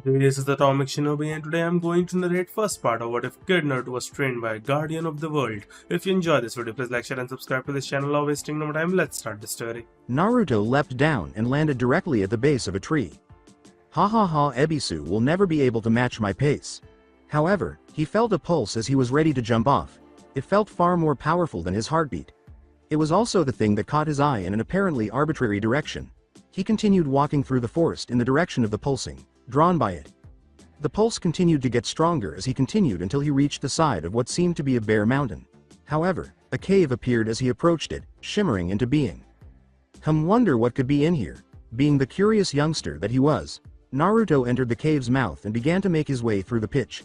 This is the Atomic Shinobi and today I'm going to narrate first part of What If Kid Naruto was trained by a guardian of the world. If you enjoy this video, please like, share and subscribe to this channel. Now wasting no more time, let's start the story. Naruto leapt down and landed directly at the base of a tree. Ha ha ha, Ebisu will never be able to match my pace. However, he felt a pulse as he was ready to jump off. It felt far more powerful than his heartbeat. It was also the thing that caught his eye in an apparently arbitrary direction. He continued walking through the forest in the direction of the pulsing, drawn by it. The pulse continued to get stronger as he continued until he reached the side of what seemed to be a bare mountain. However, a cave appeared as he approached it, shimmering into being. Wonder what could be in here. Being the curious youngster that he was, Naruto entered the cave's mouth and began to make his way through the pitch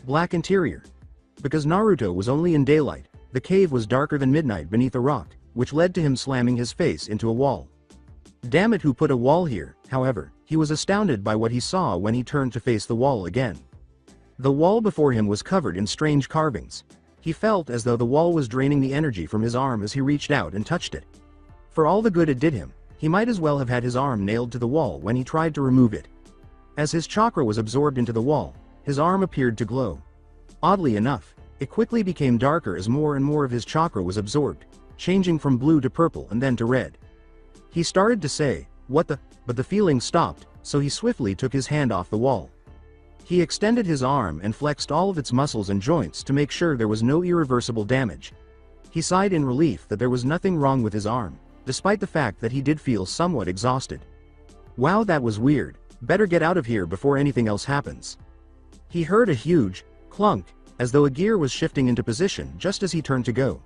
black interior. Because Naruto was only in daylight, the cave was darker than midnight beneath a rock, which led to him slamming his face into a wall. Damn it, who put a wall here? However, he was astounded by what he saw when he turned to face the wall again. The wall before him was covered in strange carvings. He felt as though the wall was draining the energy from his arm as he reached out and touched it. For all the good it did him, he might as well have had his arm nailed to the wall when he tried to remove it. As his chakra was absorbed into the wall, his arm appeared to glow. Oddly enough, it quickly became darker as more and more of his chakra was absorbed, changing from blue to purple and then to red. He started to say, "What the?" but the feeling stopped, so he swiftly took his hand off the wall. He extended his arm and flexed all of its muscles and joints to make sure there was no irreversible damage. He sighed in relief that there was nothing wrong with his arm, despite the fact that he did feel somewhat exhausted. Wow, that was weird. Better get out of here before anything else happens. He heard a huge clunk, as though a gear was shifting into position just as he turned to go.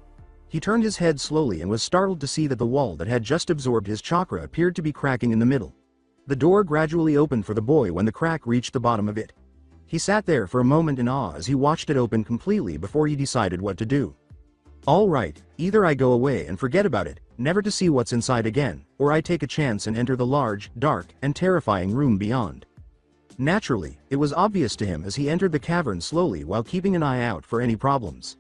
He turned his head slowly and was startled to see that the wall that had just absorbed his chakra appeared to be cracking in the middle. The door gradually opened for the boy when the crack reached the bottom of it. He sat there for a moment in awe as he watched it open completely before he decided what to do. All right, either I go away and forget about it, never to see what's inside again, or I take a chance and enter the large, dark, and terrifying room beyond. Naturally, it was obvious to him as he entered the cavern slowly while keeping an eye out for any problems.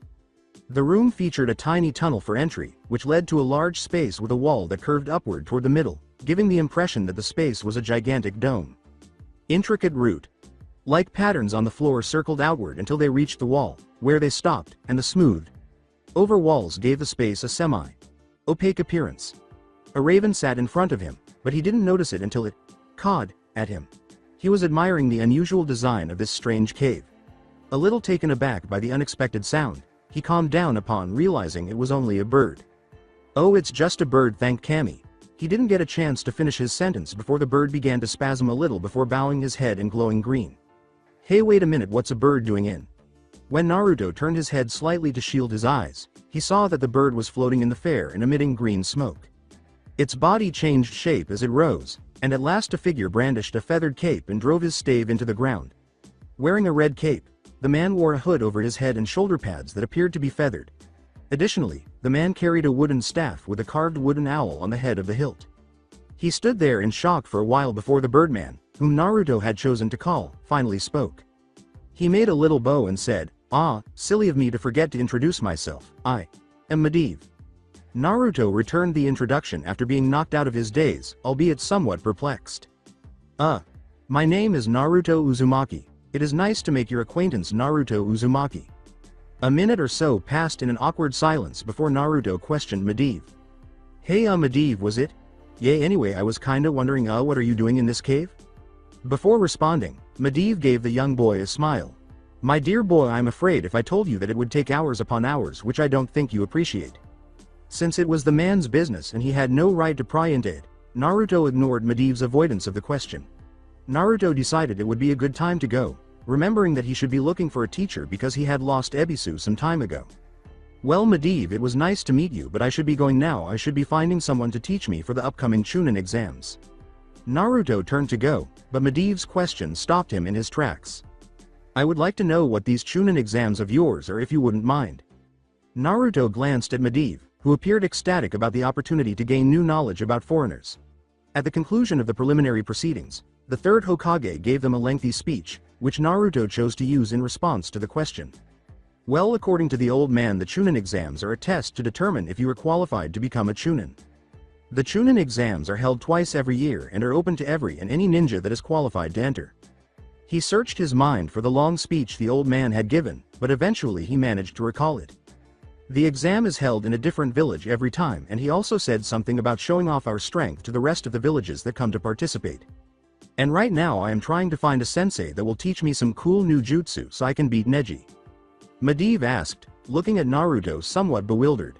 The room featured a tiny tunnel for entry, which led to a large space with a wall that curved upward toward the middle, giving the impression that the space was a gigantic dome. Intricate root-like patterns on the floor circled outward until they reached the wall, where they stopped, and the smoothed-over walls gave the space a semi-opaque appearance. A raven sat in front of him, but he didn't notice it until it cawed at him. He was admiring the unusual design of this strange cave. A little taken aback by the unexpected sound, he calmed down upon realizing it was only a bird. Oh, it's just a bird, thanked Kami. He didn't get a chance to finish his sentence before the bird began to spasm a little before bowing his head and glowing green. Hey, wait a minute, what's a bird doing in? When Naruto turned his head slightly to shield his eyes, he saw that the bird was floating in the fair and emitting green smoke. Its body changed shape as it rose, and at last a figure brandished a feathered cape and drove his stave into the ground. Wearing a red cape, the man wore a hood over his head and shoulder pads that appeared to be feathered. Additionally, the man carried a wooden staff with a carved wooden owl on the head of the hilt. He stood there in shock for a while before the birdman, whom Naruto had chosen to call, finally spoke. He made a little bow and said, "Ah, silly of me to forget to introduce myself. I am Medivh." Naruto returned the introduction after being knocked out of his daze, albeit somewhat perplexed. My name is Naruto Uzumaki. It is nice to make your acquaintance, Naruto Uzumaki." A minute or so passed in an awkward silence before Naruto questioned Medivh. "Hey, Medivh, was it? Yeah, anyway, I was kinda wondering, what are you doing in this cave?" Before responding, Medivh gave the young boy a smile. "My dear boy, I'm afraid if I told you that it would take hours upon hours, which I don't think you appreciate." Since it was the man's business and he had no right to pry into it, Naruto ignored Medivh's avoidance of the question. Naruto decided it would be a good time to go, remembering that he should be looking for a teacher because he had lost Ebisu some time ago. "Well, Medivh, it was nice to meet you, but I should be going now. I should be finding someone to teach me for the upcoming Chunin exams." Naruto turned to go, but Medivh's question stopped him in his tracks. "I would like to know what these Chunin exams of yours are, if you wouldn't mind." Naruto glanced at Medivh, who appeared ecstatic about the opportunity to gain new knowledge about foreigners. At the conclusion of the preliminary proceedings, the third Hokage gave them a lengthy speech, which Naruto chose to use in response to the question. Well, according to the old man, the Chunin exams are a test to determine if you are qualified to become a Chunin. The Chunin exams are held twice every year and are open to every and any ninja that is qualified to enter. He searched his mind for the long speech the old man had given, but eventually he managed to recall it. The exam is held in a different village every time, and he also said something about showing off our strength to the rest of the villages that come to participate. And right now I am trying to find a sensei that will teach me some cool new jutsu so I can beat Neji. Medivh asked, looking at Naruto somewhat bewildered.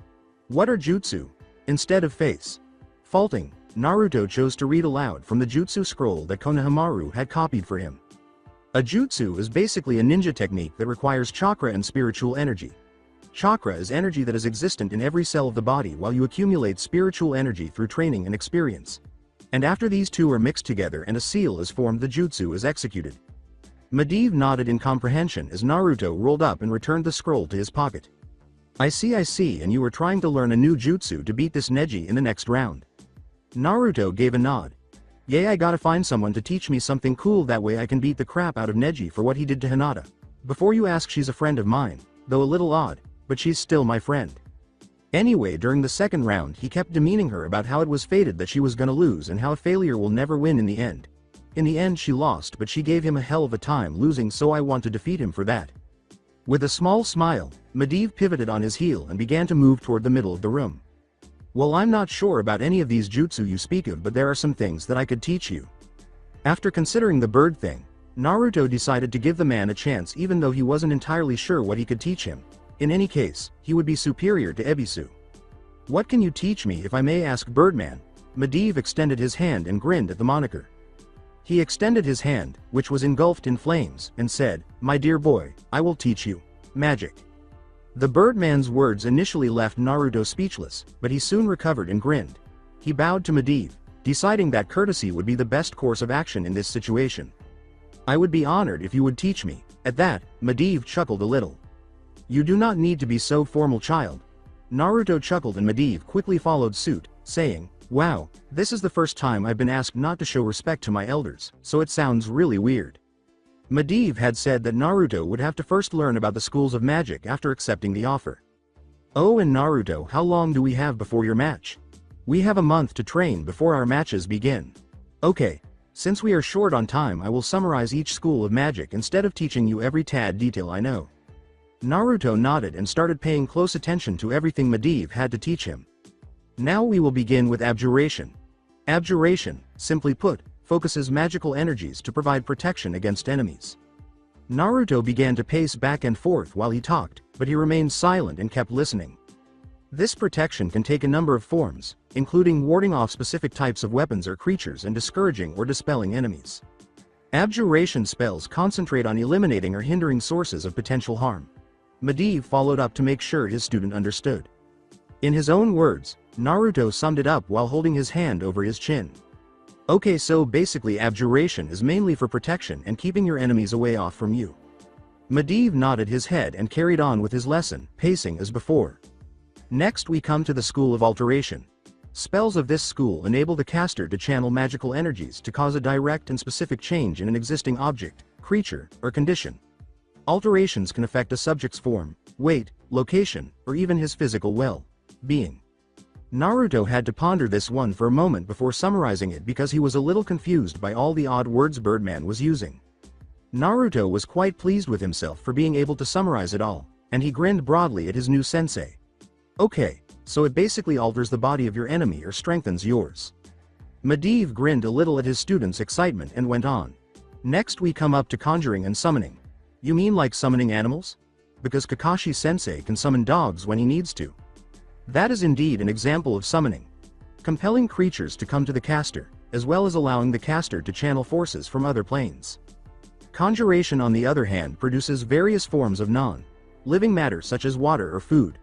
What are jutsu? Instead of face faulting, Naruto chose to read aloud from the jutsu scroll that Konohamaru had copied for him. A jutsu is basically a ninja technique that requires chakra and spiritual energy. Chakra is energy that is existent in every cell of the body while you accumulate spiritual energy through training and experience. And after these two are mixed together and a seal is formed, the jutsu is executed. Medivh nodded in comprehension as Naruto rolled up and returned the scroll to his pocket. I see, and you were trying to learn a new jutsu to beat this Neji in the next round. Naruto gave a nod. Yeah, I gotta find someone to teach me something cool, that way I can beat the crap out of Neji for what he did to Hinata. Before you ask, she's a friend of mine, though a little odd, but she's still my friend. Anyway, during the second round he kept demeaning her about how it was fated that she was gonna lose and how a failure will never win in the end. In the end she lost, but she gave him a hell of a time losing, so I want to defeat him for that. With a small smile, Medivh pivoted on his heel and began to move toward the middle of the room. Well, I'm not sure about any of these jutsu you speak of, but there are some things that I could teach you. After considering the bird thing, Naruto decided to give the man a chance even though he wasn't entirely sure what he could teach him. In any case, he would be superior to Ebisu. What can you teach me, if I may ask, Birdman? Medivh extended his hand and grinned at the moniker. He extended his hand, which was engulfed in flames, and said, my dear boy, I will teach you magic. The Birdman's words initially left Naruto speechless, but he soon recovered and grinned. He bowed to Medivh, deciding that courtesy would be the best course of action in this situation. I would be honored if you would teach me. At that, Medivh chuckled a little. You do not need to be so formal, child. Naruto chuckled and Medivh quickly followed suit, saying, wow, this is the first time I've been asked not to show respect to my elders, so it sounds really weird. Medivh had said that Naruto would have to first learn about the schools of magic after accepting the offer. Oh, and Naruto, how long do we have before your match? We have a month to train before our matches begin. Okay, since we are short on time, I will summarize each school of magic instead of teaching you every tad detail I know. Naruto nodded and started paying close attention to everything Medivh had to teach him. Now we will begin with abjuration. Abjuration, simply put, focuses magical energies to provide protection against enemies. Naruto began to pace back and forth while he talked, but he remained silent and kept listening. This protection can take a number of forms, including warding off specific types of weapons or creatures and discouraging or dispelling enemies. Abjuration spells concentrate on eliminating or hindering sources of potential harm. Medivh followed up to make sure his student understood. In his own words, Naruto summed it up while holding his hand over his chin. Okay, so basically abjuration is mainly for protection and keeping your enemies away off from you. Medivh nodded his head and carried on with his lesson, pacing as before. Next we come to the school of alteration. Spells of this school enable the caster to channel magical energies to cause a direct and specific change in an existing object, creature, or condition. Alterations can affect a subject's form, weight, location, or even his physical well-being. Naruto had to ponder this one for a moment before summarizing it because he was a little confused by all the odd words Birdman was using. Naruto was quite pleased with himself for being able to summarize it all, and he grinned broadly at his new sensei. Okay, so it basically alters the body of your enemy or strengthens yours. Medivh grinned a little at his student's excitement and went on. Next we come up to conjuring and summoning. You mean like summoning animals? Because Kakashi-sensei can summon dogs when he needs to. That is indeed an example of summoning. Compelling creatures to come to the caster, as well as allowing the caster to channel forces from other planes. Conjuration, on the other hand, produces various forms of non-living matter such as water or food.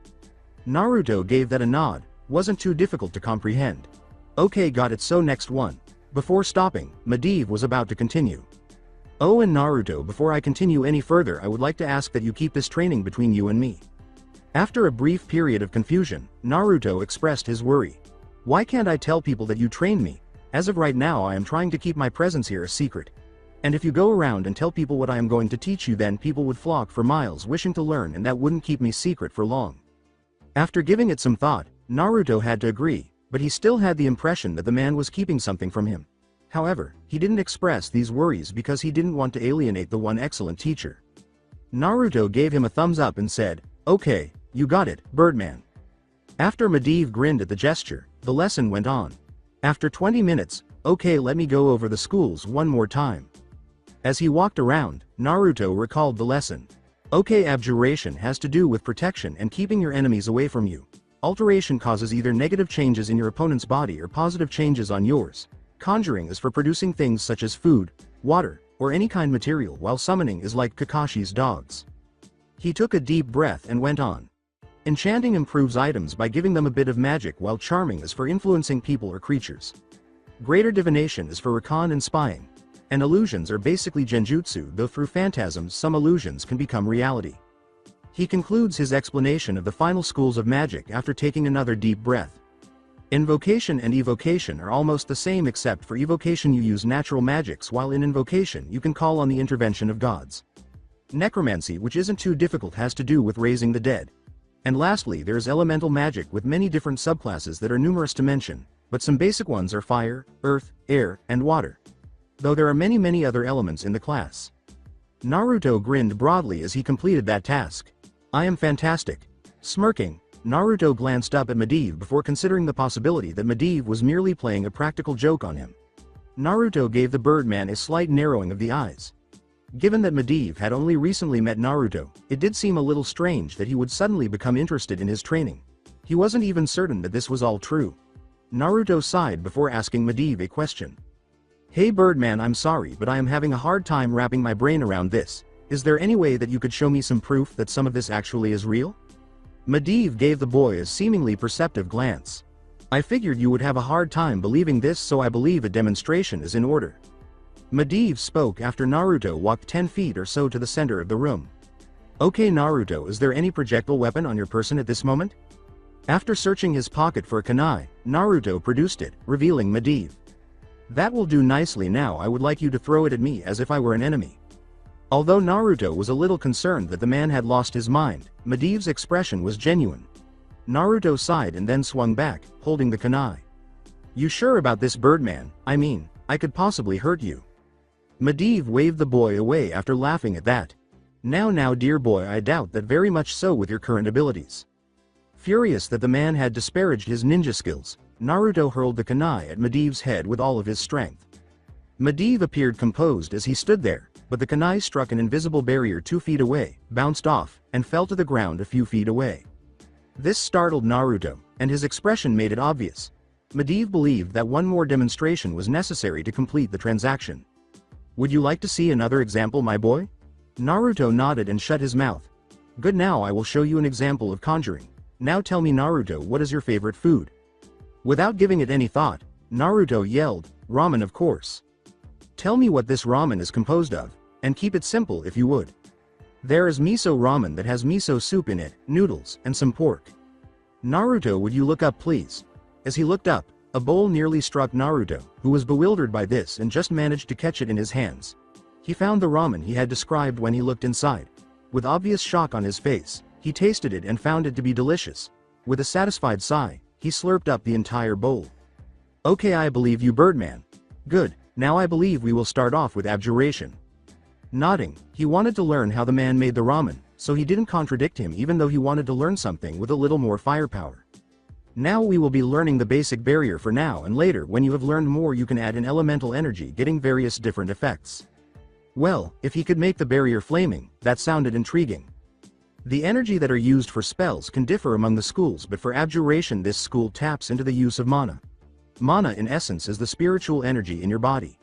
Naruto gave that a nod, wasn't too difficult to comprehend. Okay, got it, so next one. Before stopping, Medivh was about to continue. Oh, and Naruto, before I continue any further, I would like to ask that you keep this training between you and me. After a brief period of confusion, Naruto expressed his worry. Why can't I tell people that you trained me? As of right now I am trying to keep my presence here a secret. And if you go around and tell people what I am going to teach you, then people would flock for miles wishing to learn, and that wouldn't keep me secret for long. After giving it some thought, Naruto had to agree, but he still had the impression that the man was keeping something from him. However, he didn't express these worries because he didn't want to alienate the one excellent teacher. Naruto gave him a thumbs up and said, "Okay, you got it, Birdman." After Medivh grinned at the gesture, the lesson went on. After 20 minutes, "Okay, let me go over the schools one more time." As he walked around, Naruto recalled the lesson. Okay, abjuration has to do with protection and keeping your enemies away from you. Alteration causes either negative changes in your opponent's body or positive changes on yours. Conjuring is for producing things such as food, water, or any kind material, while summoning is like Kakashi's dogs. He took a deep breath and went on. Enchanting improves items by giving them a bit of magic, while charming is for influencing people or creatures. Greater divination is for recon and spying. And illusions are basically genjutsu, though through phantasms some illusions can become reality. He concludes his explanation of the final schools of magic after taking another deep breath. Invocation and evocation are almost the same, except for evocation you use natural magics, while in invocation you can call on the intervention of gods. Necromancy, which isn't too difficult, has to do with raising the dead. And lastly, there is elemental magic with many different subclasses that are numerous to mention, but some basic ones are fire, earth, air, and water. Though there are many other elements in the class. Naruto grinned broadly as he completed that task. "I am fantastic." Smirking, Naruto glanced up at Medivh before considering the possibility that Medivh was merely playing a practical joke on him. Naruto gave the Birdman a slight narrowing of the eyes. Given that Medivh had only recently met Naruto, it did seem a little strange that he would suddenly become interested in his training. He wasn't even certain that this was all true. Naruto sighed before asking Medivh a question. "Hey Birdman, I'm sorry, but I am having a hard time wrapping my brain around this. Is there any way that you could show me some proof that some of this actually is real?" Medivh gave the boy a seemingly perceptive glance. "I figured you would have a hard time believing this, so I believe a demonstration is in order." Medivh spoke after Naruto walked 10 feet or so to the center of the room. "Okay Naruto, is there any projectile weapon on your person at this moment?" After searching his pocket for a kunai, Naruto produced it, revealing Medivh. "That will do nicely. Now I would like you to throw it at me as if I were an enemy." Although Naruto was a little concerned that the man had lost his mind, Medivh's expression was genuine. Naruto sighed and then swung back, holding the kunai. "You sure about this Birdman? I mean, I could possibly hurt you." Medivh waved the boy away after laughing at that. Now dear boy, I doubt that very much so with your current abilities." Furious that the man had disparaged his ninja skills, Naruto hurled the kunai at Medivh's head with all of his strength. Medivh appeared composed as he stood there, but the kunai struck an invisible barrier 2 feet away, bounced off, and fell to the ground a few feet away. This startled Naruto, and his expression made it obvious. Medivh believed that one more demonstration was necessary to complete the transaction. "Would you like to see another example, my boy?" Naruto nodded and shut his mouth. "Good, now I will show you an example of conjuring. Now tell me Naruto, what is your favorite food?" Without giving it any thought, Naruto yelled, "Ramen, of course." "Tell me what this ramen is composed of, and keep it simple if you would." "There is miso ramen that has miso soup in it, noodles, and some pork." "Naruto, would you look up please?" As he looked up, a bowl nearly struck Naruto, who was bewildered by this and just managed to catch it in his hands. He found the ramen he had described when he looked inside. With obvious shock on his face, he tasted it and found it to be delicious. With a satisfied sigh, he slurped up the entire bowl. "Okay, I believe you Birdman. Good, now I believe we will start off with abjuration." Nodding, he wanted to learn how the man made the ramen, so he didn't contradict him even though he wanted to learn something with a little more firepower. "Now we will be learning the basic barrier for now, and later when you have learned more you can add in elemental energy, getting various different effects." Well, if he could make the barrier flaming, that sounded intriguing. The energy that are used for spells can differ among the schools, but for abjuration this school taps into the use of mana. Mana in essence is the spiritual energy in your body.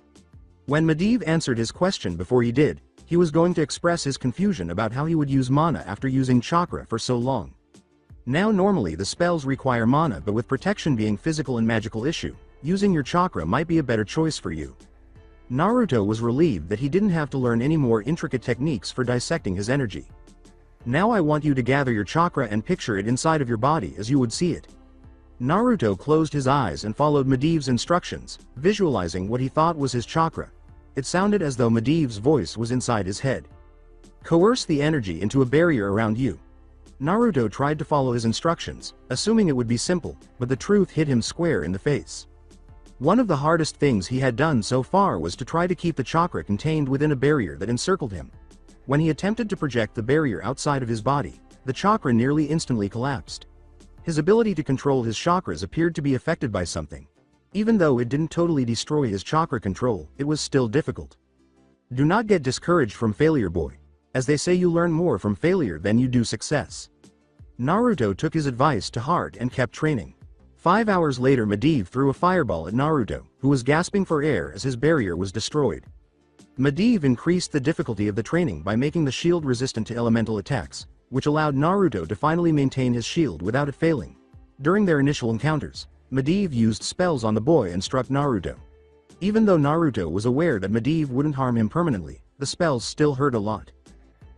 When Medivh answered his question before he did, he was going to express his confusion about how he would use mana after using chakra for so long. Now normally the spells require mana, but with protection being physical and magical issue, using your chakra might be a better choice for you. Naruto was relieved that he didn't have to learn any more intricate techniques for dissecting his energy. "Now I want you to gather your chakra and picture it inside of your body as you would see it." Naruto closed his eyes and followed Medivh's instructions, visualizing what he thought was his chakra. It sounded as though Medivh's voice was inside his head. "Coerce the energy into a barrier around you." Naruto tried to follow his instructions, assuming it would be simple, but the truth hit him square in the face. One of the hardest things he had done so far was to try to keep the chakra contained within a barrier that encircled him. When he attempted to project the barrier outside of his body, the chakra nearly instantly collapsed. His ability to control his chakras appeared to be affected by something. Even though it didn't totally destroy his chakra control, it was still difficult. Do not get discouraged from failure, boy. As they say, you learn more from failure than you do success. Naruto took his advice to heart and kept training. 5 hours later, Medivh threw a fireball at Naruto, who was gasping for air as his barrier was destroyed. Medivh increased the difficulty of the training by making the shield resistant to elemental attacks, which allowed Naruto to finally maintain his shield without it failing. During their initial encounters, Medivh used spells on the boy and struck Naruto. Even though Naruto was aware that Medivh wouldn't harm him permanently, the spells still hurt a lot.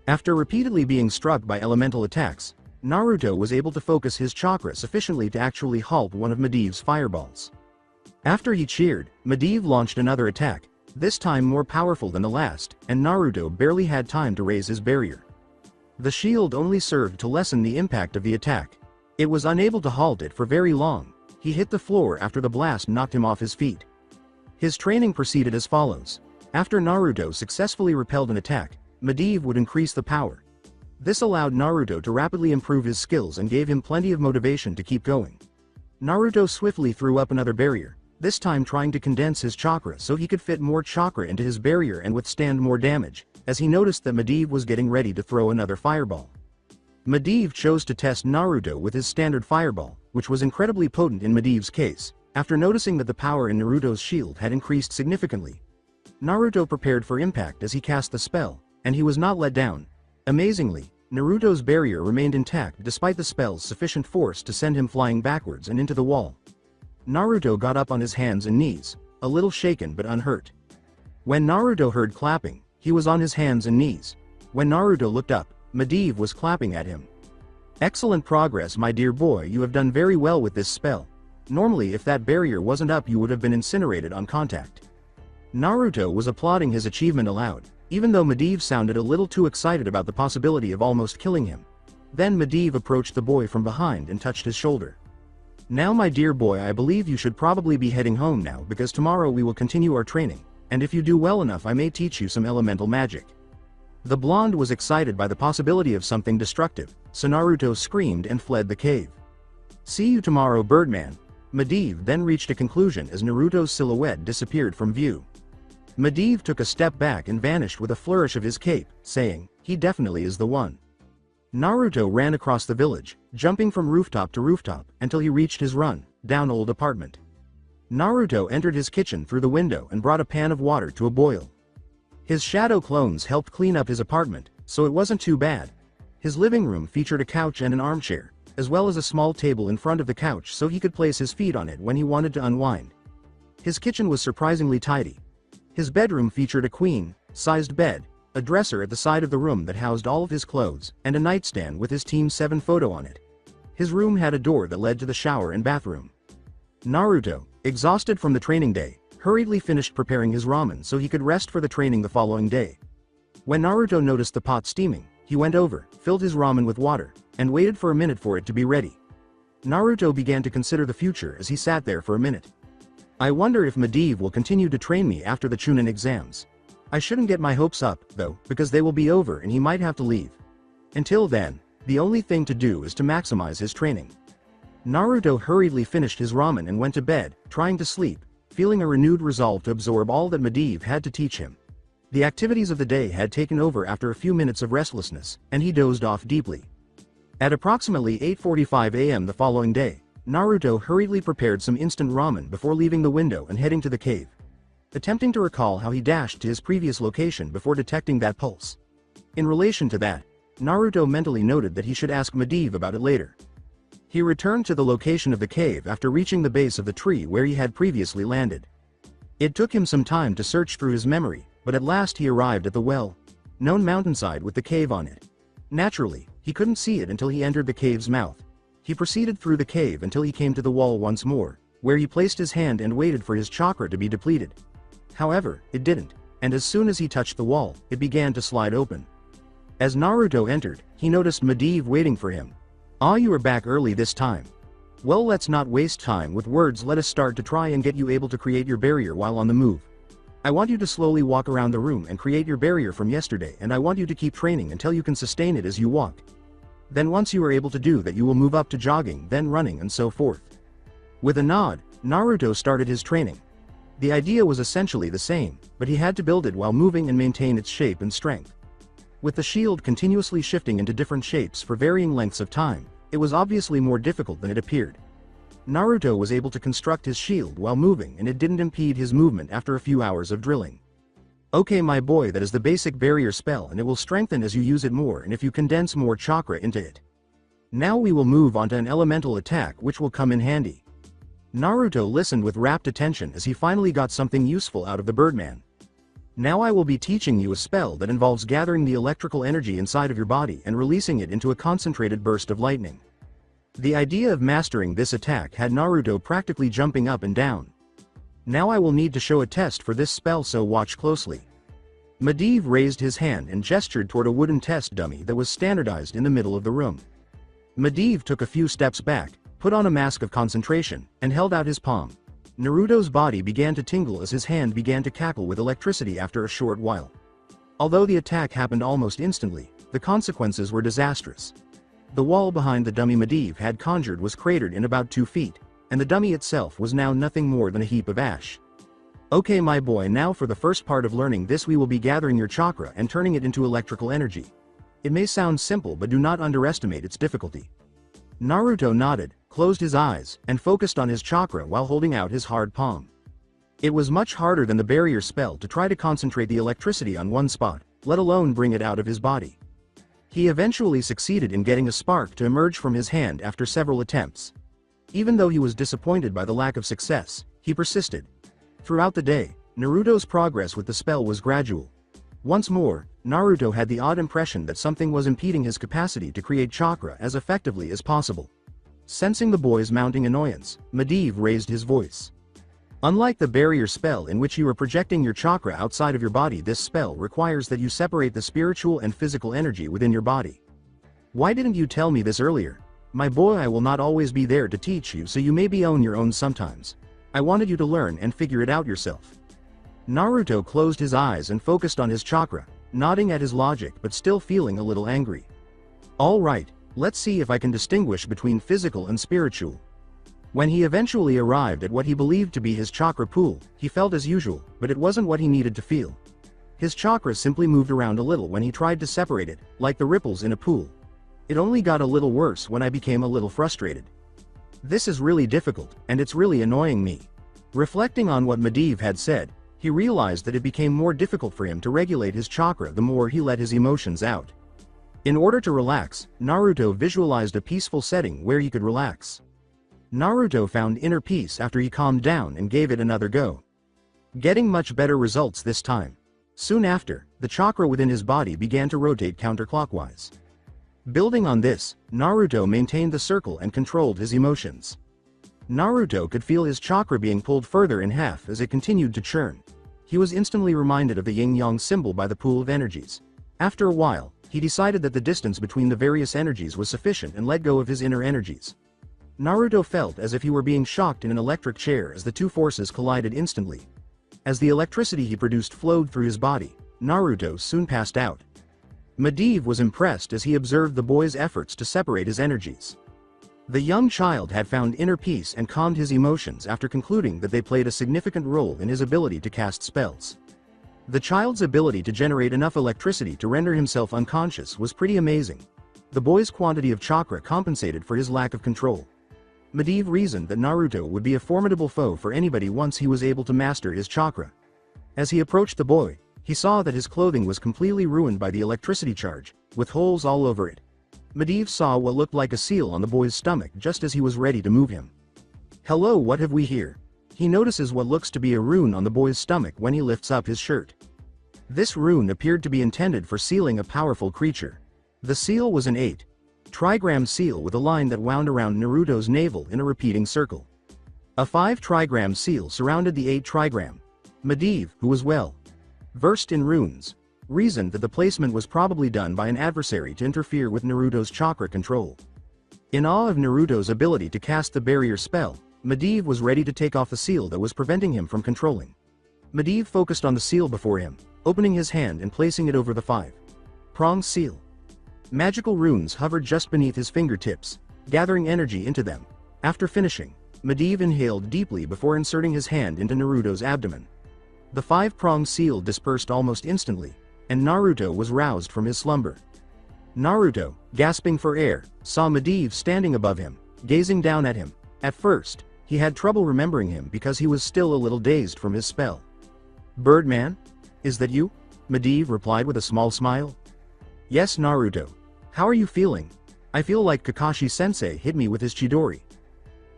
After repeatedly being struck by elemental attacks, Naruto was able to focus his chakra sufficiently to actually halt one of Medivh's fireballs. After he cheered, Medivh launched another attack, this time more powerful than the last, and Naruto barely had time to raise his barrier. The shield only served to lessen the impact of the attack. It was unable to halt it for very long. He hit the floor after the blast knocked him off his feet. His training proceeded as follows. After Naruto successfully repelled an attack, Medivh would increase the power. This allowed Naruto to rapidly improve his skills and gave him plenty of motivation to keep going. Naruto swiftly threw up another barrier, this time trying to condense his chakra so he could fit more chakra into his barrier and withstand more damage, as he noticed that Medivh was getting ready to throw another fireball. Medivh chose to test Naruto with his standard fireball, which was incredibly potent in Medivh's case, after noticing that the power in Naruto's shield had increased significantly. Naruto prepared for impact as he cast the spell, and he was not let down. Amazingly, Naruto's barrier remained intact despite the spell's sufficient force to send him flying backwards and into the wall. Naruto got up on his hands and knees, a little shaken but unhurt. When Naruto heard clapping, he was on his hands and knees. When Naruto looked up, Medivh was clapping at him. "Excellent progress, my dear boy, you have done very well with this spell. Normally if that barrier wasn't up you would have been incinerated on contact." Naruto was applauding his achievement aloud, even though Medivh sounded a little too excited about the possibility of almost killing him. Then Medivh approached the boy from behind and touched his shoulder. "Now my dear boy, I believe you should probably be heading home now because tomorrow we will continue our training, and if you do well enough I may teach you some elemental magic." The blonde was excited by the possibility of something destructive, so Naruto screamed and fled the cave. "See you tomorrow, Birdman." Medivh then reached a conclusion as Naruto's silhouette disappeared from view. Medivh took a step back and vanished with a flourish of his cape, saying, "He definitely is the one." Naruto ran across the village, jumping from rooftop to rooftop, until he reached his run-down old apartment. Naruto entered his kitchen through the window and brought a pan of water to a boil. His shadow clones helped clean up his apartment, so it wasn't too bad. His living room featured a couch and an armchair, as well as a small table in front of the couch so he could place his feet on it when he wanted to unwind. His kitchen was surprisingly tidy. His bedroom featured a queen-sized bed, a dresser at the side of the room that housed all of his clothes, and a nightstand with his Team 7 photo on it. His room had a door that led to the shower and bathroom. Naruto, exhausted from the training day, hurriedly finished preparing his ramen so he could rest for the training the following day. When Naruto noticed the pot steaming, he went over, filled his ramen with water, and waited for a minute for it to be ready. Naruto began to consider the future as he sat there for a minute. "I wonder if Medivh will continue to train me after the Chunin exams. I shouldn't get my hopes up, though, because they will be over and he might have to leave. Until then, the only thing to do is to maximize his training." Naruto hurriedly finished his ramen and went to bed, trying to sleep, feeling a renewed resolve to absorb all that Medivh had to teach him. The activities of the day had taken over after a few minutes of restlessness, and he dozed off deeply. At approximately 8:45 a.m. the following day, Naruto hurriedly prepared some instant ramen before leaving the window and heading to the cave. Attempting to recall how he dashed to his previous location before detecting that pulse. In relation to that, Naruto mentally noted that he should ask Medivh about it later. He returned to the location of the cave after reaching the base of the tree where he had previously landed. It took him some time to search through his memory, but at last he arrived at the well-known mountainside with the cave on it. Naturally, he couldn't see it until he entered the cave's mouth. He proceeded through the cave until he came to the wall once more, where he placed his hand and waited for his chakra to be depleted. However, it didn't, and as soon as he touched the wall, it began to slide open. As Naruto entered, he noticed Medivh waiting for him. "Ah, you are back early this time." Well, let's not waste time with words, let us start to try and get you able to create your barrier while on the move. I want you to slowly walk around the room and create your barrier from yesterday, and I want you to keep training until you can sustain it as you walk. Then once you are able to do that, you will move up to jogging, then running, and so forth. With a nod, Naruto started his training. The idea was essentially the same, but he had to build it while moving and maintain its shape and strength. With the shield continuously shifting into different shapes for varying lengths of time, it was obviously more difficult than it appeared. Naruto was able to construct his shield while moving, and it didn't impede his movement after a few hours of drilling. Okay my boy, that is the basic barrier spell, and it will strengthen as you use it more and if you condense more chakra into it. Now we will move on to an elemental attack which will come in handy. Naruto listened with rapt attention as he finally got something useful out of the Birdman. Now I will be teaching you a spell that involves gathering the electrical energy inside of your body and releasing it into a concentrated burst of lightning. The idea of mastering this attack had Naruto practically jumping up and down. Now I will need to show a test for this spell, so watch closely. Medivh raised his hand and gestured toward a wooden test dummy that was standardized in the middle of the room. Medivh took a few steps back, put on a mask of concentration, and held out his palm. Naruto's body began to tingle as his hand began to cackle with electricity after a short while. Although the attack happened almost instantly, the consequences were disastrous. The wall behind the dummy Medivh had conjured was cratered in about 2 feet, and the dummy itself was now nothing more than a heap of ash. Okay my boy, now for the first part of learning this, we will be gathering your chakra and turning it into electrical energy. It may sound simple, but do not underestimate its difficulty. Naruto nodded, closed his eyes, and focused on his chakra while holding out his hard palm. It was much harder than the barrier spell to try to concentrate the electricity on one spot, let alone bring it out of his body. He eventually succeeded in getting a spark to emerge from his hand after several attempts. Even though he was disappointed by the lack of success, he persisted. Throughout the day, Naruto's progress with the spell was gradual. Once more, Naruto had the odd impression that something was impeding his capacity to create chakra as effectively as possible. Sensing the boy's mounting annoyance, Medivh raised his voice. Unlike the barrier spell in which you are projecting your chakra outside of your body, this spell requires that you separate the spiritual and physical energy within your body. Why didn't you tell me this earlier? My boy, I will not always be there to teach you, so you may be on your own sometimes. I wanted you to learn and figure it out yourself. Naruto closed his eyes and focused on his chakra, nodding at his logic but still feeling a little angry. All right, let's see if I can distinguish between physical and spiritual. When he eventually arrived at what he believed to be his chakra pool, he felt as usual, but it wasn't what he needed to feel. His chakra simply moved around a little when he tried to separate it, like the ripples in a pool. It only got a little worse when I became a little frustrated. This is really difficult, and it's really annoying me. Reflecting on what Medivh had said, he realized that it became more difficult for him to regulate his chakra the more he let his emotions out. In order to relax, Naruto visualized a peaceful setting where he could relax. Naruto found inner peace after he calmed down and gave it another go. Getting much better results this time. Soon after, the chakra within his body began to rotate counterclockwise. Building on this, Naruto maintained the circle and controlled his emotions. Naruto could feel his chakra being pulled further in half as it continued to churn. He was instantly reminded of the yin-yang symbol by the pool of energies. After a while, he decided that the distance between the various energies was sufficient and let go of his inner energies. Naruto felt as if he were being shocked in an electric chair as the two forces collided instantly. As the electricity he produced flowed through his body, Naruto soon passed out. Medivh was impressed as he observed the boy's efforts to separate his energies. The young child had found inner peace and calmed his emotions after concluding that they played a significant role in his ability to cast spells. The child's ability to generate enough electricity to render himself unconscious was pretty amazing. The boy's quantity of chakra compensated for his lack of control. Medivh reasoned that Naruto would be a formidable foe for anybody once he was able to master his chakra. As he approached the boy, he saw that his clothing was completely ruined by the electricity charge, with holes all over it. Medivh saw what looked like a seal on the boy's stomach just as he was ready to move him. Hello, what have we here? He notices what looks to be a rune on the boy's stomach when he lifts up his shirt. This rune appeared to be intended for sealing a powerful creature. The seal was an 8 trigram seal with a line that wound around Naruto's navel in a repeating circle. A 5 trigram seal surrounded the 8 trigram. Medivh, who was well versed in runes, reasoned that the placement was probably done by an adversary to interfere with Naruto's chakra control. In awe of Naruto's ability to cast the barrier spell, Medivh was ready to take off the seal that was preventing him from controlling. Medivh focused on the seal before him, opening his hand and placing it over the 5-pronged seal. Magical runes hovered just beneath his fingertips, gathering energy into them. After finishing, Medivh inhaled deeply before inserting his hand into Naruto's abdomen. The 5-pronged seal dispersed almost instantly, and Naruto was roused from his slumber. Naruto, gasping for air, saw Medivh standing above him, gazing down at him. At first, he had trouble remembering him because he was still a little dazed from his spell. "Birdman? Is that you?" Medivh replied with a small smile. "Yes, Naruto. How are you feeling? I feel like Kakashi-sensei hit me with his Chidori."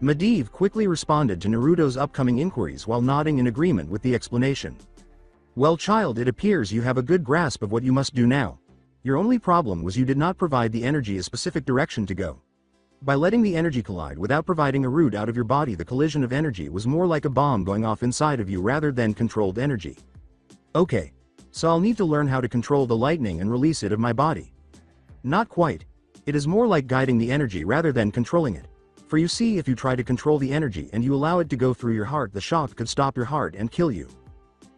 Medivh quickly responded to Naruto's upcoming inquiries while nodding in agreement with the explanation. "Well, child, it appears you have a good grasp of what you must do now. Your only problem was you did not provide the energy a specific direction to go. By letting the energy collide without providing a route out of your body, the collision of energy was more like a bomb going off inside of you rather than controlled energy. Okay. So I'll need to learn how to control the lightning and release it of my body." "Not quite. It is more like guiding the energy rather than controlling it. For you see, if you try to control the energy and you allow it to go through your heart, the shock could stop your heart and kill you."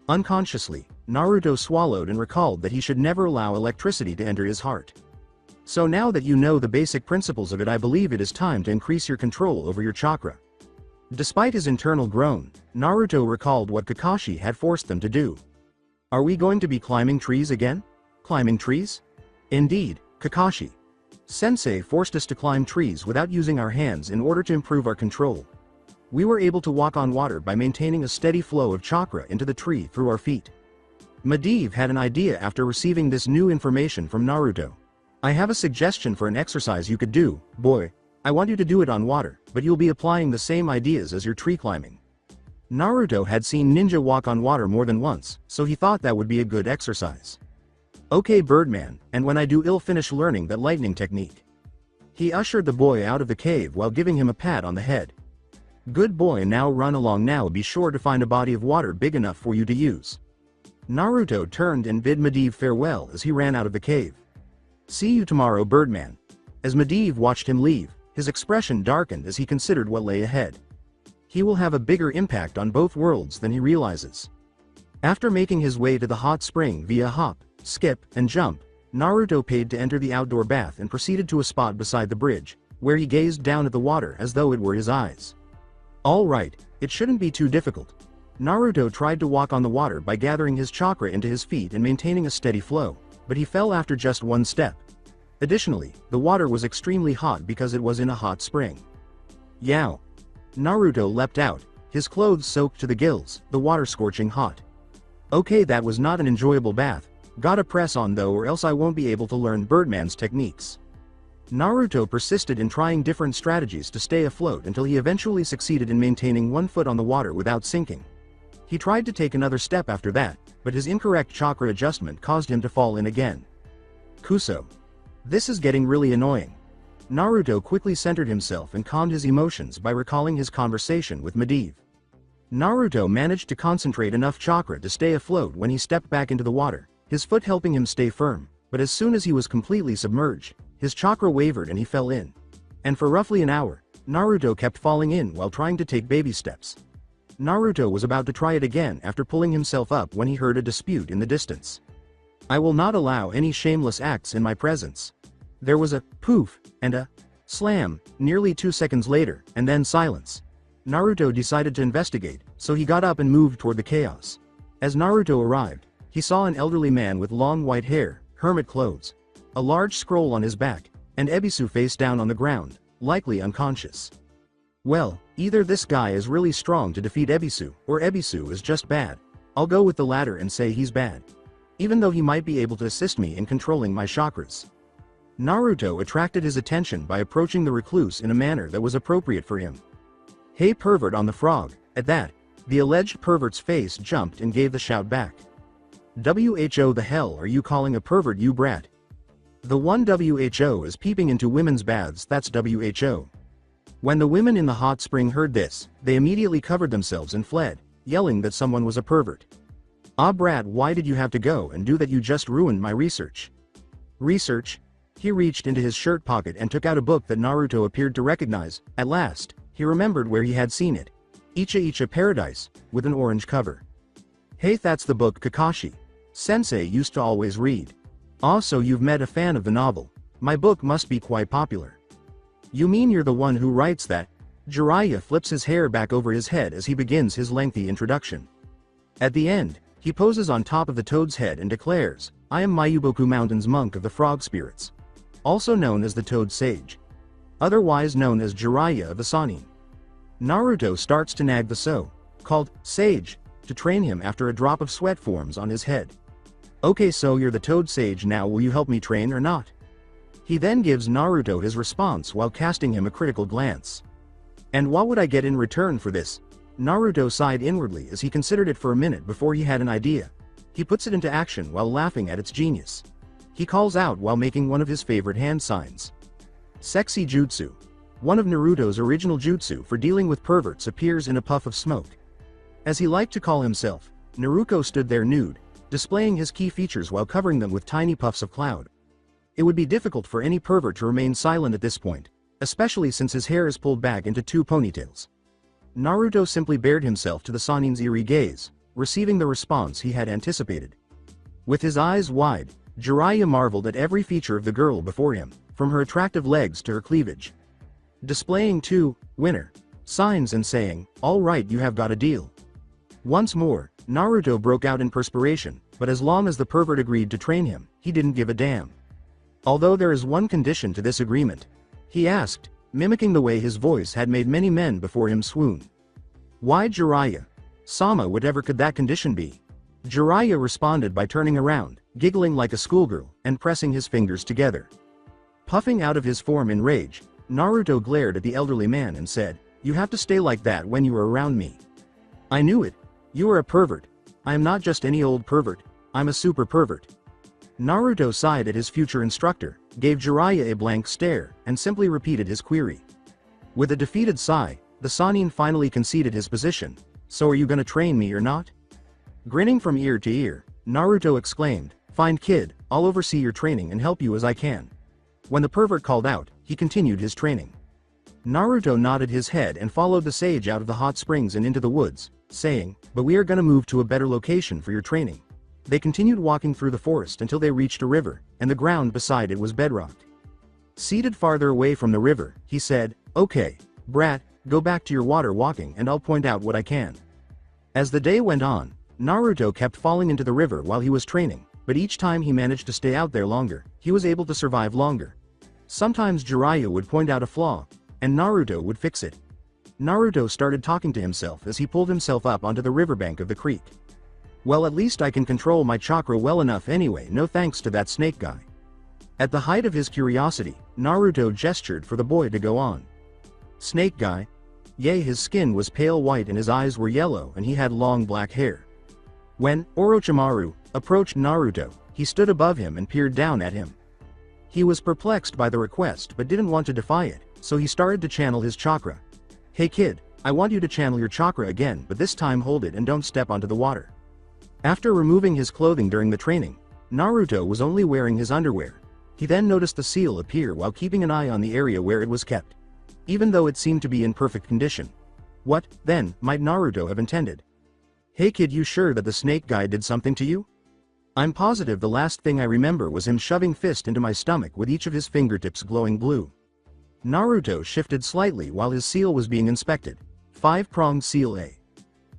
Unconsciously, Naruto swallowed and recalled that he should never allow electricity to enter his heart. "So now that you know the basic principles of it, I believe it is time to increase your control over your chakra." Despite his internal groan, Naruto recalled what Kakashi had forced them to do. "Are we going to be climbing trees again? Climbing trees? Indeed, Kakashi. Sensei forced us to climb trees without using our hands in order to improve our control. We were able to walk on water by maintaining a steady flow of chakra into the tree through our feet." Medivh had an idea after receiving this new information from Naruto. "I have a suggestion for an exercise you could do, boy. I want you to do it on water, but you'll be applying the same ideas as your tree climbing." Naruto had seen ninja walk on water more than once, so he thought that would be a good exercise. "Okay, Birdman, and when I do, I'll finish learning that lightning technique." He ushered the boy out of the cave while giving him a pat on the head. "Good boy, now run along. Now be sure to find a body of water big enough for you to use." Naruto turned and bid Medivh farewell as he ran out of the cave. "See you tomorrow, Birdman." As Medivh watched him leave, his expression darkened as he considered what lay ahead. He will have a bigger impact on both worlds than he realizes. After making his way to the hot spring via hop, skip, and jump, Naruto paid to enter the outdoor bath and proceeded to a spot beside the bridge, where he gazed down at the water as though it were his eyes. All right, it shouldn't be too difficult. Naruto tried to walk on the water by gathering his chakra into his feet and maintaining a steady flow, but he fell after just one step. Additionally, the water was extremely hot because it was in a hot spring. Yow! Naruto leapt out, his clothes soaked to the gills, the water scorching hot. Okay, that was not an enjoyable bath. Gotta press on though, or else I won't be able to learn Birdman's techniques. Naruto persisted in trying different strategies to stay afloat until he eventually succeeded in maintaining one foot on the water without sinking. He tried to take another step after that, but his incorrect chakra adjustment caused him to fall in again. Kuso. This is getting really annoying. Naruto quickly centered himself and calmed his emotions by recalling his conversation with Medivh. Naruto managed to concentrate enough chakra to stay afloat when he stepped back into the water, his foot helping him stay firm, but as soon as he was completely submerged, his chakra wavered and he fell in. And for roughly an hour, Naruto kept falling in while trying to take baby steps. Naruto was about to try it again after pulling himself up when he heard a dispute in the distance. "I will not allow any shameless acts in my presence." There was a poof and a slam nearly 2 seconds later, and then silence. Naruto decided to investigate, so he got up and moved toward the chaos. As Naruto arrived, he saw an elderly man with long white hair, hermit clothes, a large scroll on his back, and Ebisu face down on the ground, likely unconscious. Well, either this guy is really strong to defeat Ebisu, or Ebisu is just bad. I'll go with the latter and say he's bad. Even though he might be able to assist me in controlling my chakras. Naruto attracted his attention by approaching the recluse in a manner that was appropriate for him. "Hey pervert on the frog." At that, the alleged pervert's face jumped and gave the shout back. "Who the hell are you calling a pervert, you brat? The one who is peeping into women's baths, that's who." When the women in the hot spring heard this, they immediately covered themselves and fled, yelling that someone was a pervert. "Ah brat, why did you have to go and do that? You just ruined my research." "Research? He reached into his shirt pocket and took out a book that Naruto appeared to recognize. At last, he remembered where he had seen it. Icha Icha Paradise, with an orange cover. Hey, that's the book Kakashi Sensei used to always read. Ah, so you've met a fan of the novel. My book must be quite popular. You mean you're the one who writes that? Jiraiya flips his hair back over his head as he begins his lengthy introduction. At the end, he poses on top of the toad's head and declares, I am Mayuboku Mountain's monk of the frog spirits. Also known as the Toad Sage. Otherwise known as Jiraiya of the Sannin. Naruto starts to nag the so-called sage to train him after a drop of sweat forms on his head. Okay, so you're the Toad Sage now, will you help me train or not? He then gives Naruto his response while casting him a critical glance. And what would I get in return for this? Naruto sighed inwardly as he considered it for a minute before he had an idea. He puts it into action while laughing at its genius. He calls out while making one of his favorite hand signs. Sexy Jutsu. One of Naruto's original jutsu for dealing with perverts appears in a puff of smoke. As he liked to call himself, Naruto stood there nude, displaying his key features while covering them with tiny puffs of cloud. It would be difficult for any pervert to remain silent at this point, especially since his hair is pulled back into two ponytails. Naruto simply bared himself to the Sannin's eerie gaze, receiving the response he had anticipated. With his eyes wide, Jiraiya marveled at every feature of the girl before him, from her attractive legs to her cleavage. Displaying two winner signs and saying, all right, you have got a deal. Once more, Naruto broke out in perspiration, but as long as the pervert agreed to train him, he didn't give a damn. Although there is one condition to this agreement, he asked, mimicking the way his voice had made many men before him swoon. Why Jiraiya? Sama, whatever could that condition be? Jiraiya responded by turning around, giggling like a schoolgirl, and pressing his fingers together. Puffing out of his form in rage, Naruto glared at the elderly man and said, you have to stay like that when you are around me. I knew it. You are a pervert. I am not just any old pervert, I'm a super pervert. Naruto sighed at his future instructor, gave Jiraiya a blank stare, and simply repeated his query. With a defeated sigh, the Sannin finally conceded his position. So are you gonna train me or not? Grinning from ear to ear, Naruto exclaimed, fine kid, I'll oversee your training and help you as I can. When the pervert called out, he continued his training. Naruto nodded his head and followed the sage out of the hot springs and into the woods, saying, but we are gonna move to a better location for your training. They continued walking through the forest until they reached a river, and the ground beside it was bedrock. Seated farther away from the river, he said, okay, brat, go back to your water walking and I'll point out what I can. As the day went on, Naruto kept falling into the river while he was training, but each time he managed to stay out there longer, he was able to survive longer. Sometimes Jiraiya would point out a flaw, and Naruto would fix it. Naruto started talking to himself as he pulled himself up onto the riverbank of the creek. Well, at least I can control my chakra well enough anyway, no thanks to that snake guy. At the height of his curiosity, Naruto gestured for the boy to go on. Snake guy? Yea, his skin was pale white and his eyes were yellow and he had long black hair. When Orochimaru approached Naruto, he stood above him and peered down at him. He was perplexed by the request but didn't want to defy it, so he started to channel his chakra. Hey kid, I want you to channel your chakra again, but this time hold it and don't step onto the water. After removing his clothing during the training, Naruto was only wearing his underwear. He then noticed the seal appear while keeping an eye on the area where it was kept. Even though it seemed to be in perfect condition. What, then, might Naruto have intended? Hey kid, you sure that the snake guy did something to you? I'm positive the last thing I remember was him shoving fist into my stomach with each of his fingertips glowing blue. Naruto shifted slightly while his seal was being inspected. 5-pronged seal A.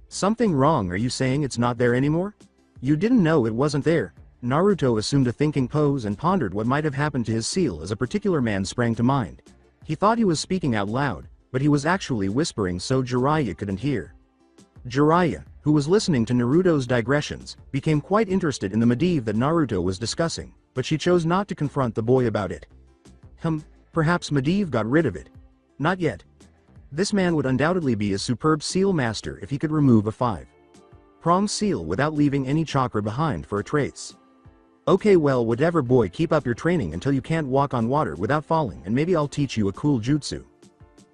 Something wrong, are you saying it's not there anymore? You didn't know it wasn't there. Naruto assumed a thinking pose and pondered what might have happened to his seal as a particular man sprang to mind. He thought he was speaking out loud, but he was actually whispering so Jiraiya couldn't hear. Jiraiya, who was listening to Naruto's digressions, became quite interested in the whatif that Naruto was discussing, but she chose not to confront the boy about it. Perhaps whatif got rid of it. Not yet. This man would undoubtedly be a superb seal master if he could remove a 5-pronged seal without leaving any chakra behind for a trace. Okay, well, whatever boy, keep up your training until you can't walk on water without falling, and maybe I'll teach you a cool jutsu.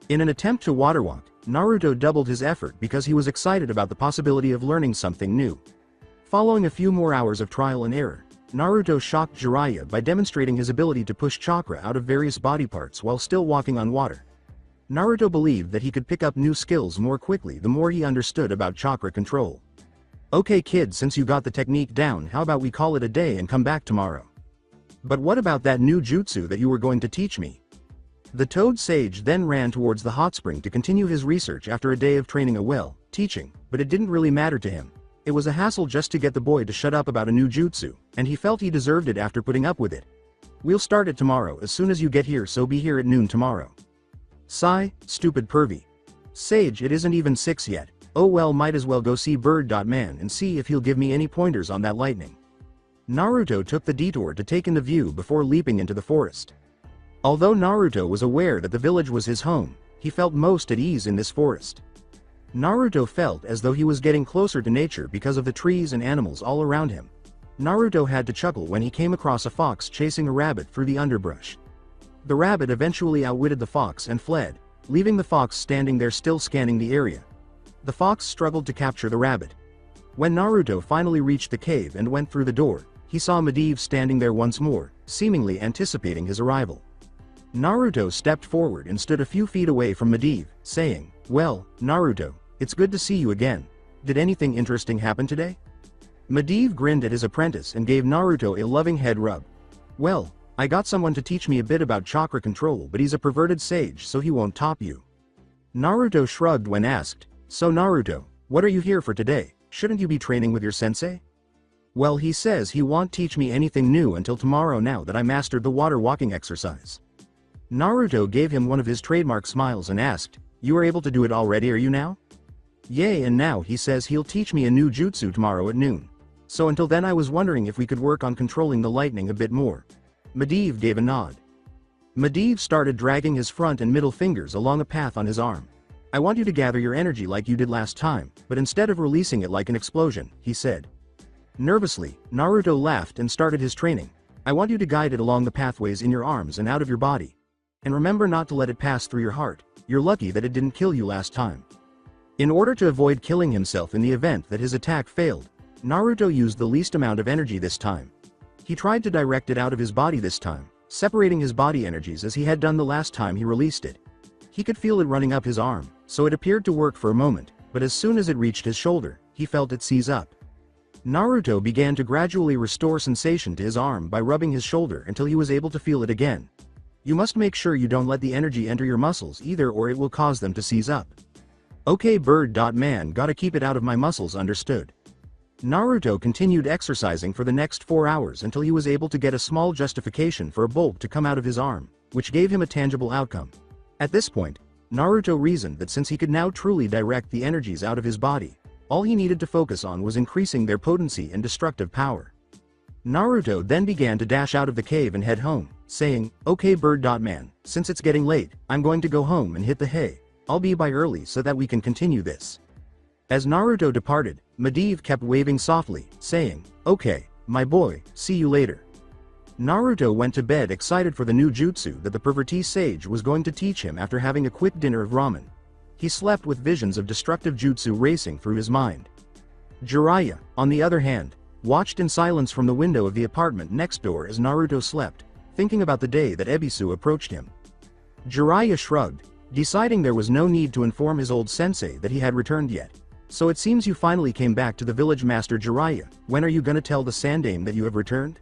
In an attempt to water walk, Naruto doubled his effort because he was excited about the possibility of learning something new. Following a few more hours of trial and error, Naruto shocked Jiraiya by demonstrating his ability to push chakra out of various body parts while still walking on water. Naruto believed that he could pick up new skills more quickly the more he understood about chakra control. Okay kid, since you got the technique down, how about we call it a day and come back tomorrow? But what about that new jutsu that you were going to teach me? The Toad Sage then ran towards the hot spring to continue his research after a day of training teaching, but it didn't really matter to him. It was a hassle just to get the boy to shut up about a new jutsu, and he felt he deserved it after putting up with it. We'll start it tomorrow as soon as you get here, so be here at noon tomorrow. Sigh, stupid pervy. Sage, it isn't even 6 yet. Oh well, might as well go see Bird.man and see if he'll give me any pointers on that lightning. Naruto took the detour to take in the view before leaping into the forest. Although Naruto was aware that the village was his home, he felt most at ease in this forest. Naruto felt as though he was getting closer to nature because of the trees and animals all around him. Naruto had to chuckle when he came across a fox chasing a rabbit through the underbrush. The rabbit eventually outwitted the fox and fled, leaving the fox standing there still scanning the area. The fox struggled to capture the rabbit. When Naruto finally reached the cave and went through the door, he saw Medivh standing there once more, seemingly anticipating his arrival. Naruto stepped forward and stood a few feet away from Medivh, saying, "Well, Naruto, it's good to see you again. Did anything interesting happen today?" Medivh grinned at his apprentice and gave Naruto a loving head rub. "Well, I got someone to teach me a bit about chakra control, but he's a perverted sage, so he won't top you." Naruto shrugged when asked, "So Naruto, what are you here for today? Shouldn't you be training with your sensei?" "Well, he says he won't teach me anything new until tomorrow now that I mastered the water walking exercise." Naruto gave him one of his trademark smiles and asked, "You are able to do it already, are you now?" "Yay, and now he says he'll teach me a new jutsu tomorrow at noon. So until then I was wondering if we could work on controlling the lightning a bit more." Medivh gave a nod. Medivh started dragging his front and middle fingers along a path on his arm. "I want you to gather your energy like you did last time, but instead of releasing it like an explosion," he said. Nervously, Naruto laughed and started his training. "I want you to guide it along the pathways in your arms and out of your body. And remember not to let it pass through your heart. You're lucky that it didn't kill you last time." In order to avoid killing himself in the event that his attack failed, Naruto used the least amount of energy this time. He tried to direct it out of his body this time, separating his body energies as he had done the last time he released it. He could feel it running up his arm, so it appeared to work for a moment, but as soon as it reached his shoulder, he felt it seize up. Naruto began to gradually restore sensation to his arm by rubbing his shoulder until he was able to feel it again. You must make sure you don't let the energy enter your muscles either, or it will cause them to seize up. "Okay Bird.man, gotta keep it out of my muscles, understood." Naruto continued exercising for the next 4 hours until he was able to get a small justification for a bolt to come out of his arm, which gave him a tangible outcome. At this point, Naruto reasoned that since he could now truly direct the energies out of his body, all he needed to focus on was increasing their potency and destructive power. Naruto then began to dash out of the cave and head home, saying, "Okay Bird.man, since it's getting late, I'm going to go home and hit the hay. I'll be by early so that we can continue this." As Naruto departed, Medivh kept waving softly, saying, "Okay, my boy, see you later." Naruto went to bed excited for the new jutsu that the pervertee sage was going to teach him after having a quick dinner of ramen. He slept with visions of destructive jutsu racing through his mind. Jiraiya, on the other hand, watched in silence from the window of the apartment next door as Naruto slept, thinking about the day that Ebisu approached him. Jiraiya shrugged, deciding there was no need to inform his old sensei that he had returned yet. "So it seems you finally came back to the village, Master Jiraiya. When are you gonna tell the Sandaime that you have returned?"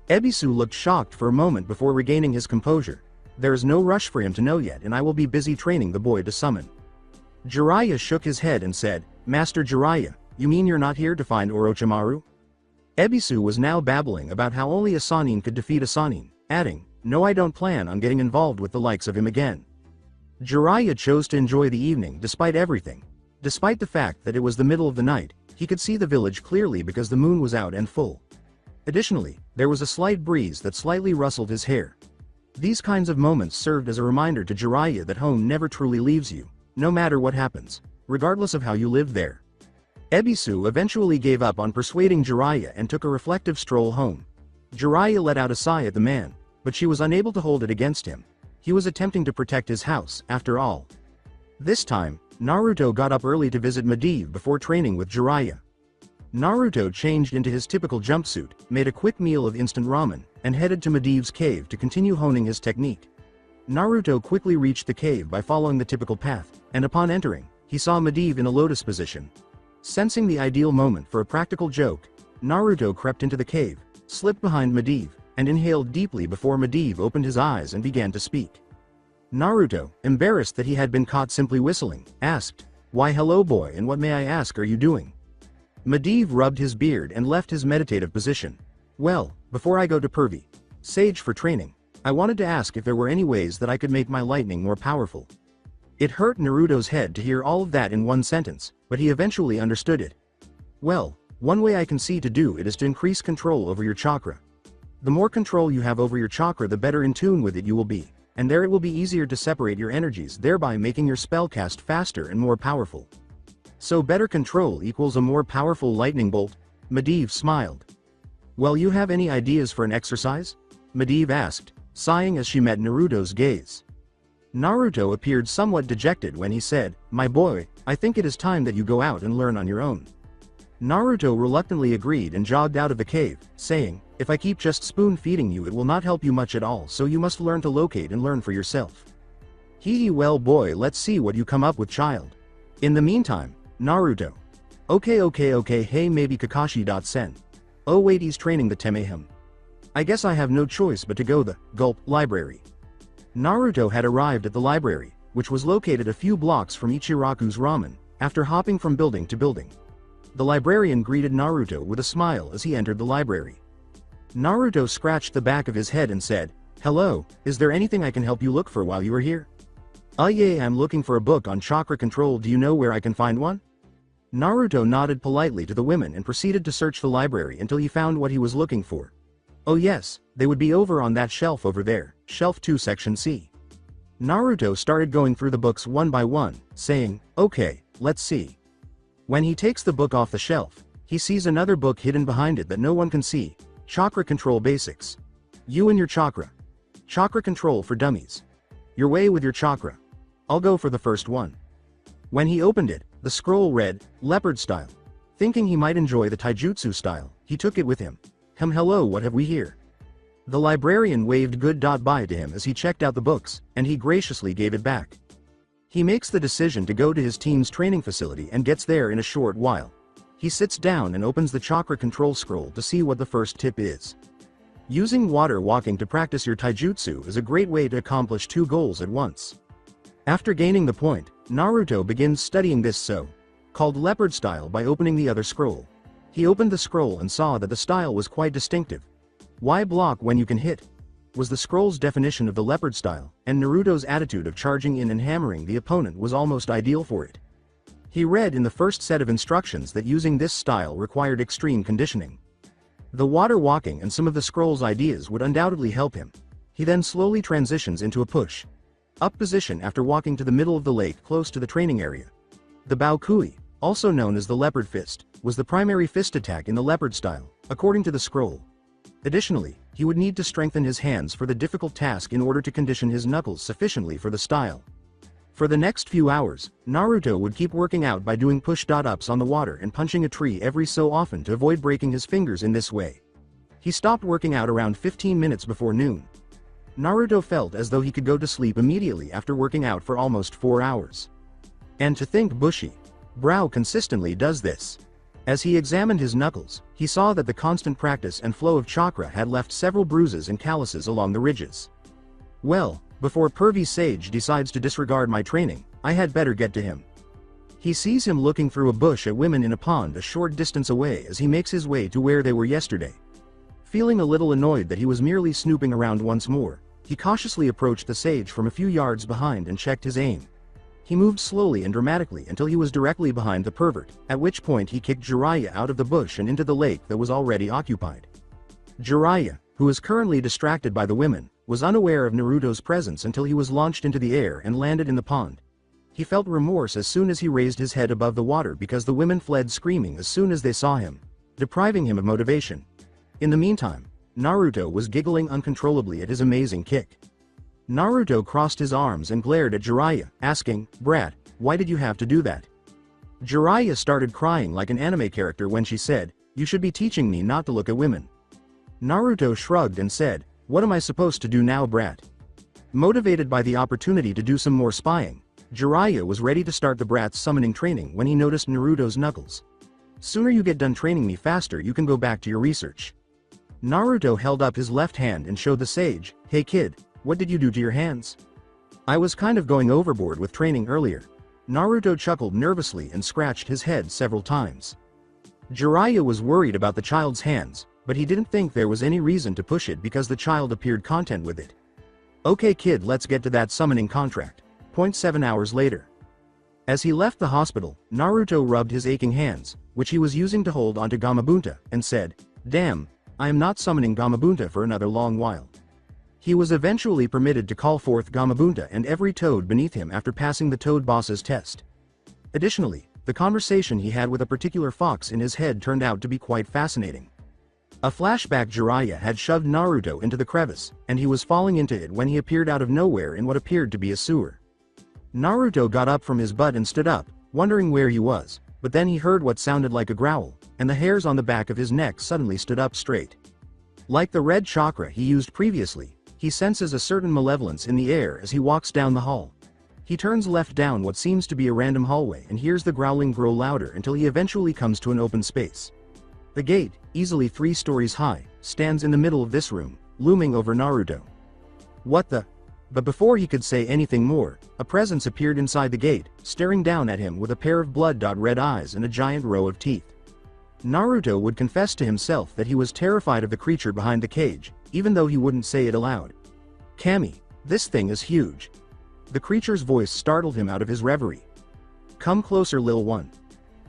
Ebisu looked shocked for a moment before regaining his composure. "There is no rush for him to know yet, and I will be busy training the boy to summon." Jiraiya shook his head and said, "Master Jiraiya, you mean you're not here to find Orochimaru?" Ebisu was now babbling about how only a Sannin could defeat a Sannin, adding, "No, I don't plan on getting involved with the likes of him again." Jiraiya chose to enjoy the evening despite everything. Despite the fact that it was the middle of the night, he could see the village clearly because the moon was out and full. Additionally, there was a slight breeze that slightly rustled his hair. These kinds of moments served as a reminder to Jiraiya that home never truly leaves you, no matter what happens, regardless of how you live there. Ebisu eventually gave up on persuading Jiraiya and took a reflective stroll home. Jiraiya let out a sigh at the man, but she was unable to hold it against him. He was attempting to protect his house, after all. This time, Naruto got up early to visit Medivh before training with Jiraiya. Naruto changed into his typical jumpsuit, made a quick meal of instant ramen, and headed to Medivh's cave to continue honing his technique. Naruto quickly reached the cave by following the typical path, and upon entering, he saw Medivh in a lotus position. Sensing the ideal moment for a practical joke, Naruto crept into the cave, slipped behind Medivh, and inhaled deeply before Medivh opened his eyes and began to speak. Naruto, embarrassed that he had been caught simply whistling, asked, "Why hello boy, and what may I ask are you doing?" Medivh rubbed his beard and left his meditative position. "Well, before I go to Pervy Sage for training, I wanted to ask if there were any ways that I could make my lightning more powerful." It hurt Naruto's head to hear all of that in one sentence, but he eventually understood it. "Well, one way I can see to do it is to increase control over your chakra. The more control you have over your chakra, the better in tune with it you will be, and there it will be easier to separate your energies, thereby making your spell cast faster and more powerful." "So better control equals a more powerful lightning bolt?" Medivh smiled. "Well, you have any ideas for an exercise?" Medivh asked, sighing as she met Naruto's gaze. Naruto appeared somewhat dejected when he said, "My boy, I think it is time that you go out and learn on your own." Naruto reluctantly agreed and jogged out of the cave, saying, "If I keep just spoon-feeding you it will not help you much at all, so you must learn to locate and learn for yourself." "Hee well boy, let's see what you come up with, child." In the meantime, Naruto. Okay, hey maybe Kakashi.sen. Oh wait, he's training the Temehim. I guess I have no choice but to go the gulp library. Naruto had arrived at the library, which was located a few blocks from Ichiraku's ramen, after hopping from building to building. The librarian greeted Naruto with a smile as he entered the library. Naruto scratched the back of his head and said, "Hello, is there anything I can help you look for while you are here?" Yeah, I'm looking for a book on chakra control, do you know where I can find one?" Naruto nodded politely to the women and proceeded to search the library until he found what he was looking for. "Oh yes, they would be over on that shelf over there, shelf 2 section C." Naruto started going through the books one by one, saying, "Okay, let's see." When he takes the book off the shelf, he sees another book hidden behind it that no one can see, Chakra Control Basics. You and your chakra. Chakra Control for Dummies. Your way with your chakra. I'll go for the first one. When he opened it, the scroll read, Leopard Style. Thinking he might enjoy the taijutsu style, he took it with him. Hello, what have we here?" The librarian waved goodbye to him as he checked out the books, and he graciously gave it back. He makes the decision to go to his team's training facility and gets there in a short while. He sits down and opens the chakra control scroll to see what the first tip is. Using water walking to practice your taijutsu is a great way to accomplish 2 goals at once. After gaining the point, Naruto begins studying this so-called leopard style by opening the other scroll. He opened the scroll and saw that the style was quite distinctive. "Why block when you can hit?" was the scroll's definition of the leopard style, and Naruto's attitude of charging in and hammering the opponent was almost ideal for it. He read in the first set of instructions that using this style required extreme conditioning. The water walking and some of the scroll's ideas would undoubtedly help him. He then slowly transitions into a push-up position after walking to the middle of the lake close to the training area. The Baokui, also known as the leopard fist, was the primary fist attack in the leopard style, according to the scroll. Additionally, he would need to strengthen his hands for the difficult task in order to condition his knuckles sufficiently for the style. For the next few hours, Naruto would keep working out by doing push-ups on the water and punching a tree every so often to avoid breaking his fingers in this way. He stopped working out around 15 minutes before noon. Naruto felt as though he could go to sleep immediately after working out for almost 4 hours. And to think Bushy Brow consistently does this. As he examined his knuckles, he saw that the constant practice and flow of chakra had left several bruises and calluses along the ridges. "Well, before Pervy Sage decides to disregard my training, I had better get to him." He sees him looking through a bush at women in a pond a short distance away as he makes his way to where they were yesterday. Feeling a little annoyed that he was merely snooping around once more, he cautiously approached the sage from a few yards behind and checked his aim. He moved slowly and dramatically until he was directly behind the pervert, at which point he kicked Jiraiya out of the bush and into the lake that was already occupied. Jiraiya, who is currently distracted by the women, was unaware of Naruto's presence until he was launched into the air and landed in the pond. He felt remorse as soon as he raised his head above the water because the women fled screaming as soon as they saw him, depriving him of motivation. In the meantime, Naruto was giggling uncontrollably at his amazing kick. Naruto crossed his arms and glared at Jiraiya, asking, "Brat, why did you have to do that?" Jiraiya started crying like an anime character when she said, "You should be teaching me not to look at women." Naruto shrugged and said, "What am I supposed to do now, brat?" Motivated by the opportunity to do some more spying, Jiraiya was ready to start the brat's summoning training when he noticed Naruto's knuckles. "Sooner you get done training me, faster you can go back to your research." Naruto held up his left hand and showed the sage, "Hey kid, what did you do to your hands?" "I was kind of going overboard with training earlier." Naruto chuckled nervously and scratched his head several times. Jiraiya was worried about the child's hands, but he didn't think there was any reason to push it because the child appeared content with it. "Okay kid, let's get to that summoning contract." 7 hours later. As he left the hospital, Naruto rubbed his aching hands, which he was using to hold onto Gamabunta, and said, "Damn, I am not summoning Gamabunta for another long while." He was eventually permitted to call forth Gamabunta and every toad beneath him after passing the toad boss's test. Additionally, the conversation he had with a particular fox in his head turned out to be quite fascinating. A flashback: Jiraiya had shoved Naruto into the crevice, and he was falling into it when he appeared out of nowhere in what appeared to be a sewer. Naruto got up from his butt and stood up, wondering where he was, but then he heard what sounded like a growl, and the hairs on the back of his neck suddenly stood up straight. Like the red chakra he used previously, he senses a certain malevolence in the air as he walks down the hall. He turns left down what seems to be a random hallway and hears the growling grow louder until he eventually comes to an open space. The gate, easily 3 stories high, stands in the middle of this room, looming over Naruto. "What the?" But before he could say anything more, a presence appeared inside the gate, staring down at him with a pair of blood-red eyes and a giant row of teeth. Naruto would confess to himself that he was terrified of the creature behind the cage, even though he wouldn't say it aloud. "Kami, this thing is huge." The creature's voice startled him out of his reverie. "Come closer, Lil One."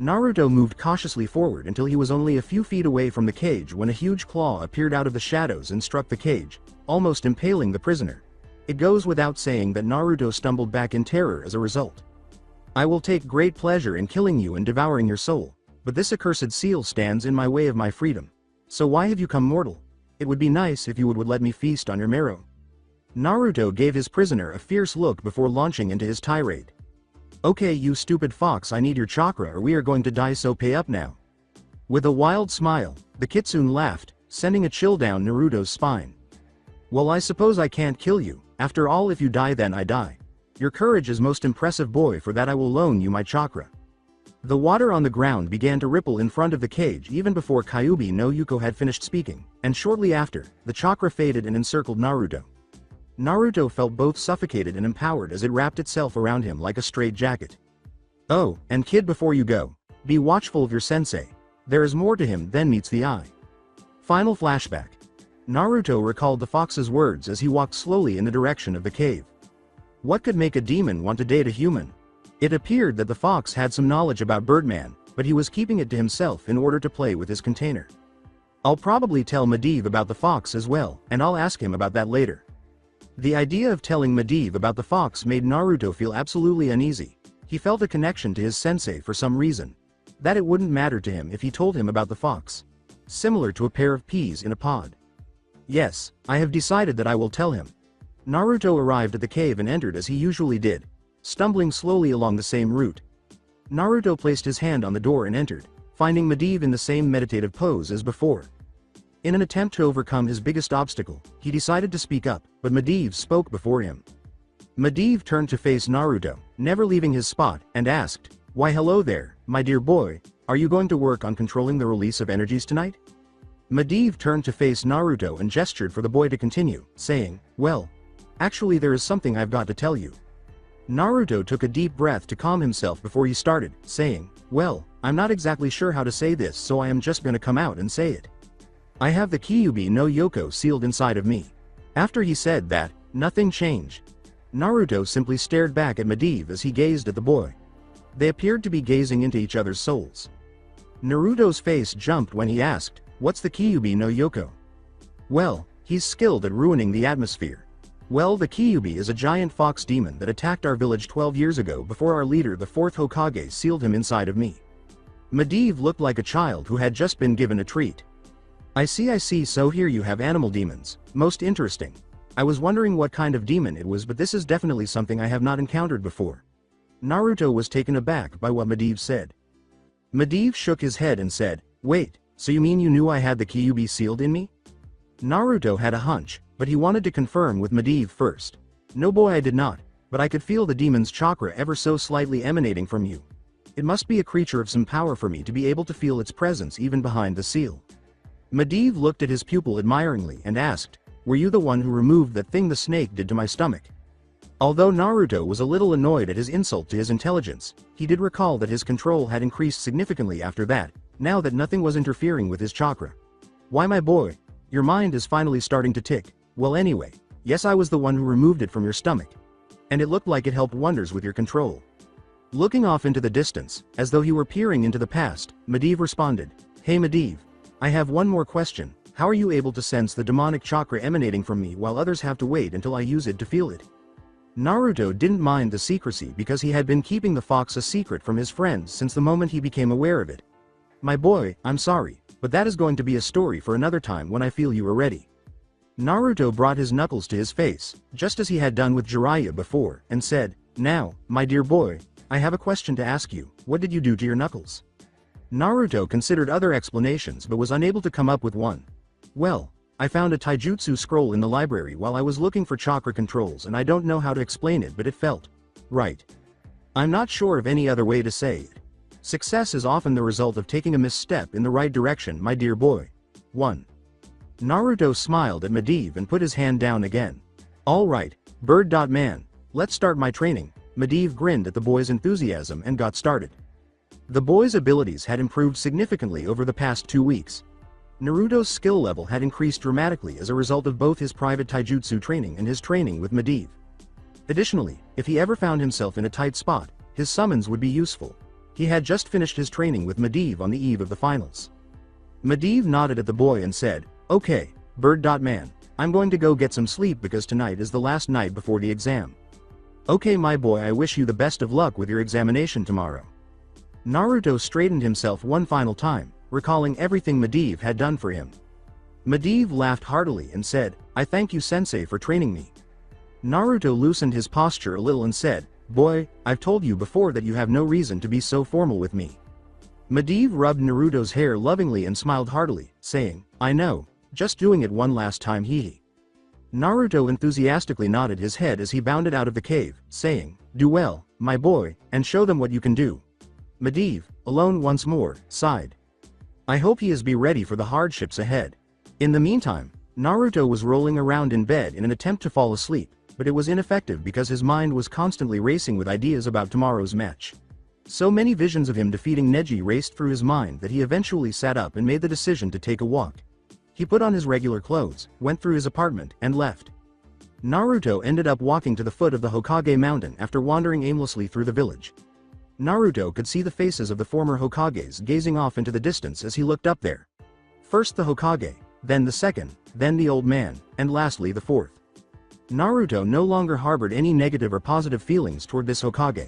Naruto moved cautiously forward until he was only a few feet away from the cage when a huge claw appeared out of the shadows and struck the cage, almost impaling the prisoner. It goes without saying that Naruto stumbled back in terror as a result. "I will take great pleasure in killing you and devouring your soul, but this accursed seal stands in my way of my freedom. So why have you come, mortal? It would be nice if you would let me feast on your marrow." Naruto gave his prisoner a fierce look before launching into his tirade. "Okay, you stupid fox, I need your chakra or we are going to die, so pay up now." With a wild smile, the kitsune laughed, sending a chill down Naruto's spine. "Well, I suppose I can't kill you. After all, if you die then I die. Your courage is most impressive, boy, for that I will loan you my chakra." The water on the ground began to ripple in front of the cage even before Kyuubi no Yuko had finished speaking, and shortly after, the chakra faded and encircled Naruto. Naruto felt both suffocated and empowered as it wrapped itself around him like a straitjacket. "Oh, and kid, before you go, be watchful of your sensei. There is more to him than meets the eye." Final flashback. Naruto recalled the fox's words as he walked slowly in the direction of the cave. What could make a demon want to date a human? It appeared that the fox had some knowledge about Birdman, but he was keeping it to himself in order to play with his container. I'll probably tell Medivh about the fox as well, and I'll ask him about that later. The idea of telling Medivh about the fox made Naruto feel absolutely uneasy. He felt a connection to his sensei for some reason. That it wouldn't matter to him if he told him about the fox. Similar to a pair of peas in a pod. "Yes, I have decided that I will tell him." Naruto arrived at the cave and entered as he usually did, stumbling slowly along the same route. Naruto placed his hand on the door and entered, finding Medivh in the same meditative pose as before. In an attempt to overcome his biggest obstacle, he decided to speak up, but Medivh spoke before him. Medivh turned to face Naruto, never leaving his spot, and asked, "Why hello there, my dear boy, are you going to work on controlling the release of energies tonight?" Medivh turned to face Naruto and gestured for the boy to continue, saying, "Well, actually there is something I've got to tell you." Naruto took a deep breath to calm himself before he started, saying, "Well, I'm not exactly sure how to say this, so I am just gonna come out and say it. I have the Kyuubi no Yoko sealed inside of me." After he said that, nothing changed. Naruto simply stared back at Medivh as he gazed at the boy. They appeared to be gazing into each other's souls. Naruto's face jumped when he asked, "What's the Kyuubi no Yoko?" "Well, he's skilled at ruining the atmosphere." "Well, the Kyuubi is a giant fox demon that attacked our village 12 years ago before our leader, the 4th Hokage, sealed him inside of me." Medivh looked like a child who had just been given a treat. I see, so here you have animal demons. Most interesting. I was wondering what kind of demon it was, but this is definitely something I have not encountered before." Naruto was taken aback by what Medivh said. Medivh shook his head and said, "Wait, so you mean you knew I had the Kyuubi sealed in me?" Naruto had a hunch, but he wanted to confirm with Medivh first. "No boy, I did not, but I could feel the demon's chakra ever so slightly emanating from you. It must be a creature of some power for me to be able to feel its presence even behind the seal." Medivh looked at his pupil admiringly and asked, "Were you the one who removed that thing the snake did to my stomach?" Although Naruto was a little annoyed at his insult to his intelligence, he did recall that his control had increased significantly after that, now that nothing was interfering with his chakra. "Why, my boy, your mind is finally starting to tick. Well, anyway, yes, I was the one who removed it from your stomach. And it looked like it helped wonders with your control." Looking off into the distance, as though he were peering into the past, Medivh responded, "Hey Medivh, I have one more question. How are you able to sense the demonic chakra emanating from me while others have to wait until I use it to feel it?" Naruto didn't mind the secrecy because he had been keeping the fox a secret from his friends since the moment he became aware of it. "My boy, I'm sorry, but that is going to be a story for another time when I feel you are ready." Naruto brought his knuckles to his face, just as he had done with Jiraiya before, and said, "Now, my dear boy, I have a question to ask you. What did you do to your knuckles?" Naruto considered other explanations but was unable to come up with one. "Well, I found a taijutsu scroll in the library while I was looking for chakra controls, and I don't know how to explain it, but it felt right. I'm not sure of any other way to say it. Success is often the result of taking a misstep in the right direction, my dear boy." 1. Naruto smiled at Medivh and put his hand down again. "All right, bird.man, let's start my training." Medivh grinned at the boy's enthusiasm and got started. The boy's abilities had improved significantly over the past 2 weeks. Naruto's skill level had increased dramatically as a result of both his private taijutsu training and his training with Medivh. Additionally, if he ever found himself in a tight spot, his summons would be useful. He had just finished his training with Medivh on the eve of the finals. Medivh nodded at the boy and said, "Okay, bird.man, I'm going to go get some sleep because tonight is the last night before the exam." "Okay, my boy, I wish you the best of luck with your examination tomorrow." Naruto straightened himself one final time, recalling everything Medivh had done for him. Medivh laughed heartily and said, "I thank you, sensei, for training me." Naruto loosened his posture a little and said, "Boy, I've told you before that you have no reason to be so formal with me." Medivh rubbed Naruto's hair lovingly and smiled heartily, saying, "I know, just doing it one last time, hee." Naruto enthusiastically nodded his head as he bounded out of the cave, saying, "Do well, my boy, and show them what you can do." Medivh, alone once more, sighed. I hope he is be ready for the hardships ahead. In the meantime, Naruto was rolling around in bed in an attempt to fall asleep, but it was ineffective because his mind was constantly racing with ideas about tomorrow's match. So many visions of him defeating Neji raced through his mind that he eventually sat up and made the decision to take a walk. He put on his regular clothes, went through his apartment, and left. Naruto ended up walking to the foot of the Hokage mountain after wandering aimlessly through the village. Naruto could see the faces of the former Hokages gazing off into the distance as he looked up there. First the Hokage, then the second, then the old man, and lastly the fourth. Naruto no longer harbored any negative or positive feelings toward this Hokage.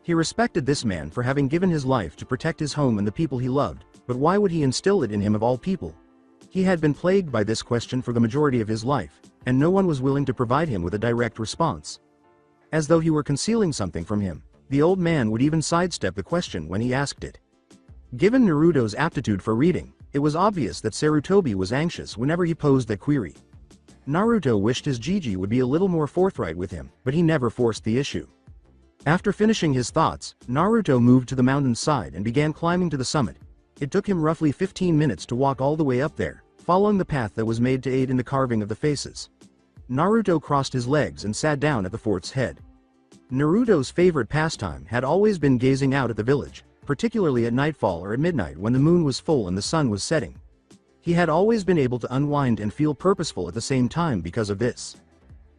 He respected this man for having given his life to protect his home and the people he loved, but why would he instill it in him of all people? He had been plagued by this question for the majority of his life, and no one was willing to provide him with a direct response. As though he were concealing something from him, the old man would even sidestep the question when he asked it. Given Naruto's aptitude for reading, it was obvious that Sarutobi was anxious whenever he posed that query. Naruto wished his Jiji would be a little more forthright with him, but he never forced the issue. After finishing his thoughts, Naruto moved to the mountain's side and began climbing to the summit. It took him roughly 15 minutes to walk all the way up there, following the path that was made to aid in the carving of the faces. Naruto crossed his legs and sat down at the fort's head. Naruto's favorite pastime had always been gazing out at the village, particularly at nightfall or at midnight when the moon was full and the sun was setting. He had always been able to unwind and feel purposeful at the same time because of this.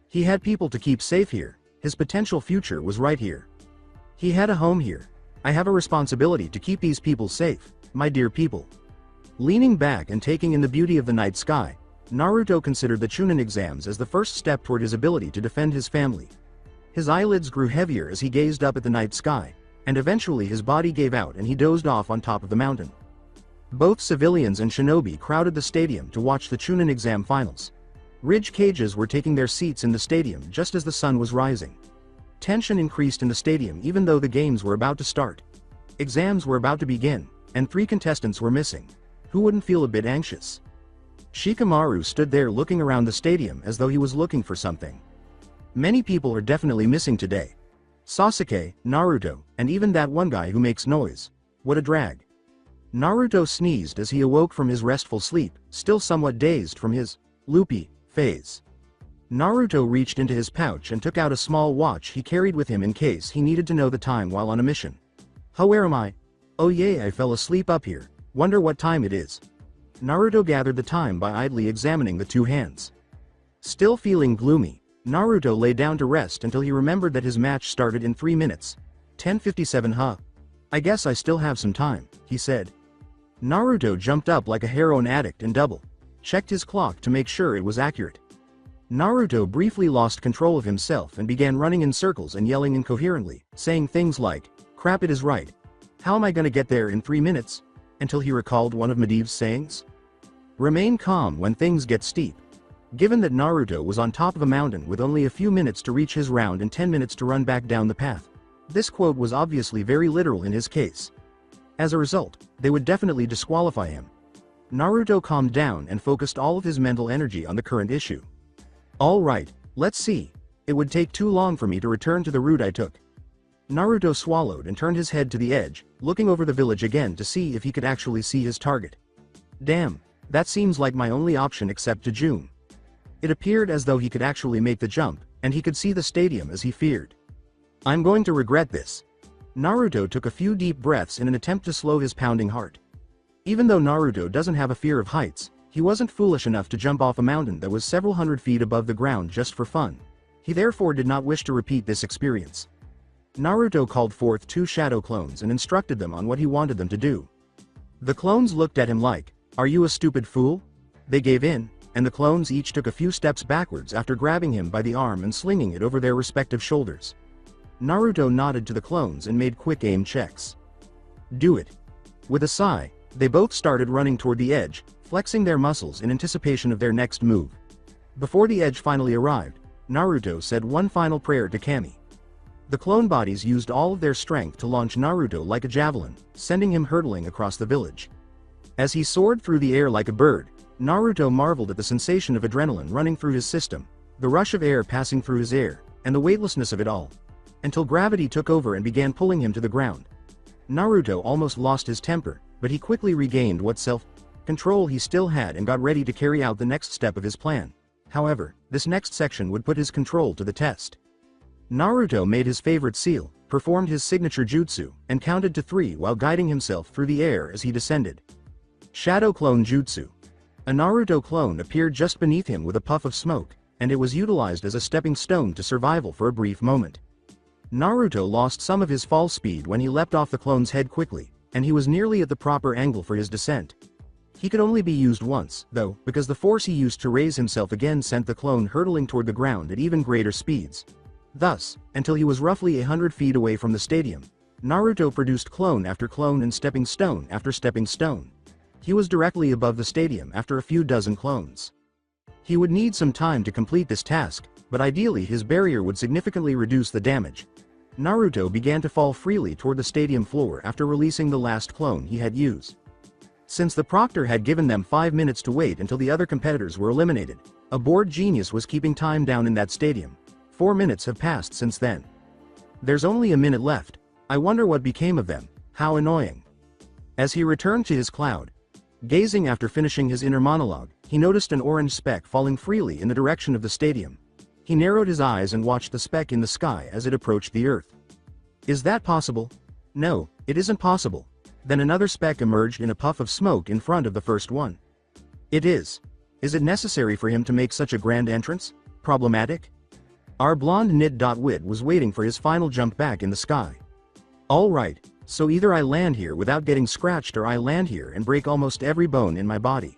He had people to keep safe here. His potential future was right here. He had a home here. I have a responsibility to keep these people safe, my dear people. Leaning back and taking in the beauty of the night sky, Naruto considered the Chunin exams as the first step toward his ability to defend his family. His eyelids grew heavier as he gazed up at the night sky, and eventually his body gave out and he dozed off on top of the mountain. Both civilians and shinobi crowded the stadium to watch the Chunin exam finals. Ridge cages were taking their seats in the stadium just as the sun was rising. Tension increased in the stadium even though the games were about to start. Exams were about to begin, and 3 contestants were missing. Who wouldn't feel a bit anxious? Shikamaru stood there looking around the stadium as though he was looking for something. Many people are definitely missing today. Sasuke, Naruto, and even that one guy who makes noise. What a drag. Naruto sneezed as he awoke from his restful sleep, still somewhat dazed from his loopy phase. Naruto reached into his pouch and took out a small watch he carried with him in case he needed to know the time while on a mission. How, where am I? Oh yay, I fell asleep up here. Wonder what time it is. Naruto gathered the time by idly examining the 2 hands. Still feeling gloomy, Naruto lay down to rest until he remembered that his match started in 3 minutes. 10:57. Huh. I guess I still have some time, he said. Naruto jumped up like a heroin addict and checked his clock to make sure it was accurate. Naruto briefly lost control of himself and began running in circles and yelling incoherently, saying things like, crap, it is right. How am I gonna get there in 3 minutes? Until he recalled one of Medivh's sayings. Remain calm when things get steep. Given that Naruto was on top of a mountain with only a few minutes to reach his round and 10 minutes to run back down the path, this quote was obviously very literal in his case. As a result, they would definitely disqualify him. Naruto calmed down and focused all of his mental energy on the current issue. Alright, let's see. It would take too long for me to return to the route I took. Naruto swallowed and turned his head to the edge, looking over the village again to see if he could actually see his target. Damn, that seems like my only option except to June. It appeared as though he could actually make the jump, and he could see the stadium as he feared. I'm going to regret this. Naruto took a few deep breaths in an attempt to slow his pounding heart. Even though Naruto doesn't have a fear of heights, he wasn't foolish enough to jump off a mountain that was several hundred feet above the ground just for fun. He therefore did not wish to repeat this experience. Naruto called forth 2 shadow clones and instructed them on what he wanted them to do. The clones looked at him like, are you a stupid fool? They gave in, and the clones each took a few steps backwards after grabbing him by the arm and slinging it over their respective shoulders. Naruto nodded to the clones and made quick aim checks. Do it. With a sigh, they both started running toward the edge, flexing their muscles in anticipation of their next move. Before the edge finally arrived, Naruto said one final prayer to Kami. The clone bodies used all of their strength to launch Naruto like a javelin, sending him hurtling across the village. As he soared through the air like a bird, Naruto marveled at the sensation of adrenaline running through his system, the rush of air passing through his air, and the weightlessness of it all. Until gravity took over and began pulling him to the ground. Naruto almost lost his temper, but he quickly regained what self-control he still had and got ready to carry out the next step of his plan. However, this next section would put his control to the test. Naruto made his favorite seal, performed his signature jutsu, and counted to 3 while guiding himself through the air as he descended. Shadow Clone Jutsu. A Naruto clone appeared just beneath him with a puff of smoke, and it was utilized as a stepping stone to survival for a brief moment. Naruto lost some of his fall speed when he leapt off the clone's head quickly, and he was nearly at the proper angle for his descent. He could only be used once, though, because the force he used to raise himself again sent the clone hurtling toward the ground at even greater speeds. Thus, until he was roughly 100 feet away from the stadium, Naruto produced clone after clone and stepping stone after stepping stone. He was directly above the stadium after a few dozen clones. He would need some time to complete this task, but ideally his barrier would significantly reduce the damage. Naruto began to fall freely toward the stadium floor after releasing the last clone he had used. Since the proctor had given them 5 minutes to wait until the other competitors were eliminated, a bored genius was keeping time down in that stadium. 4 minutes have passed since then. There's only a minute left. I wonder what became of them. How annoying. As he returned to his cloud, gazing after finishing his inner monologue, he noticed an orange speck falling freely in the direction of the stadium. He narrowed his eyes and watched the speck in the sky as it approached the earth. Is that possible? No, it isn't possible. Then another speck emerged in a puff of smoke in front of the first one. It is. Is it necessary for him to make such a grand entrance? Problematic? Our blonde nit.wit was waiting for his final jump back in the sky. Alright, so either I land here without getting scratched or I land here and break almost every bone in my body.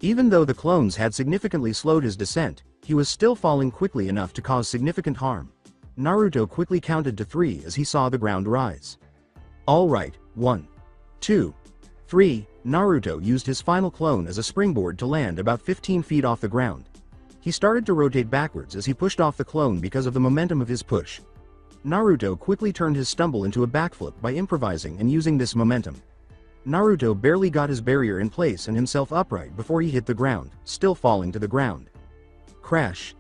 Even though the clones had significantly slowed his descent, he was still falling quickly enough to cause significant harm. Naruto quickly counted to 3 as he saw the ground rise. Alright, 1, 2, 3, Naruto used his final clone as a springboard to land about 15 feet off the ground. He started to rotate backwards as he pushed off the clone because of the momentum of his push. Naruto quickly turned his stumble into a backflip by improvising and using this momentum. Naruto barely got his barrier in place and himself upright before he hit the ground, still falling to the ground. Crash.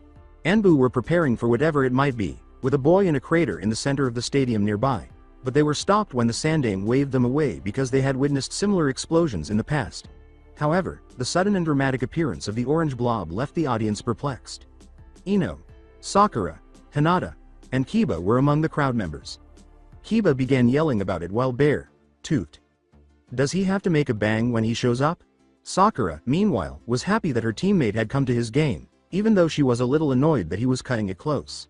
Anbu were preparing for whatever it might be, with a boy in a crater in the center of the stadium nearby, but they were stopped when the Sandame waved them away because they had witnessed similar explosions in the past. However, the sudden and dramatic appearance of the orange blob left the audience perplexed. Ino, Sakura, Hinata, and Kiba were among the crowd members. Kiba began yelling about it while Bear, toot. Does he have to make a bang when he shows up? Sakura, meanwhile, was happy that her teammate had come to his game, even though she was a little annoyed that he was cutting it close.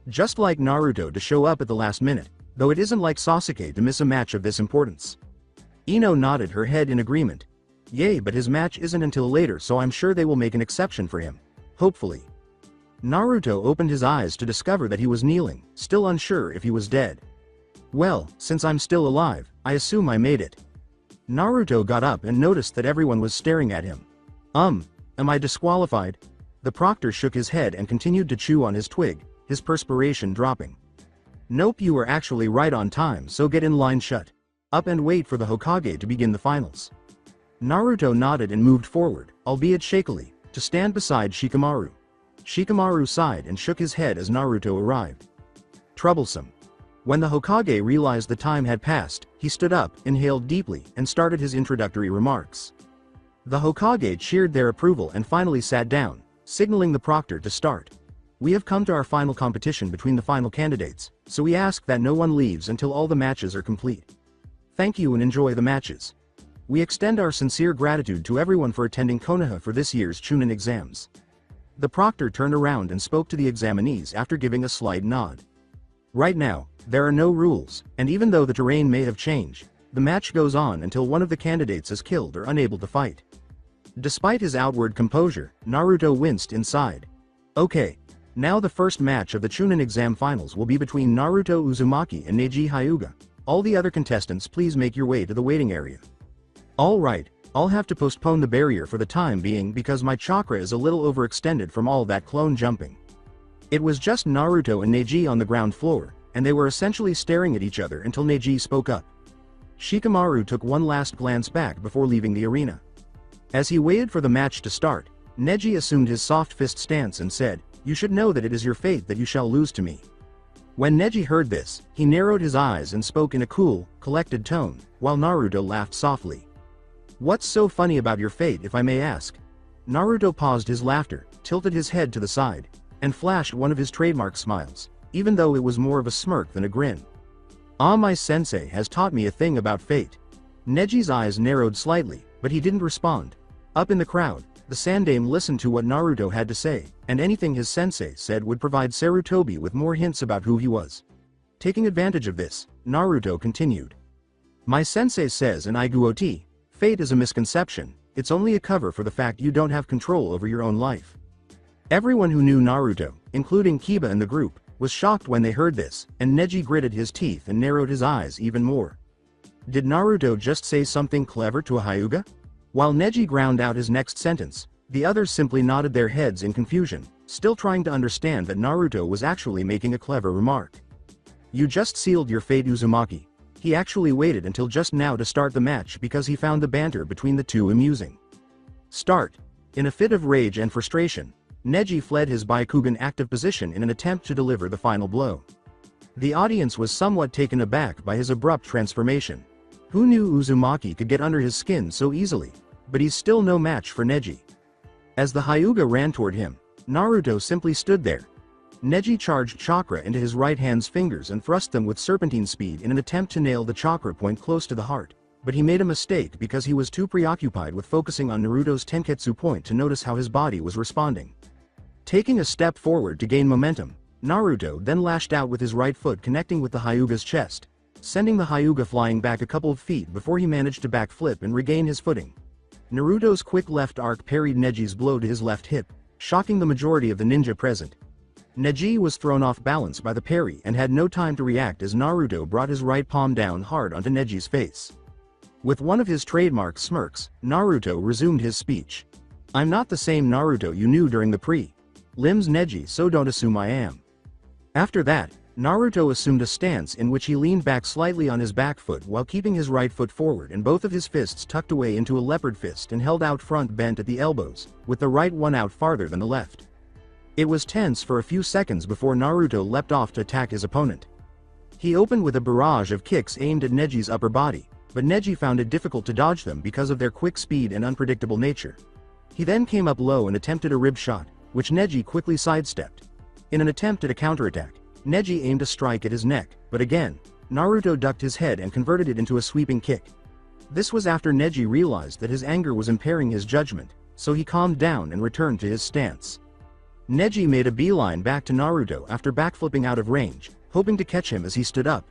Just like Naruto to show up at the last minute, though it isn't like Sasuke to miss a match of this importance. Ino nodded her head in agreement. Yay, but his match isn't until later, so I'm sure they will make an exception for him. Hopefully. Naruto opened his eyes to discover that he was kneeling, still unsure if he was dead. Well, since I'm still alive, I assume I made it. Naruto got up and noticed that everyone was staring at him. Am I disqualified? The proctor shook his head and continued to chew on his twig, his perspiration dropping. Nope, you were actually right on time, so get in line, shut up and wait for the Hokage to begin the finals. Naruto nodded and moved forward, albeit shakily, to stand beside Shikamaru. Shikamaru sighed and shook his head as Naruto arrived. Troublesome. When the Hokage realized the time had passed, he stood up, inhaled deeply, and started his introductory remarks. The Hokage cheered their approval and finally sat down, signaling the proctor to start. We have come to our final competition between the final candidates, so we ask that no one leaves until all the matches are complete. Thank you and enjoy the matches. We extend our sincere gratitude to everyone for attending Konoha for this year's Chunin exams. The proctor turned around and spoke to the examinees after giving a slight nod. Right now, there are no rules, and even though the terrain may have changed, the match goes on until one of the candidates is killed or unable to fight. Despite his outward composure, Naruto winced inside. Okay. Now the first match of the Chunin exam finals will be between Naruto Uzumaki and Neji Hyuga. All the other contestants, please make your way to the waiting area. Alright, I'll have to postpone the barrier for the time being because my chakra is a little overextended from all that clone jumping. It was just Naruto and Neji on the ground floor, and they were essentially staring at each other until Neji spoke up. Shikamaru took one last glance back before leaving the arena. As he waited for the match to start, Neji assumed his soft fist stance and said, "You should know that it is your fate that you shall lose to me." When Neji heard this, he narrowed his eyes and spoke in a cool, collected tone, while Naruto laughed softly. What's so funny about your fate, if I may ask? Naruto paused his laughter, tilted his head to the side, and flashed one of his trademark smiles, even though it was more of a smirk than a grin. My sensei has taught me a thing about fate. Neji's eyes narrowed slightly, but he didn't respond. Up in the crowd, the Sandame listened to what Naruto had to say, and anything his sensei said would provide Sarutobi with more hints about who he was. Taking advantage of this, Naruto continued. My sensei says in Iguoti, fate is a misconception, it's only a cover for the fact you don't have control over your own life. Everyone who knew Naruto, including Kiba and the group, was shocked when they heard this, and Neji gritted his teeth and narrowed his eyes even more. Did Naruto just say something clever to a Hyuga? While Neji ground out his next sentence, the others simply nodded their heads in confusion, still trying to understand that Naruto was actually making a clever remark. You just sealed your fate, Uzumaki. He actually waited until just now to start the match because he found the banter between the two amusing. Start. In a fit of rage and frustration, Neji fled his Byakugan active position in an attempt to deliver the final blow. The audience was somewhat taken aback by his abrupt transformation. Who knew Uzumaki could get under his skin so easily? But he's still no match for Neji. As the Hyuga ran toward him, Naruto simply stood there. Neji charged chakra into his right hand's fingers and thrust them with serpentine speed in an attempt to nail the chakra point close to the heart, but he made a mistake because he was too preoccupied with focusing on Naruto's Tenketsu point to notice how his body was responding. Taking a step forward to gain momentum, Naruto then lashed out with his right foot connecting with the Hyuga's chest, sending the Hyuga flying back a couple of feet before he managed to backflip and regain his footing. Naruto's quick left arc parried Neji's blow to his left hip, shocking the majority of the ninja present. Neji was thrown off balance by the parry and had no time to react as Naruto brought his right palm down hard onto Neji's face. With one of his trademark smirks, Naruto resumed his speech. I'm not the same Naruto you knew during the pre-lims Neji, so don't assume I am. After that, Naruto assumed a stance in which he leaned back slightly on his back foot while keeping his right foot forward and both of his fists tucked away into a leopard fist and held out front bent at the elbows, with the right one out farther than the left. It was tense for a few seconds before Naruto leapt off to attack his opponent. He opened with a barrage of kicks aimed at Neji's upper body, but Neji found it difficult to dodge them because of their quick speed and unpredictable nature. He then came up low and attempted a rib shot, which Neji quickly sidestepped. In an attempt at a counterattack, Neji aimed a strike at his neck, but again, Naruto ducked his head and converted it into a sweeping kick. This was after Neji realized that his anger was impairing his judgment, so he calmed down and returned to his stance. Neji made a beeline back to Naruto after backflipping out of range, hoping to catch him as he stood up.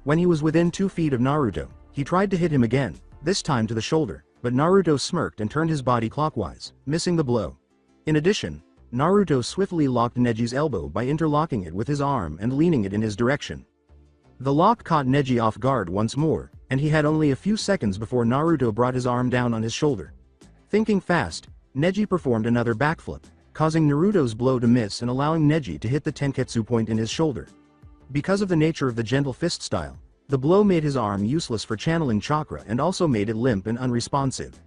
When he was within 2 feet of Naruto, he tried to hit him again, this time to the shoulder, but Naruto smirked and turned his body clockwise, missing the blow. In addition, Naruto swiftly locked Neji's elbow by interlocking it with his arm and leaning it in his direction. The lock caught Neji off guard once more, and he had only a few seconds before Naruto brought his arm down on his shoulder. Thinking fast, Neji performed another backflip, causing Naruto's blow to miss and allowing Neji to hit the tenketsu point in his shoulder. Because of the nature of the gentle fist style, the blow made his arm useless for channeling chakra and also made it limp and unresponsive.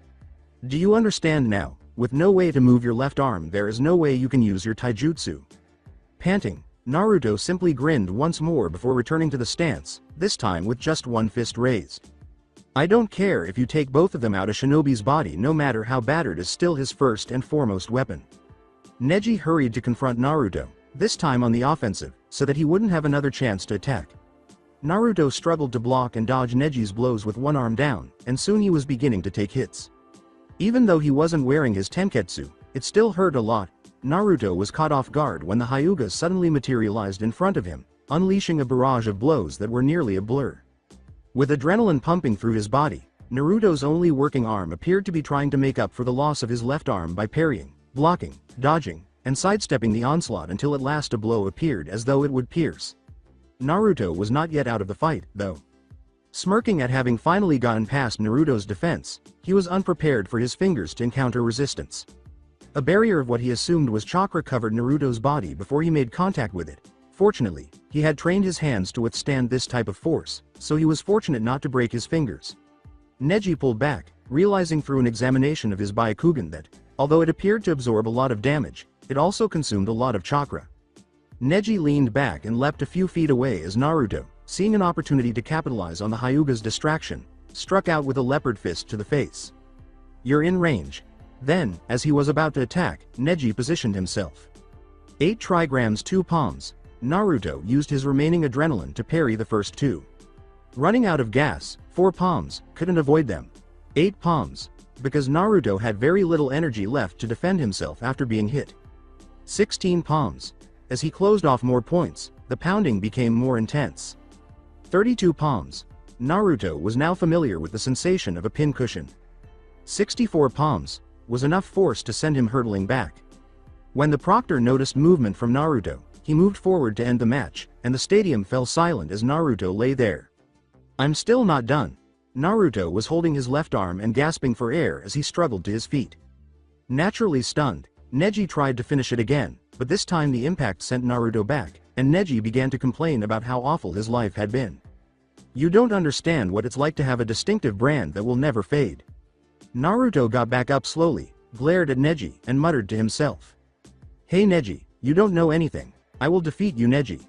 Do you understand now? With no way to move your left arm, there is no way you can use your taijutsu. Panting, Naruto simply grinned once more before returning to the stance, this time with just one fist raised. I don't care if you take both of them out, a shinobi's body, no matter how battered, is still his first and foremost weapon. Neji hurried to confront Naruto, this time on the offensive, so that he wouldn't have another chance to attack. Naruto struggled to block and dodge Neji's blows with one arm down, and soon he was beginning to take hits. Even though he wasn't wearing his tenketsu, it still hurt a lot. Naruto was caught off guard when the Hyuga suddenly materialized in front of him, unleashing a barrage of blows that were nearly a blur. With adrenaline pumping through his body, Naruto's only working arm appeared to be trying to make up for the loss of his left arm by parrying, blocking, dodging, and sidestepping the onslaught until at last a blow appeared as though it would pierce. Naruto was not yet out of the fight, though. Smirking at having finally gotten past Naruto's defense, he was unprepared for his fingers to encounter resistance. A barrier of what he assumed was chakra covered Naruto's body before he made contact with it. Fortunately, he had trained his hands to withstand this type of force, so he was fortunate not to break his fingers. Neji pulled back, realizing through an examination of his Byakugan that, although it appeared to absorb a lot of damage, it also consumed a lot of chakra. Neji leaned back and leapt a few feet away as Naruto, seeing an opportunity to capitalize on the Hyuga's distraction, struck out with a leopard fist to the face. You're in range. Then, as he was about to attack, Neji positioned himself. 8 trigrams 2 palms, Naruto used his remaining adrenaline to parry the first 2. Running out of gas, 4 palms, couldn't avoid them. 8 palms, because Naruto had very little energy left to defend himself after being hit. 16 palms. As he closed off more points, the pounding became more intense. 32 palms. Naruto was now familiar with the sensation of a pincushion. 64 palms was enough force to send him hurtling back. When the proctor noticed movement from Naruto, he moved forward to end the match, and the stadium fell silent as Naruto lay there. I'm still not done. Naruto was holding his left arm and gasping for air as he struggled to his feet. Naturally stunned, Neji tried to finish it again, but this time the impact sent Naruto back, and Neji began to complain about how awful his life had been. You don't understand what it's like to have a distinctive brand that will never fade. Naruto got back up slowly, glared at Neji, and muttered to himself. Hey Neji, you don't know anything. I will defeat you, Neji.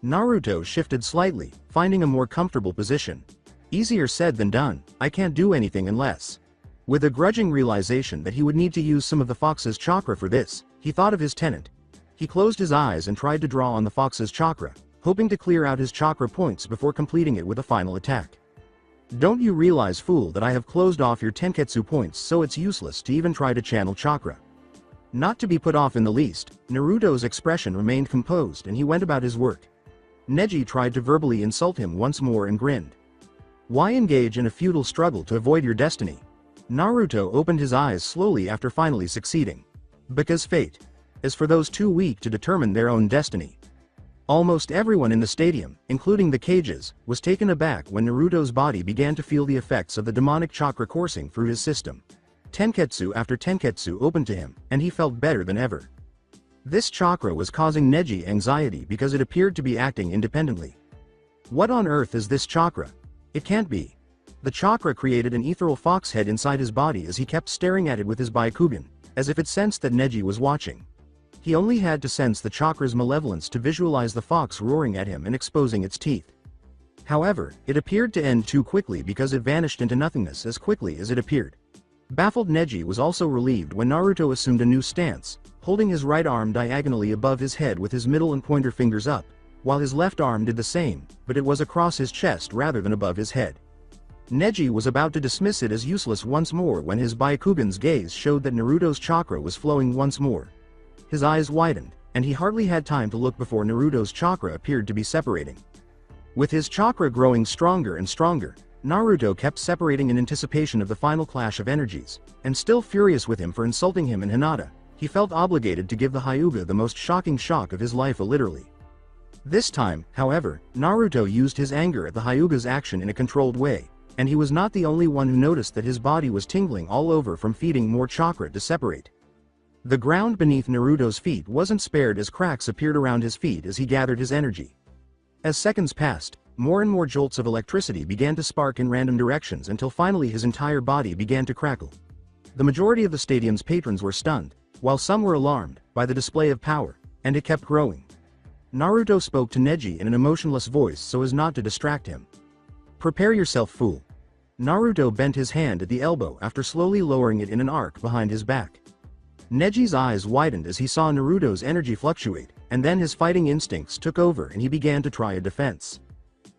Naruto shifted slightly, finding a more comfortable position. Easier said than done, I can't do anything unless. With a grudging realization that he would need to use some of the fox's chakra for this, he thought of his tenant. He closed his eyes and tried to draw on the fox's chakra, hoping to clear out his chakra points before completing it with a final attack. Don't you realize, fool, that I have closed off your tenketsu points, so it's useless to even try to channel chakra? Not to be put off in the least, Naruto's expression remained composed and he went about his work. Neji tried to verbally insult him once more and grinned. Why engage in a futile struggle to avoid your destiny? Naruto opened his eyes slowly after finally succeeding. Because fate is for those too weak to determine their own destiny. Almost everyone in the stadium, including the cages, was taken aback when Naruto's body began to feel the effects of the demonic chakra coursing through his system. Tenketsu after tenketsu opened to him, and he felt better than ever. This chakra was causing Neji anxiety because it appeared to be acting independently. What on earth is this chakra? It can't be. The chakra created an ethereal fox head inside his body as he kept staring at it with his Byakugan, as if it sensed that Neji was watching. He only had to sense the chakra's malevolence to visualize the fox roaring at him and exposing its teeth. However, it appeared to end too quickly because it vanished into nothingness as quickly as it appeared. Baffled Neji was also relieved when Naruto assumed a new stance, holding his right arm diagonally above his head with his middle and pointer fingers up, while his left arm did the same, but it was across his chest rather than above his head. Neji was about to dismiss it as useless once more when his Byakugan's gaze showed that Naruto's chakra was flowing once more. His eyes widened, and he hardly had time to look before Naruto's chakra appeared to be separating. With his chakra growing stronger and stronger, Naruto kept separating in anticipation of the final clash of energies, and still furious with him for insulting him and Hinata, he felt obligated to give the Hyuga the most shocking shock of his life literally. This time, however, Naruto used his anger at the Hyuga's action in a controlled way, and he was not the only one who noticed that his body was tingling all over from feeding more chakra to separate. The ground beneath Naruto's feet wasn't spared as cracks appeared around his feet as he gathered his energy. As seconds passed, more and more jolts of electricity began to spark in random directions until finally his entire body began to crackle. The majority of the stadium's patrons were stunned, while some were alarmed by the display of power, and it kept growing. Naruto spoke to Neji in an emotionless voice so as not to distract him. "Prepare yourself, fool." Naruto bent his hand at the elbow after slowly lowering it in an arc behind his back. Neji's eyes widened as he saw Naruto's energy fluctuate, and then his fighting instincts took over and he began to try a defense.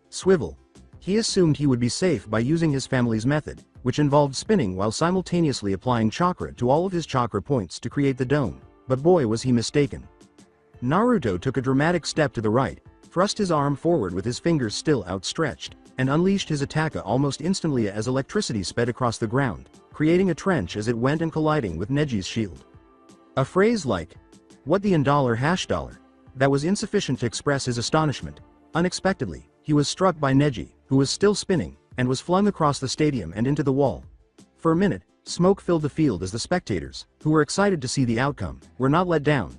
Swivel. He assumed he would be safe by using his family's method, which involved spinning while simultaneously applying chakra to all of his chakra points to create the dome, but boy was he mistaken. Naruto took a dramatic step to the right, thrust his arm forward with his fingers still outstretched, and unleashed his attack almost instantly as electricity sped across the ground, creating a trench as it went and colliding with Neji's shield. A phrase like, "What the $? That was insufficient to express his astonishment. Unexpectedly, he was struck by Neji, who was still spinning, and was flung across the stadium and into the wall. For a minute, smoke filled the field as the spectators, who were excited to see the outcome, were not let down.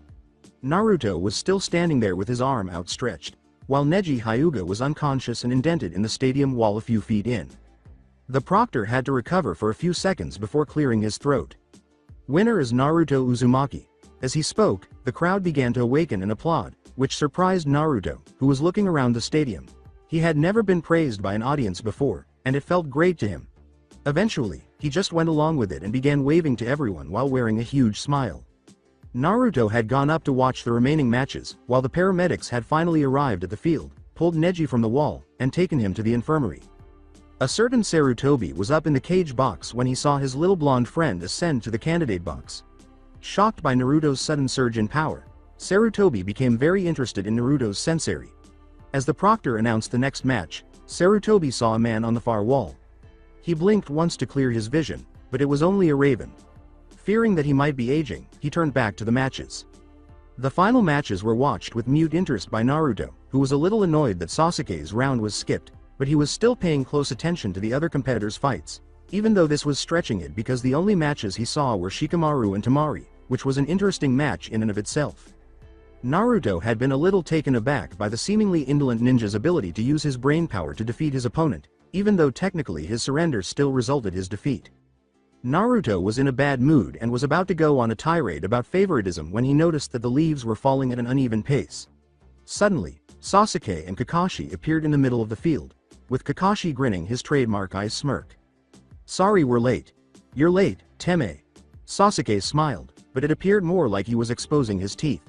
Naruto was still standing there with his arm outstretched, while Neji Hyuga was unconscious and indented in the stadium wall a few feet in. The proctor had to recover for a few seconds before clearing his throat. "Winner is Naruto Uzumaki." As he spoke, the crowd began to awaken and applaud, which surprised Naruto, who was looking around the stadium. He had never been praised by an audience before, and it felt great to him. Eventually, he just went along with it and began waving to everyone while wearing a huge smile. Naruto had gone up to watch the remaining matches, while the paramedics had finally arrived at the field, pulled Neji from the wall, and taken him to the infirmary. A certain Sarutobi was up in the cage box when he saw his little blonde friend ascend to the candidate box. Shocked by Naruto's sudden surge in power, Sarutobi became very interested in Naruto's sensei. As the proctor announced the next match, Sarutobi saw a man on the far wall. He blinked once to clear his vision, but it was only a raven. Fearing that he might be aging, he turned back to the matches. The final matches were watched with mute interest by Naruto, who was a little annoyed that Sasuke's round was skipped, but he was still paying close attention to the other competitors' fights, even though this was stretching it because the only matches he saw were Shikamaru and Temari, which was an interesting match in and of itself. Naruto had been a little taken aback by the seemingly indolent ninja's ability to use his brain power to defeat his opponent, even though technically his surrender still resulted his defeat. Naruto was in a bad mood and was about to go on a tirade about favoritism when he noticed that the leaves were falling at an uneven pace. Suddenly, Sasuke and Kakashi appeared in the middle of the field, with Kakashi grinning his trademark eye smirk. "Sorry we're late." "You're late, Teme." Sasuke smiled, but it appeared more like he was exposing his teeth.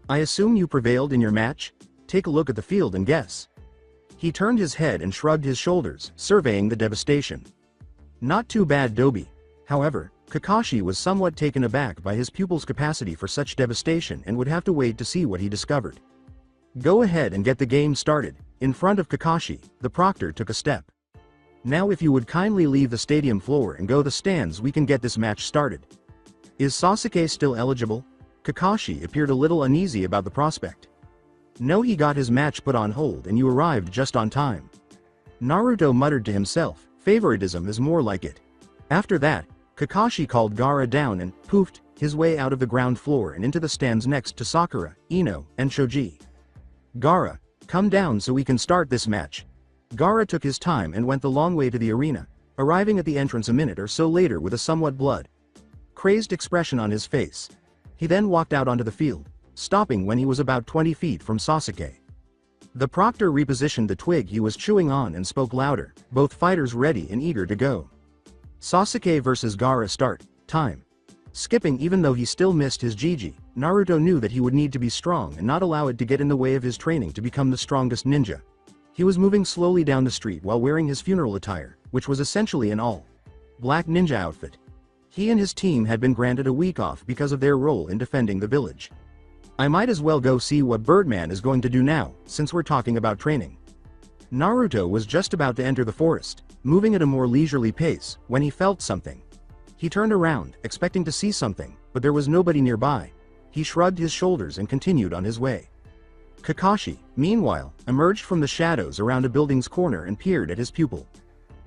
"I assume you prevailed in your match? Take a look at the field and guess." He turned his head and shrugged his shoulders, surveying the devastation. Not too bad, Dobi. However, Kakashi was somewhat taken aback by his pupil's capacity for such devastation and would have to wait to see what he discovered. "Go ahead and get the game started." In front of Kakashi, the proctor took a step. "Now if you would kindly leave the stadium floor and go to the stands, we can get this match started." "Is Sasuke still eligible?" Kakashi appeared a little uneasy about the prospect. "No, he got his match put on hold and you arrived just on time." Naruto muttered to himself, favoritism is more like it. After that, Kakashi called Gaara down and, poofed, his way out of the ground floor and into the stands next to Sakura, Ino, and Shoji. Gaara, come down so we can start this match. Gaara took his time and went the long way to the arena, arriving at the entrance a minute or so later with a somewhat crazed expression on his face. He then walked out onto the field, stopping when he was about 20 feet from Sasuke. The proctor repositioned the twig he was chewing on and spoke louder, both fighters ready and eager to go. Sasuke vs Gaara start, time. Skipping even though he still missed his Gigi, Naruto knew that he would need to be strong and not allow it to get in the way of his training to become the strongest ninja. He was moving slowly down the street while wearing his funeral attire, which was essentially an all-black ninja outfit. He and his team had been granted a week off because of their role in defending the village. I might as well go see what Birdman is going to do now, since we're talking about training. Naruto was just about to enter the forest, moving at a more leisurely pace, when he felt something. He turned around, expecting to see something, but there was nobody nearby. He shrugged his shoulders and continued on his way. Kakashi, meanwhile, emerged from the shadows around a building's corner and peered at his pupil.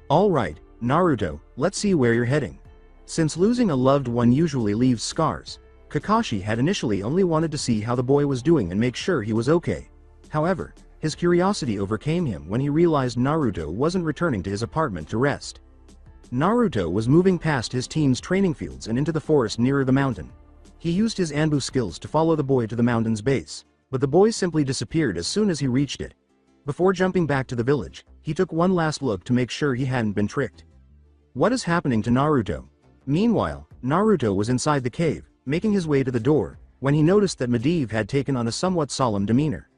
All right, Naruto, let's see where you're heading. Since losing a loved one usually leaves scars, Kakashi had initially only wanted to see how the boy was doing and make sure he was okay. However, his curiosity overcame him when he realized Naruto wasn't returning to his apartment to rest. Naruto was moving past his team's training fields and into the forest nearer the mountain. He used his Anbu skills to follow the boy to the mountain's base, but the boy simply disappeared as soon as he reached it. Before jumping back to the village, he took one last look to make sure he hadn't been tricked. What is happening to Naruto? Meanwhile, Naruto was inside the cave, making his way to the door, when he noticed that Medivh had taken on a somewhat solemn demeanor.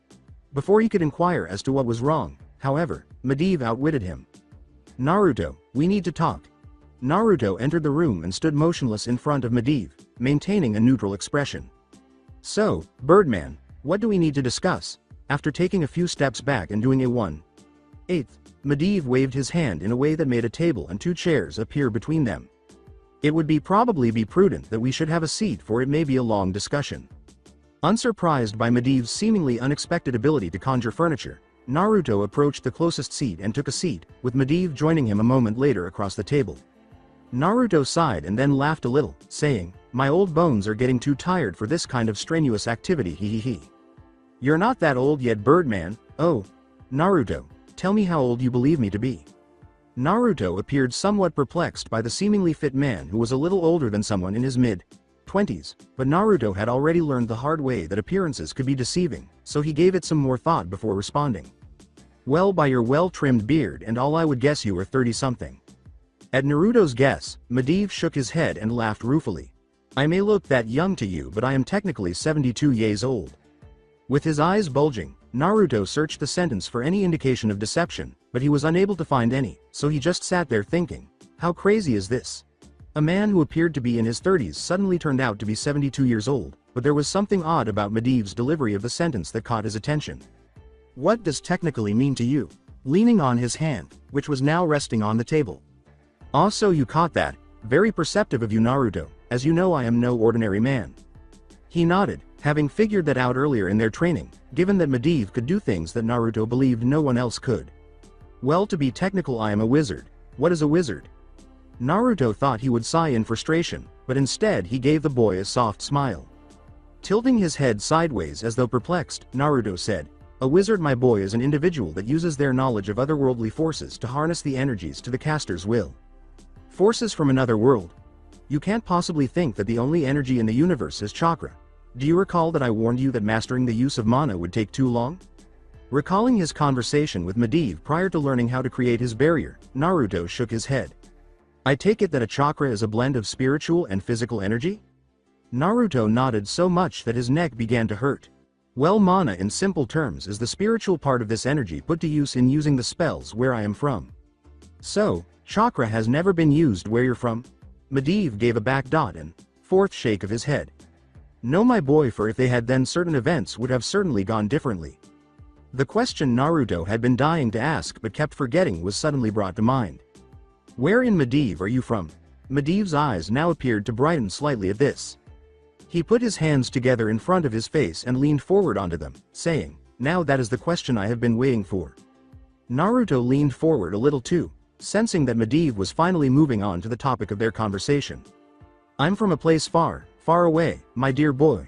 Before he could inquire as to what was wrong, however, Medivh outwitted him. Naruto, we need to talk. Naruto entered the room and stood motionless in front of Medivh, maintaining a neutral expression. So, Birdman, what do we need to discuss? After taking a few steps back and doing a 1/8, Medivh waved his hand in a way that made a table and two chairs appear between them. It would probably be prudent that we should have a seat, for it may be a long discussion. Unsurprised by Medivh's seemingly unexpected ability to conjure furniture, Naruto approached the closest seat and took a seat, with Medivh joining him a moment later across the table. Naruto sighed and then laughed a little, saying, "My old bones are getting too tired for this kind of strenuous activity, he. You're not that old yet, Birdman. Oh, Naruto, tell me how old you believe me to be." Naruto appeared somewhat perplexed by the seemingly fit man who was a little older than someone in his mid-20s, but Naruto had already learned the hard way that appearances could be deceiving, so he gave it some more thought before responding. "Well, by your well-trimmed beard and all, I would guess you were 30-something. At Naruto's guess, Medivh shook his head and laughed ruefully. "I may look that young to you, but I am technically 72 years old." With his eyes bulging, Naruto searched the sentence for any indication of deception, but he was unable to find any, so he just sat there thinking, how crazy is this? A man who appeared to be in his 30s suddenly turned out to be 72 years old, but there was something odd about Medivh's delivery of the sentence that caught his attention. "What does technically mean to you?" Leaning on his hand, which was now resting on the table. "Also, you caught that. Very perceptive of you, Naruto. As you know, I am no ordinary man." He nodded, having figured that out earlier in their training, given that Medivh could do things that Naruto believed no one else could. "Well, to be technical, I am a wizard." "What is a wizard?" Naruto thought he would sigh in frustration, but instead he gave the boy a soft smile. Tilting his head sideways as though perplexed, Naruto said, "A wizard, my boy, is an individual that uses their knowledge of otherworldly forces to harness the energies to the caster's will. Forces from another world. You can't possibly think that the only energy in the universe is chakra. Do you recall that I warned you that mastering the use of mana would take too long?" Recalling his conversation with Medivh prior to learning how to create his barrier, Naruto shook his head. "I take it that a chakra is a blend of spiritual and physical energy?" Naruto nodded so much that his neck began to hurt. "Well, mana in simple terms is the spiritual part of this energy put to use in using the spells where I am from." "So, chakra has never been used where you're from?" Medivh gave a back dot and fourth shake of his head. "No, my boy, for if they had, then certain events would have certainly gone differently." The question Naruto had been dying to ask but kept forgetting was suddenly brought to mind. "Where in Medivh are you from?" Medivh's eyes now appeared to brighten slightly at this. He put his hands together in front of his face and leaned forward onto them, saying, "Now that is the question I have been waiting for." Naruto leaned forward a little too, sensing that Medivh was finally moving on to the topic of their conversation. "I'm from a place far Far away, my dear boy.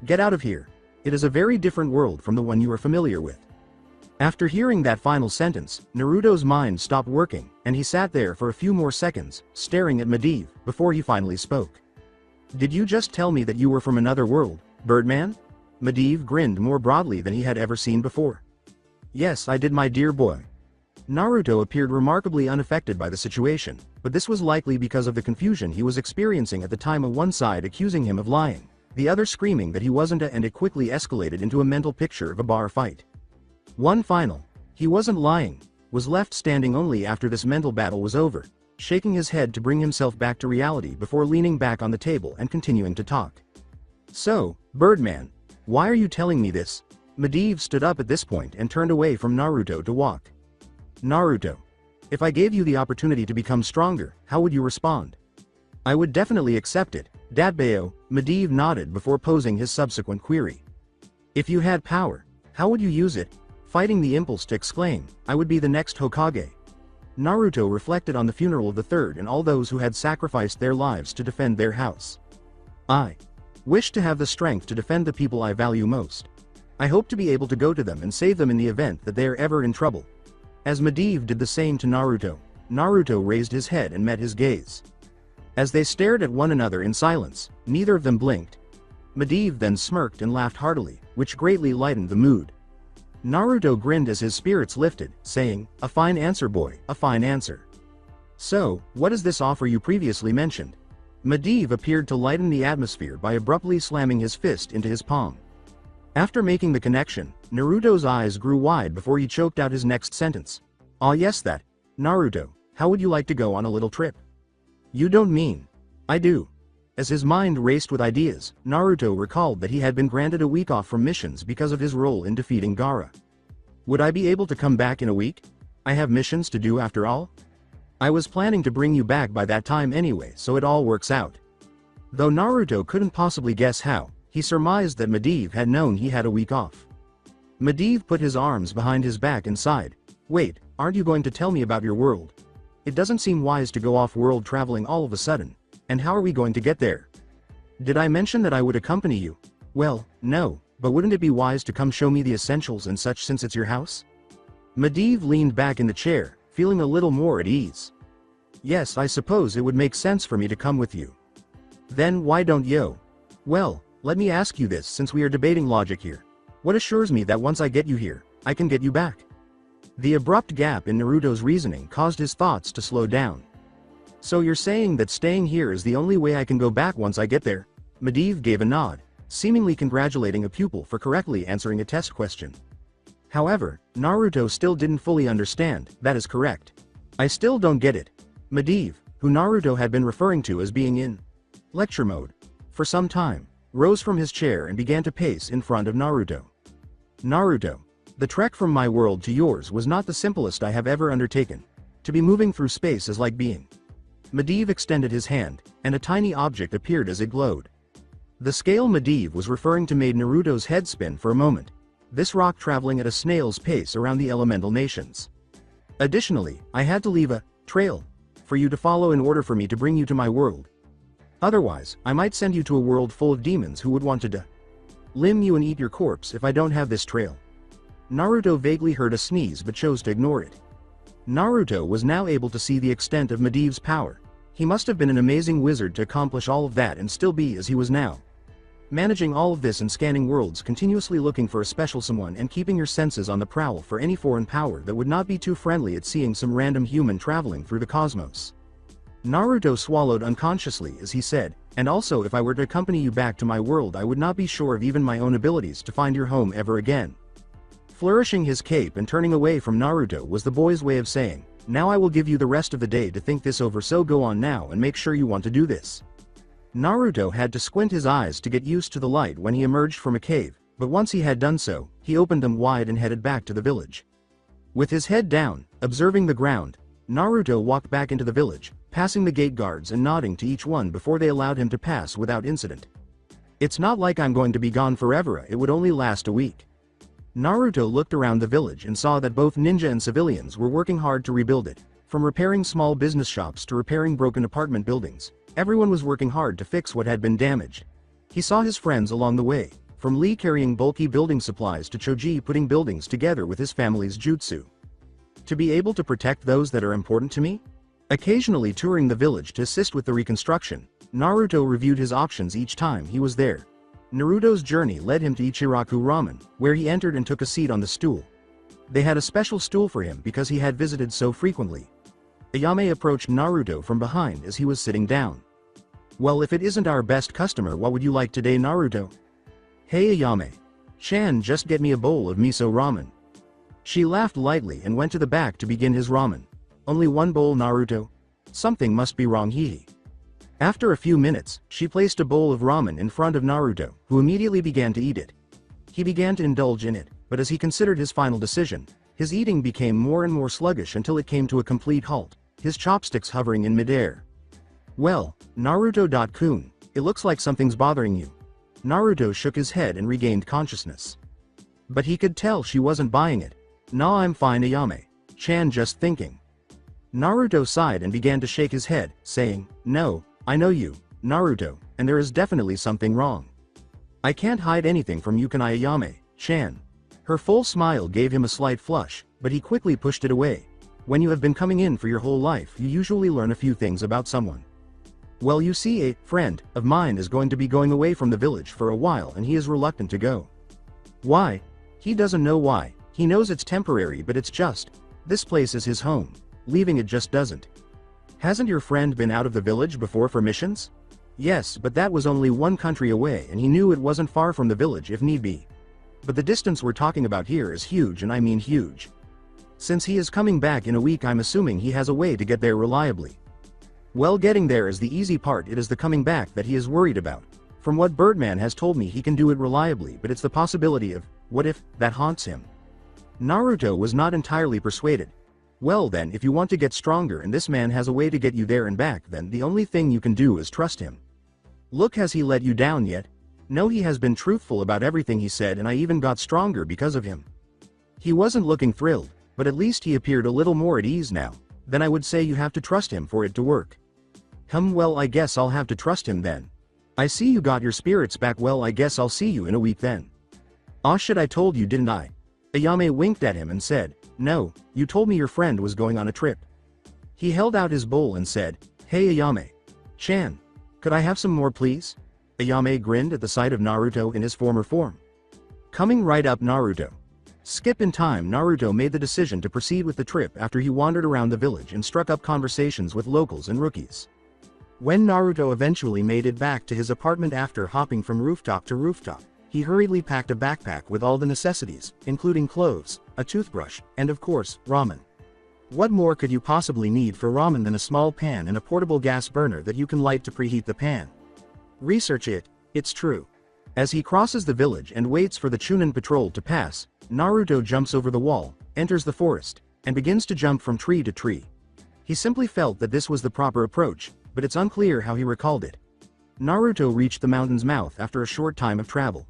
Get out of here. It is a very different world from the one you are familiar with. After hearing that final sentence, Naruto's mind stopped working, and he sat there for a few more seconds, staring at Medivh, before he finally spoke. Did you just tell me that you were from another world, Birdman? Medivh grinned more broadly than he had ever seen before. Yes, I did, my dear boy. Naruto appeared remarkably unaffected by the situation, but this was likely because of the confusion he was experiencing at the time, of one side accusing him of lying, the other screaming that he wasn't, and it quickly escalated into a mental picture of a bar fight. One final, he wasn't lying, was left standing only after this mental battle was over, shaking his head to bring himself back to reality before leaning back on the table and continuing to talk. So, Birdman, why are you telling me this? Medivh stood up at this point and turned away from Naruto to walk. Naruto, if I gave you the opportunity to become stronger, how would you respond? I would definitely accept it, Datbeo. Medivh nodded before posing his subsequent query. If you had power, how would you use it? Fighting the impulse to exclaim, I would be the next Hokage. Naruto reflected on the funeral of the third and all those who had sacrificed their lives to defend their house. I wish to have the strength to defend the people I value most. I hope to be able to go to them and save them in the event that they are ever in trouble. As Medivh did the same to Naruto, Naruto raised his head and met his gaze. As they stared at one another in silence, neither of them blinked. Medivh then smirked and laughed heartily, which greatly lightened the mood. Naruto grinned as his spirits lifted, saying, a fine answer, boy, a fine answer. So, what is this offer you previously mentioned? Medivh appeared to lighten the atmosphere by abruptly slamming his fist into his palm. After making the connection, Naruto's eyes grew wide before he choked out his next sentence. Ah yes, that. Naruto, how would you like to go on a little trip? You don't mean. I do. As his mind raced with ideas, Naruto recalled that he had been granted a week off from missions because of his role in defeating Gaara. Would I be able to come back in a week? I have missions to do after all? I was planning to bring you back by that time anyway, so it all works out. Though Naruto couldn't possibly guess how, he surmised that Medivh had known he had a week off. Medivh put his arms behind his back and sighed. Wait, aren't you going to tell me about your world? It doesn't seem wise to go off-world traveling all of a sudden. And how are we going to get there? Did I mention that I would accompany you? Well, no, but wouldn't it be wise to come show me the essentials and such since it's your house? Medivh leaned back in the chair, feeling a little more at ease. Yes, I suppose it would make sense for me to come with you. Then why don't you? Well, let me ask you this, since we are debating logic here. What assures me that once I get you here, I can get you back? The abrupt gap in Naruto's reasoning caused his thoughts to slow down. So you're saying that staying here is the only way I can go back once I get there? Medivh gave a nod, seemingly congratulating a pupil for correctly answering a test question. However, Naruto still didn't fully understand. That is correct. I still don't get it. Medivh, who Naruto had been referring to as being in lecture mode for some time, rose from his chair and began to pace in front of Naruto. Naruto, the trek from my world to yours was not the simplest I have ever undertaken. To be moving through space is like being. Medivh extended his hand, and a tiny object appeared as it glowed. The scale Medivh was referring to made Naruto's head spin for a moment. This rock traveling at a snail's pace around the elemental nations. Additionally, I had to leave a trail for you to follow in order for me to bring you to my world. Otherwise, I might send you to a world full of demons who would want to limb you and eat your corpse if I don't have this trail. Naruto vaguely heard a sneeze but chose to ignore it. Naruto was now able to see the extent of Medivh's power. He must have been an amazing wizard to accomplish all of that and still be as he was now. Managing all of this and scanning worlds, continuously looking for a special someone and keeping your senses on the prowl for any foreign power that would not be too friendly at seeing some random human traveling through the cosmos. Naruto swallowed unconsciously as he said, and also if I were to accompany you back to my world I would not be sure of even my own abilities to find your home ever again. Flourishing his cape and turning away from Naruto was the boy's way of saying, now I will give you the rest of the day to think this over, so go on now and make sure you want to do this. Naruto had to squint his eyes to get used to the light when he emerged from a cave, but once he had done so, he opened them wide and headed back to the village. With his head down, observing the ground, Naruto walked back into the village, passing the gate guards and nodding to each one before they allowed him to pass without incident. It's not like I'm going to be gone forever, it would only last a week. Naruto looked around the village and saw that both ninja and civilians were working hard to rebuild it. From repairing small business shops to repairing broken apartment buildings, everyone was working hard to fix what had been damaged. He saw his friends along the way, from Lee carrying bulky building supplies to Choji putting buildings together with his family's jutsu. To be able to protect those that are important to me? Occasionally touring the village to assist with the reconstruction, Naruto reviewed his options each time he was there. Naruto's journey led him to Ichiraku Ramen, where he entered and took a seat on the stool. They had a special stool for him because he had visited so frequently. Ayame approached Naruto from behind as he was sitting down. "Well, if it isn't our best customer, what would you like today, Naruto?" "Hey Ayame. Chan, just get me a bowl of miso ramen." She laughed lightly and went to the back to begin his ramen. "Only one bowl, Naruto? Something must be wrong, hee." After a few minutes, she placed a bowl of ramen in front of Naruto, who immediately began to eat it. He began to indulge in it, but as he considered his final decision, his eating became more and more sluggish until it came to a complete halt, his chopsticks hovering in midair. "Well, Naruto-kun, it looks like something's bothering you." Naruto shook his head and regained consciousness. But he could tell she wasn't buying it. "Nah, I'm fine, Ayame. Chan, just thinking." Naruto sighed and began to shake his head, saying, "No, I know you, Naruto, and there is definitely something wrong. I can't hide anything from you, can I, Ayame, Chan?" Her full smile gave him a slight flush, but he quickly pushed it away. "When you have been coming in for your whole life, you usually learn a few things about someone. Well, you see, a friend of mine is going to be going away from the village for a while and he is reluctant to go." "Why?" "He doesn't know why. He knows it's temporary, but it's just, this place is his home. Leaving it just doesn't." "Hasn't your friend been out of the village before for missions?" "Yes, but that was only one country away and he knew it wasn't far from the village if need be. But the distance we're talking about here is huge, and I mean huge. Since he is coming back in a week, I'm assuming he has a way to get there reliably." "Well, getting there is the easy part, it is the coming back that he is worried about. From what Birdman has told me, he can do it reliably, but it's the possibility of, what if, that haunts him." Naruto was not entirely persuaded. "Well then, if you want to get stronger and this man has a way to get you there and back, then the only thing you can do is trust him. Look, has he let you down yet?" "No, he has been truthful about everything he said, and I even got stronger because of him." He wasn't looking thrilled, but at least he appeared a little more at ease now. "Then I would say you have to trust him for it to work." Well, I guess I'll have to trust him then. I see you got your spirits back, well, I guess I'll see you in a week then." "Aw shit, I told you, didn't I?" Ayame winked at him and said, "No, you told me your friend was going on a trip." He held out his bowl and said, "Hey Ayame. Chan, could I have some more, please?" Ayame grinned at the sight of Naruto in his former form. "Coming right up, Naruto." Skip in time, Naruto made the decision to proceed with the trip after he wandered around the village and struck up conversations with locals and rookies. When Naruto eventually made it back to his apartment after hopping from rooftop to rooftop, he hurriedly packed a backpack with all the necessities, including clothes, a toothbrush, and of course, ramen. What more could you possibly need for ramen than a small pan and a portable gas burner that you can light to preheat the pan? Research it, it's true. As he crosses the village and waits for the Chunin patrol to pass, Naruto jumps over the wall, enters the forest, and begins to jump from tree to tree. He simply felt that this was the proper approach, but it's unclear how he recalled it. Naruto reached the mountain's mouth after a short time of travel.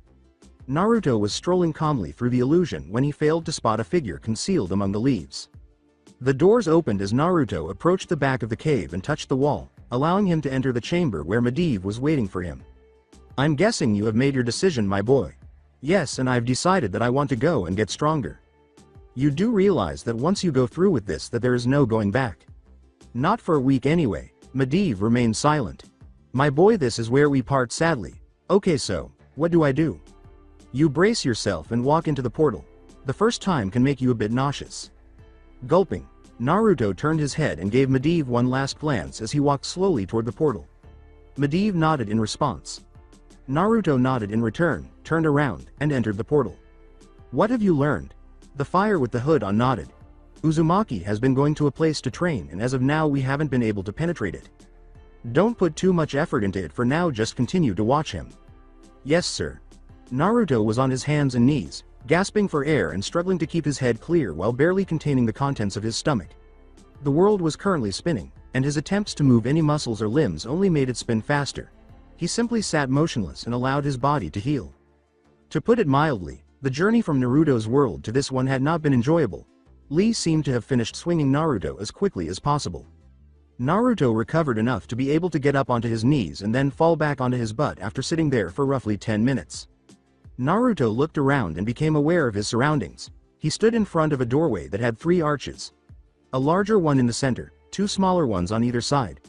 Naruto was strolling calmly through the illusion when he failed to spot a figure concealed among the leaves. The doors opened as Naruto approached the back of the cave and touched the wall, allowing him to enter the chamber where Medivh was waiting for him. "I'm guessing you have made your decision, my boy." "Yes, and I've decided that I want to go and get stronger." "You do realize that once you go through with this, that there is no going back?" "Not for a week anyway." Medivh remained silent. "My boy, this is where we part, sadly." "Okay, so, what do I do?" "You brace yourself and walk into the portal. The first time can make you a bit nauseous." Gulping, Naruto turned his head and gave Medivh one last glance as he walked slowly toward the portal. Medivh nodded in response. Naruto nodded in return, turned around, and entered the portal. "What have you learned?" The fire with the hood on nodded. "Uzumaki has been going to a place to train, and as of now we haven't been able to penetrate it. Don't put too much effort into it for now, just continue to watch him." "Yes, sir." Naruto was on his hands and knees, gasping for air and struggling to keep his head clear while barely containing the contents of his stomach. The world was currently spinning, and his attempts to move any muscles or limbs only made it spin faster. He simply sat motionless and allowed his body to heal. To put it mildly, the journey from Naruto's world to this one had not been enjoyable. Lee seemed to have finished swinging Naruto as quickly as possible. Naruto recovered enough to be able to get up onto his knees and then fall back onto his butt after sitting there for roughly 10 minutes. Naruto looked around and became aware of his surroundings. He stood in front of a doorway that had 3 arches. A larger one in the center, 2 smaller ones on either side.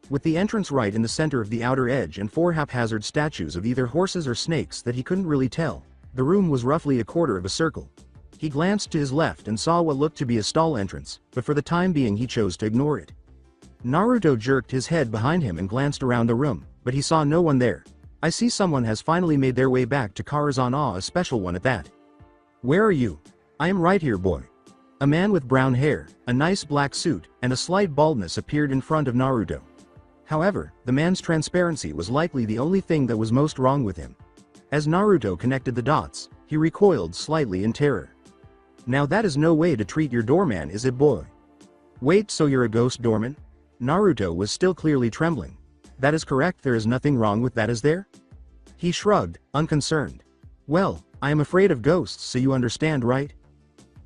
With the entrance right in the center of the outer edge and 4 haphazard statues of either horses or snakes that he couldn't really tell, the room was roughly a quarter of a circle. He glanced to his left and saw what looked to be a stall entrance, but for the time being he chose to ignore it. Naruto jerked his head behind him and glanced around the room, but he saw no one there. I see someone has finally made their way back to Karazhan, a special one at that. Where are you? I am right here, boy. A man with brown hair, a nice black suit, and a slight baldness appeared in front of Naruto. However, the man's transparency was likely the only thing that was most wrong with him. As Naruto connected the dots, he recoiled slightly in terror. Now that is no way to treat your doorman, is it, boy? Wait, so you're a ghost doorman? Naruto was still clearly trembling. That is correct, there is nothing wrong with that, is there? He shrugged, unconcerned. Well, I am afraid of ghosts, so you understand, right?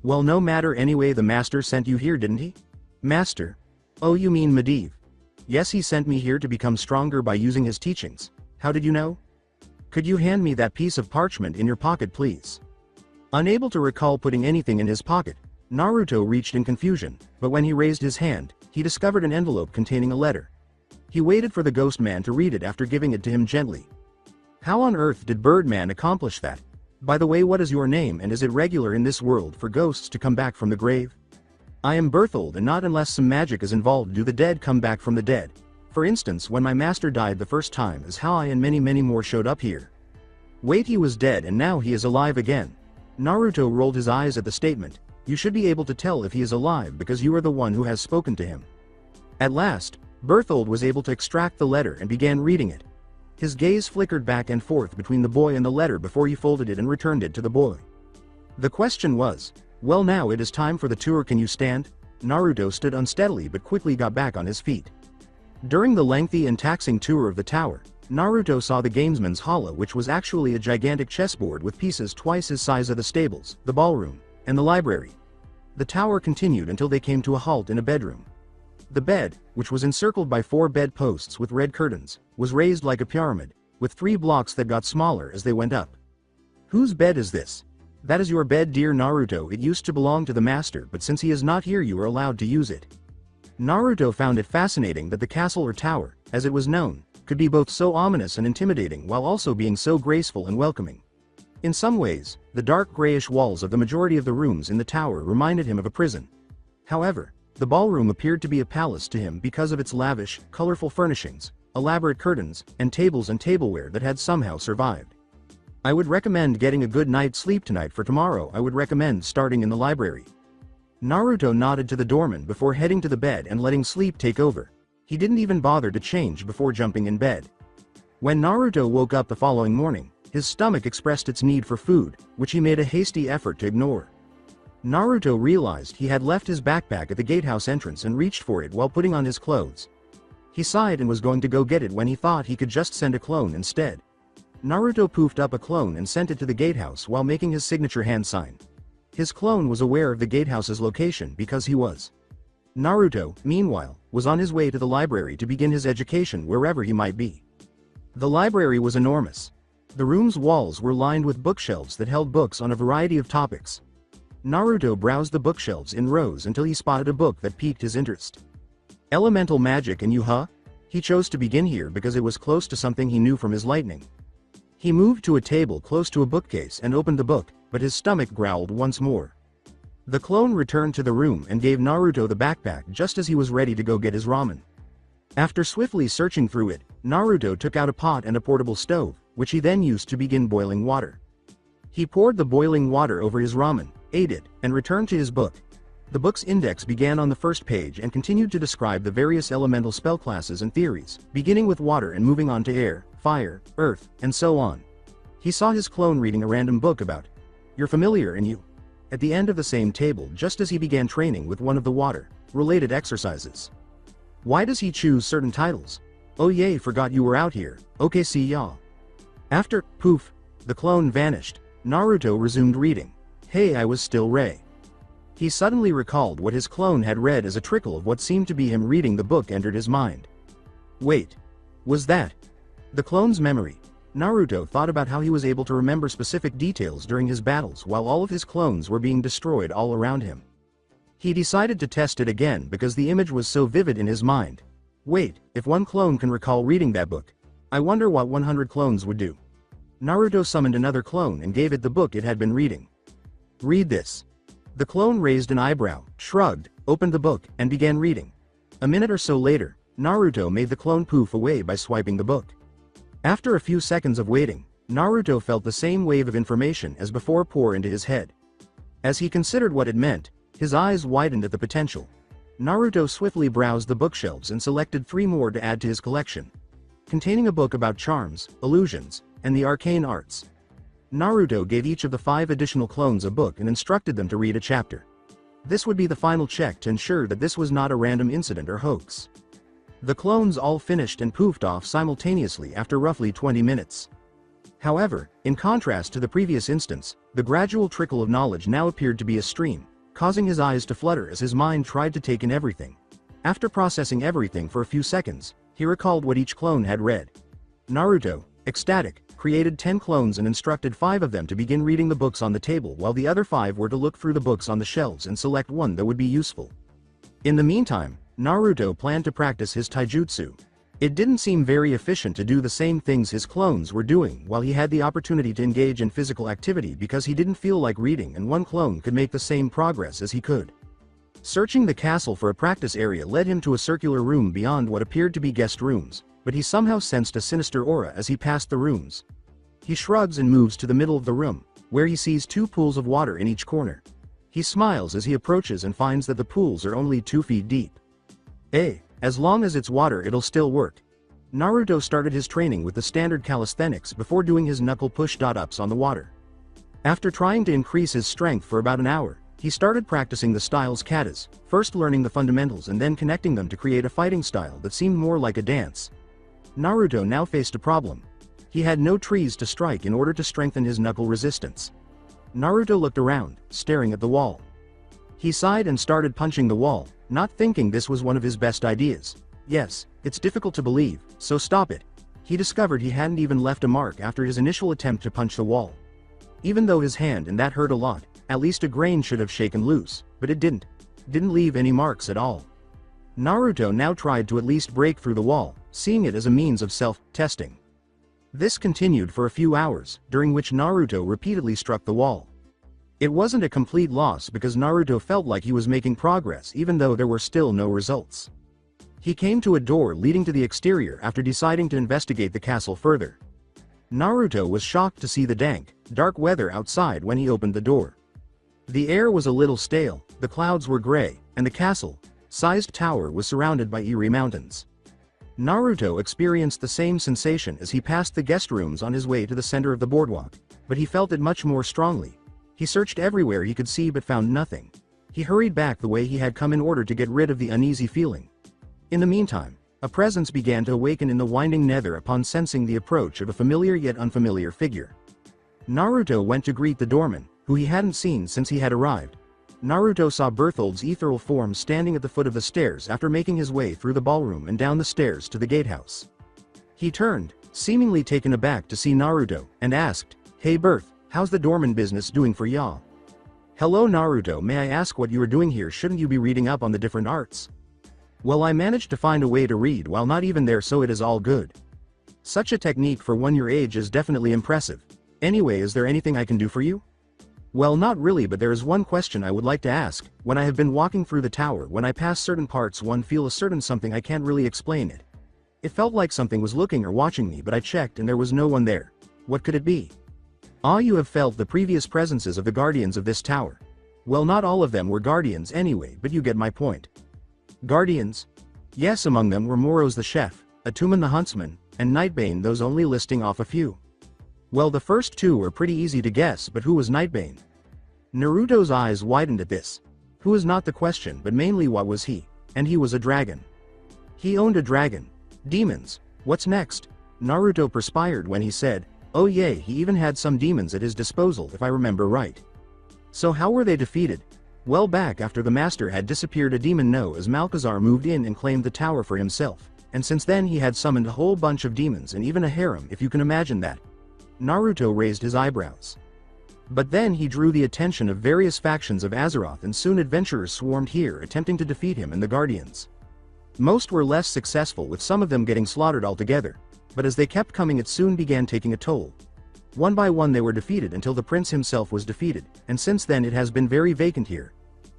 Well, no matter, anyway, the master sent you here, didn't he? Master? Oh, you mean Medivh. Yes, he sent me here to become stronger by using his teachings. How did you know? Could you hand me that piece of parchment in your pocket, please? Unable to recall putting anything in his pocket, Naruto reached in confusion, but when he raised his hand, he discovered an envelope containing a letter. He waited for the ghost man to read it after giving it to him gently. How on earth did Birdman accomplish that? By the way, what is your name, and is it regular in this world for ghosts to come back from the grave? I am Berthold, and not unless some magic is involved do the dead come back from the dead. For instance, when my master died the first time is how I and many more showed up here. Wait, he was dead and now he is alive again. Naruto rolled his eyes at the statement. You should be able to tell if he is alive because you are the one who has spoken to him. At last, Berthold was able to extract the letter and began reading it. His gaze flickered back and forth between the boy and the letter before he folded it and returned it to the boy. The question was, well, now it is time for the tour, can you stand? Naruto stood unsteadily but quickly got back on his feet. During the lengthy and taxing tour of the tower, Naruto saw the gamesman's hall, which was actually a gigantic chessboard with pieces twice his size of the stables, the ballroom, and the library. The tower continued until they came to a halt in a bedroom. The bed, which was encircled by 4 bedposts with red curtains, was raised like a pyramid, with 3 blocks that got smaller as they went up. Whose bed is this? That is your bed, dear Naruto. It used to belong to the master, but since he is not here you are allowed to use it. Naruto found it fascinating that the castle or tower, as it was known, could be both so ominous and intimidating while also being so graceful and welcoming. In some ways, the dark grayish walls of the majority of the rooms in the tower reminded him of a prison. However, the ballroom appeared to be a palace to him because of its lavish, colorful furnishings, elaborate curtains, and tables and tableware that had somehow survived. I would recommend getting a good night's sleep tonight. For tomorrow I would recommend starting in the library. Naruto nodded to the doorman before heading to the bed and letting sleep take over. He didn't even bother to change before jumping in bed. When Naruto woke up the following morning, his stomach expressed its need for food, which he made a hasty effort to ignore. Naruto realized he had left his backpack at the gatehouse entrance and reached for it while putting on his clothes. He sighed and was going to go get it when he thought he could just send a clone instead. Naruto poofed up a clone and sent it to the gatehouse while making his signature hand sign. His clone was aware of the gatehouse's location because he was. Naruto, meanwhile, was on his way to the library to begin his education wherever he might be. The library was enormous. The room's walls were lined with bookshelves that held books on a variety of topics. Naruto browsed the bookshelves in rows until he spotted a book that piqued his interest. Elemental magic and you, huh? He chose to begin here because it was close to something he knew from his lightning. He moved to a table close to a bookcase and opened the book, but his stomach growled once more. The clone returned to the room and gave Naruto the backpack just as he was ready to go get his ramen. After swiftly searching through it, Naruto took out a pot and a portable stove, which he then used to begin boiling water. He poured the boiling water over his ramen, ate it, and returned to his book. The book's index began on the first page and continued to describe the various elemental spell classes and theories, beginning with water and moving on to air, fire, earth, and so on. He saw his clone reading a random book about "You're familiar and you" at the end of the same table just as he began training with one of the water-related exercises. Why does he choose certain titles? Oh yay, forgot you were out here, okay see ya. After, poof, the clone vanished, Naruto resumed reading. Hey, I was still Ray. He suddenly recalled what his clone had read as a trickle of what seemed to be him reading the book entered his mind. Wait. Was that the clone's memory? Naruto thought about how he was able to remember specific details during his battles while all of his clones were being destroyed all around him. He decided to test it again because the image was so vivid in his mind. Wait, if one clone can recall reading that book, I wonder what 100 clones would do. Naruto summoned another clone and gave it the book it had been reading. Read this. The clone raised an eyebrow, shrugged, opened the book, and began reading. A minute or so later, Naruto made the clone poof away by swiping the book. After a few seconds of waiting, Naruto felt the same wave of information as before pour into his head. As he considered what it meant, his eyes widened at the potential. Naruto swiftly browsed the bookshelves and selected 3 more to add to his collection, containing a book about charms, illusions, and the arcane arts. Naruto gave each of the 5 additional clones a book and instructed them to read a chapter. This would be the final check to ensure that this was not a random incident or hoax. The clones all finished and poofed off simultaneously after roughly 20 minutes. However, in contrast to the previous instance, the gradual trickle of knowledge now appeared to be a stream, causing his eyes to flutter as his mind tried to take in everything. After processing everything for a few seconds, he recalled what each clone had read. Naruto, ecstatic, created 10 clones and instructed 5 of them to begin reading the books on the table while the other 5 were to look through the books on the shelves and select one that would be useful. In the meantime, Naruto planned to practice his taijutsu. It didn't seem very efficient to do the same things his clones were doing while he had the opportunity to engage in physical activity because he didn't feel like reading and one clone could make the same progress as he could. Searching the castle for a practice area led him to a circular room beyond what appeared to be guest rooms, but he somehow sensed a sinister aura as he passed the rooms. He shrugs and moves to the middle of the room, where he sees 2 pools of water in each corner. He smiles as he approaches and finds that the pools are only 2 feet deep. As long as it's water it'll still work. Naruto started his training with the standard calisthenics before doing his knuckle push-ups on the water. After trying to increase his strength for about an hour, he started practicing the styles katas, first learning the fundamentals and then connecting them to create a fighting style that seemed more like a dance. Naruto now faced a problem. He had no trees to strike in order to strengthen his knuckle resistance. Naruto looked around, staring at the wall. He sighed and started punching the wall, not thinking this was one of his best ideas. Yes, it's difficult to believe, so stop it. He discovered he hadn't even left a mark after his initial attempt to punch the wall. Even though his hand and that hurt a lot, at least a grain should have shaken loose, but it didn't leave any marks at all. Naruto now tried to at least break through the wall, seeing it as a means of self-testing. This continued for a few hours, during which Naruto repeatedly struck the wall. It wasn't a complete loss because Naruto felt like he was making progress even though there were still no results. He came to a door leading to the exterior after deciding to investigate the castle further. Naruto was shocked to see the dank, dark weather outside when he opened the door. The air was a little stale, the clouds were gray, and the castle-sized tower was surrounded by eerie mountains. Naruto experienced the same sensation as he passed the guest rooms on his way to the center of the boardwalk, but he felt it much more strongly. He searched everywhere he could see but found nothing. He hurried back the way he had come in order to get rid of the uneasy feeling. In the meantime, a presence began to awaken in the winding nether upon sensing the approach of a familiar yet unfamiliar figure. Naruto went to greet the doorman, who he hadn't seen since he had arrived. Naruto saw Berthold's ethereal form standing at the foot of the stairs after making his way through the ballroom and down the stairs to the gatehouse. He turned, seemingly taken aback to see Naruto, and asked, "Hey Berth, how's the doorman business doing for ya?" "Hello Naruto, may I ask what you are doing here? Shouldn't you be reading up on the different arts?" "Well, I managed to find a way to read while not even there, so it is all good." "Such a technique for one your age is definitely impressive. Anyway, is there anything I can do for you?" "Well, not really, but there is one question I would like to ask. When I have been walking through the tower, when I pass certain parts one feel a certain something, I can't really explain it. It felt like something was looking or watching me, but I checked and there was no one there. What could it be?" "Ah, you have felt the previous presences of the guardians of this tower." "Well, not all of them were guardians anyway, but you get my point." "Guardians?" "Yes, among them were Moros the chef, Atuman the huntsman, and Nightbane, those only listing off a few." "Well, the first 2 were pretty easy to guess, but who was Nightbane?" Naruto's eyes widened at this. Who is not the question, but mainly what was he? And he was a dragon. He owned a dragon. Demons. What's next? Naruto perspired when he said, "Oh yay, he even had some demons at his disposal if I remember right." "So how were they defeated?" Well back after the master had disappeared, a demon known as Malcazar moved in and claimed the tower for himself, and since then he had summoned a whole bunch of demons and even a harem, if you can imagine that. Naruto raised his eyebrows. But then he drew the attention of various factions of Azeroth, and soon adventurers swarmed here attempting to defeat him and the Guardians. Most were less successful, with some of them getting slaughtered altogether, but as they kept coming it soon began taking a toll. One by one they were defeated until the prince himself was defeated, and since then it has been very vacant here.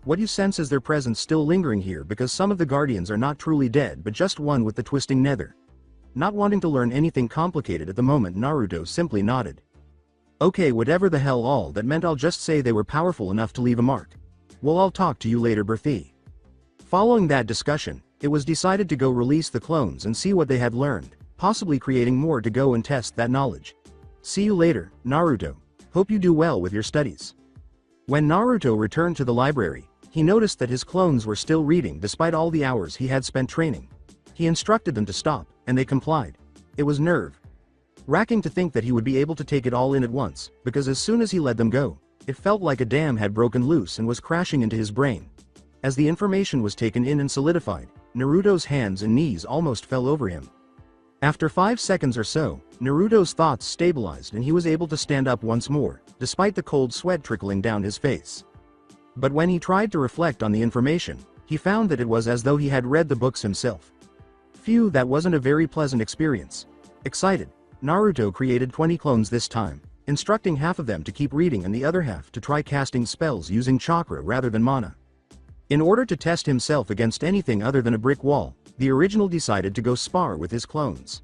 What you sense is their presence still lingering here, because some of the Guardians are not truly dead but just one with the twisting nether. Not wanting to learn anything complicated at the moment, Naruto simply nodded. Okay, whatever the hell all that meant, I'll just say they were powerful enough to leave a mark. Well, I'll talk to you later, Berthie. Following that discussion, it was decided to go release the clones and see what they had learned, possibly creating more to go and test that knowledge. See you later, Naruto. Hope you do well with your studies. When Naruto returned to the library, he noticed that his clones were still reading despite all the hours he had spent training. He instructed them to stop, and they complied. It was nerve-wracking to think that he would be able to take it all in at once, because as soon as he let them go, it felt like a dam had broken loose and was crashing into his brain. As the information was taken in and solidified, Naruto's hands and knees almost fell over him. After 5 seconds or so, Naruto's thoughts stabilized and he was able to stand up once more, despite the cold sweat trickling down his face. But when he tried to reflect on the information, he found that it was as though he had read the books himself. Phew, that wasn't a very pleasant experience. Excited, Naruto created 20 clones this time, instructing half of them to keep reading and the other half to try casting spells using chakra rather than mana. In order to test himself against anything other than a brick wall, the original decided to go spar with his clones.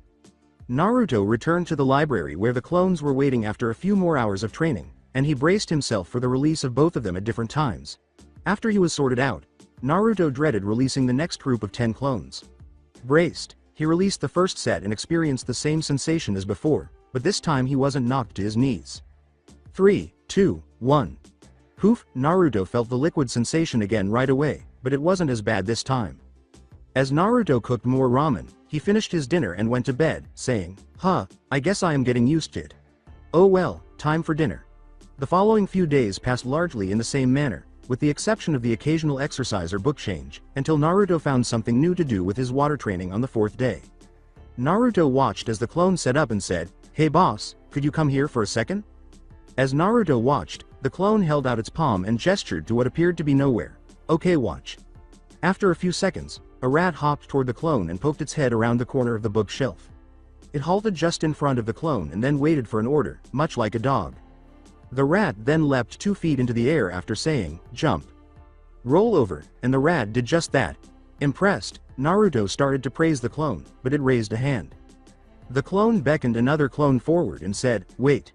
Naruto returned to the library where the clones were waiting after a few more hours of training, and he braced himself for the release of both of them at different times. After he was sorted out, Naruto dreaded releasing the next group of 10 clones. Braced, he released the first set and experienced the same sensation as before, but this time he wasn't knocked to his knees. 3, 2, 1. Poof, Naruto felt the liquid sensation again right away, but it wasn't as bad this time. As Naruto cooked more ramen, he finished his dinner and went to bed, saying, I guess I am getting used to it. Oh well, time for dinner. The following few days passed largely in the same manner, with the exception of the occasional exercise or book change, until Naruto found something new to do with his water training on the 4th day. Naruto watched as the clone sat up and said, "Hey boss, could you come here for a second?" As Naruto watched, the clone held out its palm and gestured to what appeared to be nowhere. Okay, watch. After a few seconds, a rat hopped toward the clone and poked its head around the corner of the bookshelf. It halted just in front of the clone and then waited for an order, much like a dog. The rat then leapt 2 feet into the air after saying, "Jump. Roll over," and the rat did just that. Impressed, Naruto started to praise the clone, but it raised a hand. The clone beckoned another clone forward and said, "Wait."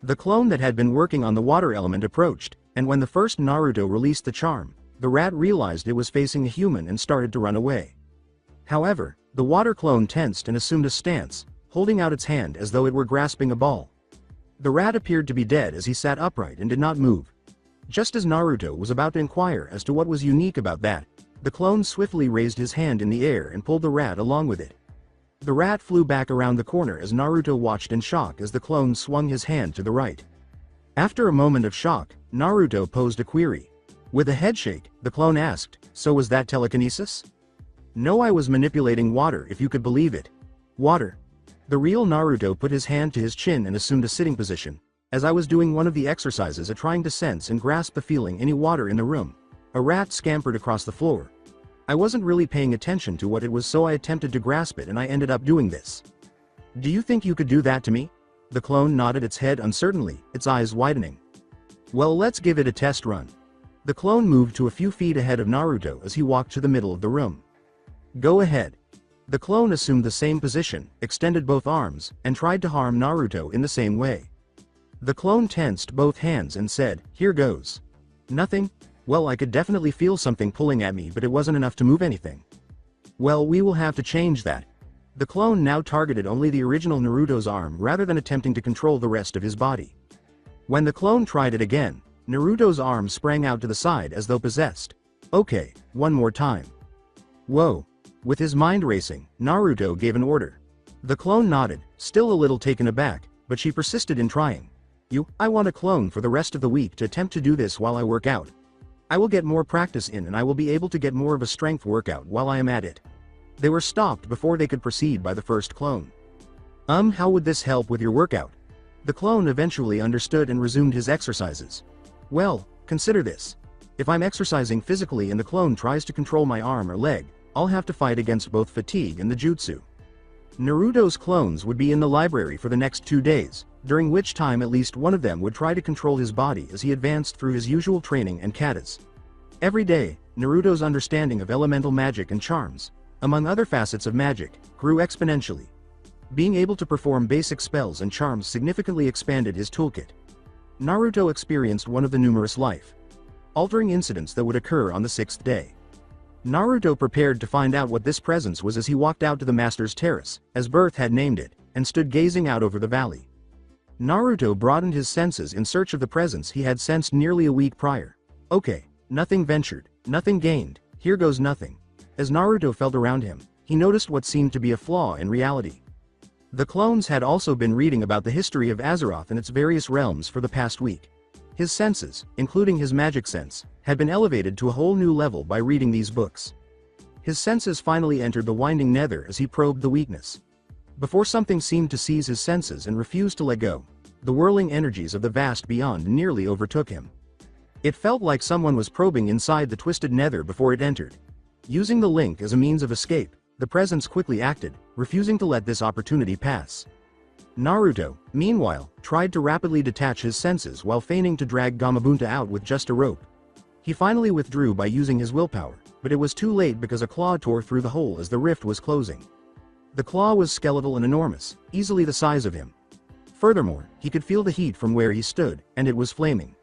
The clone that had been working on the water element approached, and when the first Naruto released the charm, the rat realized it was facing a human and started to run away. However, the water clone tensed and assumed a stance, holding out its hand as though it were grasping a ball. The rat appeared to be dead as he sat upright and did not move. Just as Naruto was about to inquire as to what was unique about that, the clone swiftly raised his hand in the air and pulled the rat along with it. The rat flew back around the corner as Naruto watched in shock as the clone swung his hand to the right. After a moment of shock, Naruto posed a query. With a headshake, the clone asked, "So was that telekinesis?" "No, I was manipulating water, if you could believe it." "Water?" The real Naruto put his hand to his chin and assumed a sitting position. "As I was doing one of the exercises at trying to sense and grasp the feeling any water in the room, a rat scampered across the floor. I wasn't really paying attention to what it was, so I attempted to grasp it and I ended up doing this." "Do you think you could do that to me?" The clone nodded its head uncertainly, its eyes widening. "Well, let's give it a test run." The clone moved to a few feet ahead of Naruto as he walked to the middle of the room. "Go ahead." The clone assumed the same position, extended both arms, and tried to harm Naruto in the same way. The clone tensed both hands and said, "Here goes." "Nothing? Well, I could definitely feel something pulling at me, but it wasn't enough to move anything." "Well, we will have to change that." The clone now targeted only the original Naruto's arm rather than attempting to control the rest of his body. When the clone tried it again, Naruto's arm sprang out to the side as though possessed. "Okay, one more time." "Whoa." With his mind racing, Naruto gave an order. The clone nodded, still a little taken aback, but she persisted in trying. I want a clone for the rest of the week to attempt to do this while I work out. I will get more practice in and I will be able to get more of a strength workout while I am at it. They were stopped before they could proceed by the first clone. How would this help with your workout? The clone eventually understood and resumed his exercises. Well, consider this. If I'm exercising physically and the clone tries to control my arm or leg, I'll have to fight against both fatigue and the jutsu. Naruto's clones would be in the library for the next 2 days, during which time at least one of them would try to control his body as he advanced through his usual training and katas. Every day, Naruto's understanding of elemental magic and charms, among other facets of magic, grew exponentially. Being able to perform basic spells and charms significantly expanded his toolkit. Naruto experienced one of the numerous life-altering incidents that would occur on the 6th day. Naruto prepared to find out what this presence was as he walked out to the Master's Terrace, as Birth had named it, and stood gazing out over the valley. Naruto broadened his senses in search of the presence he had sensed nearly a week prior. Okay, nothing ventured, nothing gained, here goes nothing. As Naruto felt around him, he noticed what seemed to be a flaw in reality. The clones had also been reading about the history of Azeroth and its various realms for the past week. His senses, including his magic sense, had been elevated to a whole new level by reading these books. His senses finally entered the winding nether as he probed the weakness. Before something seemed to seize his senses and refuse to let go, the whirling energies of the vast beyond nearly overtook him. It felt like someone was probing inside the twisted nether before it entered. Using the link as a means of escape, the presence quickly acted, refusing to let this opportunity pass. Naruto, meanwhile, tried to rapidly detach his senses while feigning to drag Gamabunta out with just a rope. He finally withdrew by using his willpower, but it was too late because a claw tore through the hole as the rift was closing. The claw was skeletal and enormous, easily the size of him. Furthermore, he could feel the heat from where he stood, and it was flaming.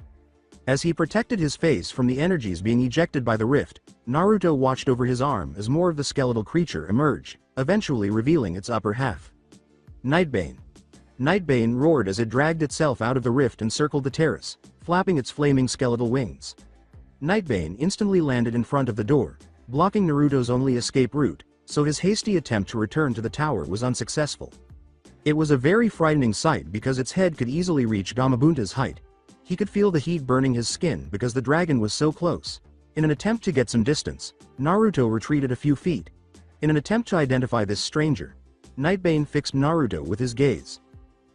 As he protected his face from the energies being ejected by the rift, Naruto watched over his arm as more of the skeletal creature emerged, eventually revealing its upper half. Nightbane. Nightbane roared as it dragged itself out of the rift and circled the terrace, flapping its flaming skeletal wings. Nightbane instantly landed in front of the door, blocking Naruto's only escape route, so his hasty attempt to return to the tower was unsuccessful. It was a very frightening sight because its head could easily reach Gamabunta's height. He could feel the heat burning his skin because the dragon was so close. In an attempt to get some distance, Naruto retreated a few feet. In an attempt to identify this stranger, Nightbane fixed Naruto with his gaze.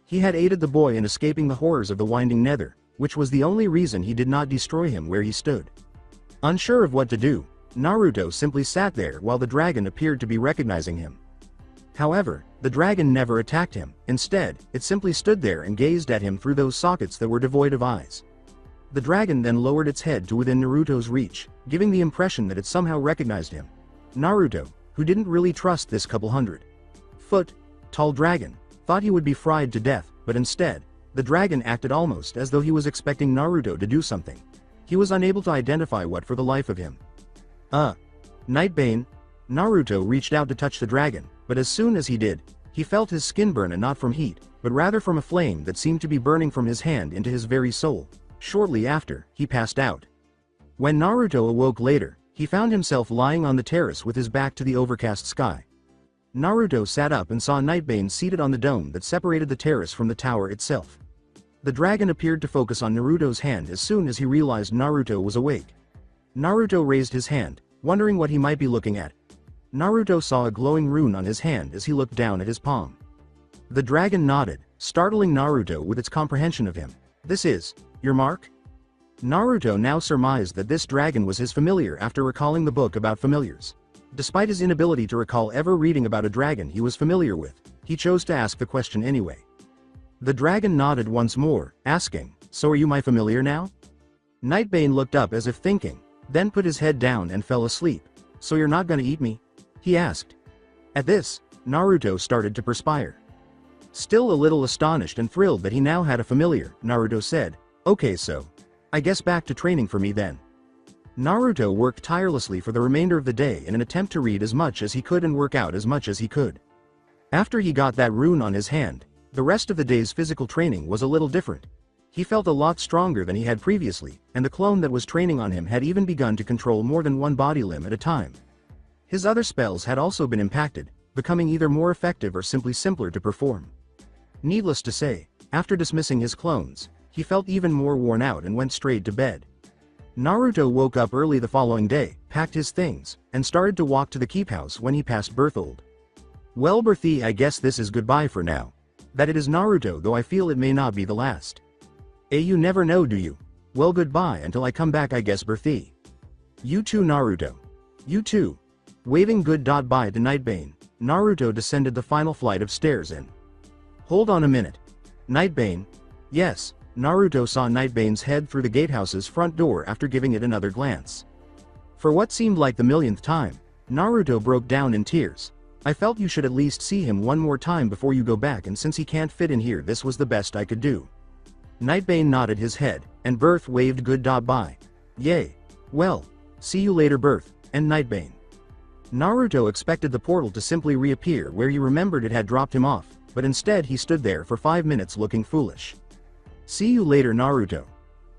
He had aided the boy in escaping the horrors of the winding nether, which was the only reason he did not destroy him where he stood. Unsure of what to do, Naruto simply sat there while the dragon appeared to be recognizing him. However, the dragon never attacked him. Instead, it simply stood there and gazed at him through those sockets that were devoid of eyes. The dragon then lowered its head to within Naruto's reach, giving the impression that it somehow recognized him. Naruto, who didn't really trust this couple 100-foot tall dragon, thought he would be fried to death, but instead, the dragon acted almost as though he was expecting Naruto to do something. He was unable to identify what for the life of him. Nightbane. Naruto reached out to touch the dragon, but as soon as he did, he felt his skin burn, and not from heat, but rather from a flame that seemed to be burning from his hand into his very soul. Shortly after, he passed out. When Naruto awoke later, he found himself lying on the terrace with his back to the overcast sky. Naruto sat up and saw Nightbane seated on the dome that separated the terrace from the tower itself. The dragon appeared to focus on Naruto's hand as soon as he realized Naruto was awake. Naruto raised his hand, wondering what he might be looking at. Naruto saw a glowing rune on his hand as he looked down at his palm. The dragon nodded, startling Naruto with its comprehension of him. "This is your mark?" Naruto now surmised that this dragon was his familiar after recalling the book about familiars. Despite his inability to recall ever reading about a dragon he was familiar with, he chose to ask the question anyway. The dragon nodded once more, asking, "So are you my familiar now?" Nightbane looked up as if thinking, then put his head down and fell asleep. "So you're not gonna eat me?" he asked. At this, Naruto started to perspire. Still a little astonished and thrilled that he now had a familiar, Naruto said, "Okay, so I guess back to training for me then." Naruto worked tirelessly for the remainder of the day in an attempt to read as much as he could and work out as much as he could. After he got that rune on his hand, the rest of the day's physical training was a little different. He felt a lot stronger than he had previously, and the clone that was training on him had even begun to control more than one body limb at a time. His other spells had also been impacted, becoming either more effective or simply simpler to perform. Needless to say, after dismissing his clones, he felt even more worn out and went straight to bed. Naruto woke up early the following day, packed his things, and started to walk to the keep house when he passed Berthold. Well Berthie, I guess this is goodbye for now. That it is Naruto, though I feel it may not be the last. You never know, do you? Well goodbye until I come back, I guess Berthie. You too Naruto. You too. Waving goodbye to Nightbane, Naruto descended the final flight of stairs and... Hold on a minute. Nightbane? Yes, Naruto saw Nightbane's head through the gatehouse's front door after giving it another glance. For what seemed like the millionth time, Naruto broke down in tears. I felt you should at least see him one more time before you go back, and since he can't fit in here, this was the best I could do. Nightbane nodded his head, and Berth waved goodbye. Yay. Well, see you later Berth, and Nightbane. Naruto expected the portal to simply reappear where he remembered it had dropped him off, but instead he stood there for 5 minutes looking foolish. See you later Naruto.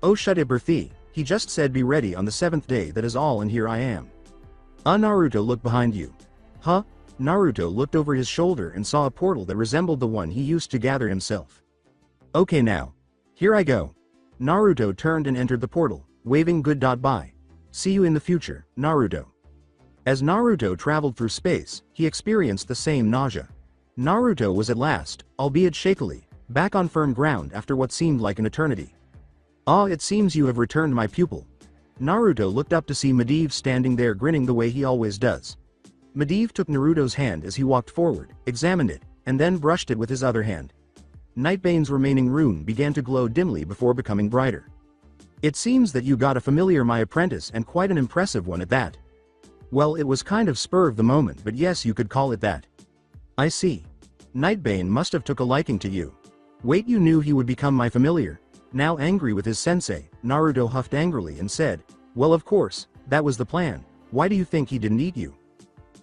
Oh shut it Berthie, he just said be ready on the 7th day, that is all, and here I am. Naruto, look behind you. Huh? Naruto looked over his shoulder and saw a portal that resembled the one he used to gather himself. Okay now. Here I go. Naruto turned and entered the portal, waving goodbye. See you in the future, Naruto. As Naruto traveled through space, he experienced the same nausea. Naruto was at last, albeit shakily, back on firm ground after what seemed like an eternity. It seems you have returned, my pupil. Naruto looked up to see Medivh standing there grinning the way he always does. Medivh took Naruto's hand as he walked forward, examined it, and then brushed it with his other hand. Nightbane's remaining rune began to glow dimly before becoming brighter. It seems that you got a familiar, my apprentice, and quite an impressive one at that. Well, it was kind of spur of the moment, but yes, you could call it that. I see. Nightbane must have took a liking to you. Wait, you knew he would become my familiar? Now angry with his sensei, Naruto huffed angrily and said, well of course, that was the plan. Why do you think he didn't eat you?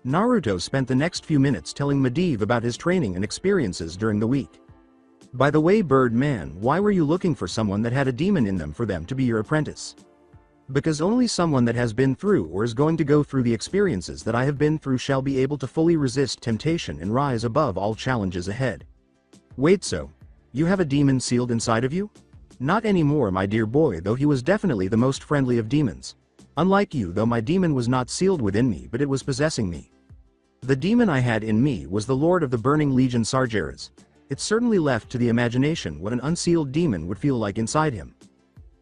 Naruto spent the next few minutes telling Medivh about his training and experiences during the week. By the way Birdman, why were you looking for someone that had a demon in them for them to be your apprentice? Because only someone that has been through or is going to go through the experiences that I have been through shall be able to fully resist temptation and rise above all challenges ahead. Wait, so you have a demon sealed inside of you? Not anymore my dear boy, though he was definitely the most friendly of demons. Unlike you though, my demon was not sealed within me, but it was possessing me. The demon I had in me was the Lord of the Burning Legion Sargeras. It certainly left to the imagination what an unsealed demon would feel like inside him.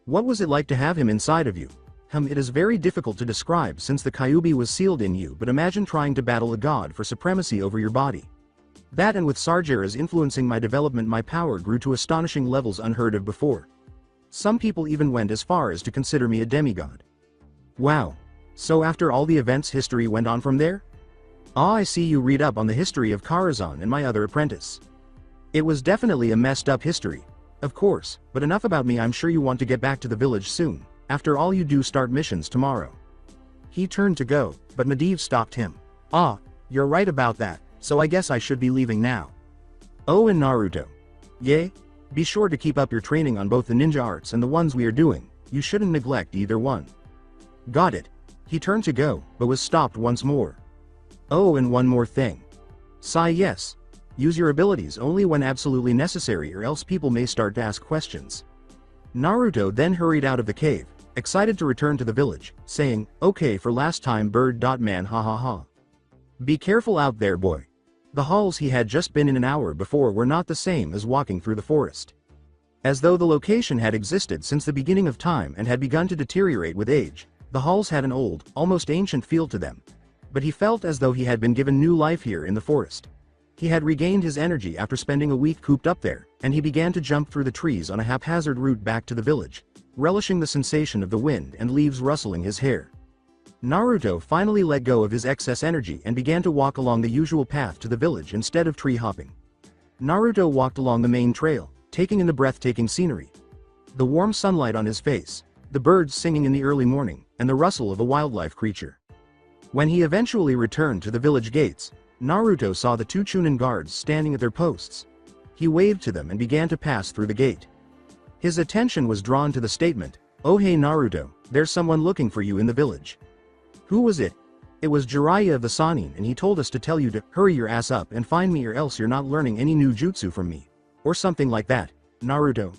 What was it like to have him inside of you? It is very difficult to describe since the Kyuubi was sealed in you, but imagine trying to battle a god for supremacy over your body. That, and with Sargeras influencing my development, my power grew to astonishing levels unheard of before. Some people even went as far as to consider me a demigod. Wow. So after all the events, history went on from there? I see you read up on the history of Karazhan and my other apprentice. It was definitely a messed up history. Of course, but enough about me, I'm sure you want to get back to the village soon. After all, you do start missions tomorrow. He turned to go, but Medivh stopped him. You're right about that, so I guess I should be leaving now. Oh, and Naruto. Yay? Be sure to keep up your training on both the ninja arts and the ones we are doing. You shouldn't neglect either one. Got it. He turned to go, but was stopped once more. Oh, and one more thing. Sigh, yes. Use your abilities only when absolutely necessary, or else people may start to ask questions. Naruto then hurried out of the cave, excited to return to the village, saying, okay for last time Bird.man, ha ha ha. Be careful out there, boy. The halls he had just been in an hour before were not the same as walking through the forest. As though the location had existed since the beginning of time and had begun to deteriorate with age, the halls had an old, almost ancient feel to them. But he felt as though he had been given new life here in the forest. He had regained his energy after spending a week cooped up there, and he began to jump through the trees on a haphazard route back to the village, relishing the sensation of the wind and leaves rustling his hair. Naruto finally let go of his excess energy and began to walk along the usual path to the village instead of tree hopping. Naruto walked along the main trail, taking in the breathtaking scenery. The warm sunlight on his face, the birds singing in the early morning, and the rustle of a wildlife creature. When he eventually returned to the village gates, Naruto saw the two Chunin guards standing at their posts. He waved to them and began to pass through the gate. His attention was drawn to the statement, "Oh hey Naruto, there's someone looking for you in the village." Who was it? It was Jiraiya of the Sannin, and he told us to tell you to hurry your ass up and find me, or else you're not learning any new jutsu from me. Or something like that, Naruto.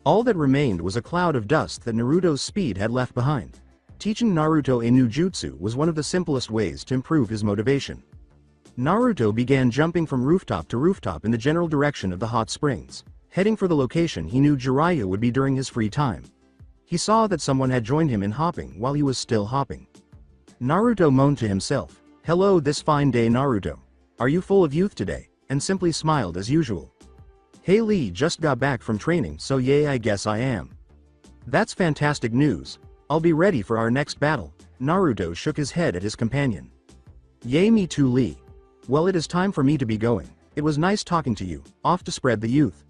All that remained was a cloud of dust that Naruto's speed had left behind. Teaching Naruto a new jutsu was one of the simplest ways to improve his motivation. Naruto began jumping from rooftop to rooftop in the general direction of the hot springs, heading for the location he knew Jiraiya would be during his free time. He saw that someone had joined him in hopping while he was still hopping. Naruto moaned to himself, "Hello this fine day Naruto. Are you full of youth today?" and simply smiled as usual. "Hey Lee, just got back from training so yay I guess I am." "That's fantastic news. I'll be ready for our next battle." Naruto shook his head at his companion. "Yay me too Lee. Well it is time for me to be going. It was nice talking to you, off to spread the youth."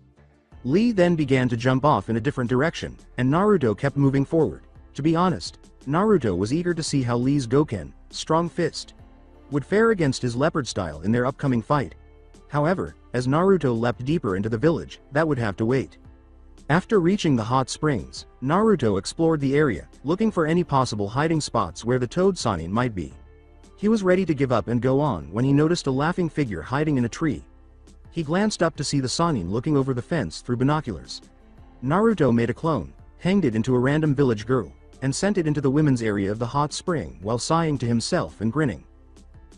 Lee then began to jump off in a different direction, and Naruto kept moving forward. To be honest, Naruto was eager to see how Lee's Goken, strong fist, would fare against his leopard style in their upcoming fight. However, as Naruto leapt deeper into the village, that would have to wait. After reaching the hot springs, Naruto explored the area, looking for any possible hiding spots where the Toad Sannin might be. He was ready to give up and go on when he noticed a laughing figure hiding in a tree. He glanced up to see the Sannin looking over the fence through binoculars. Naruto made a clone, hanged it into a random village girl, and sent it into the women's area of the hot spring while sighing to himself and grinning.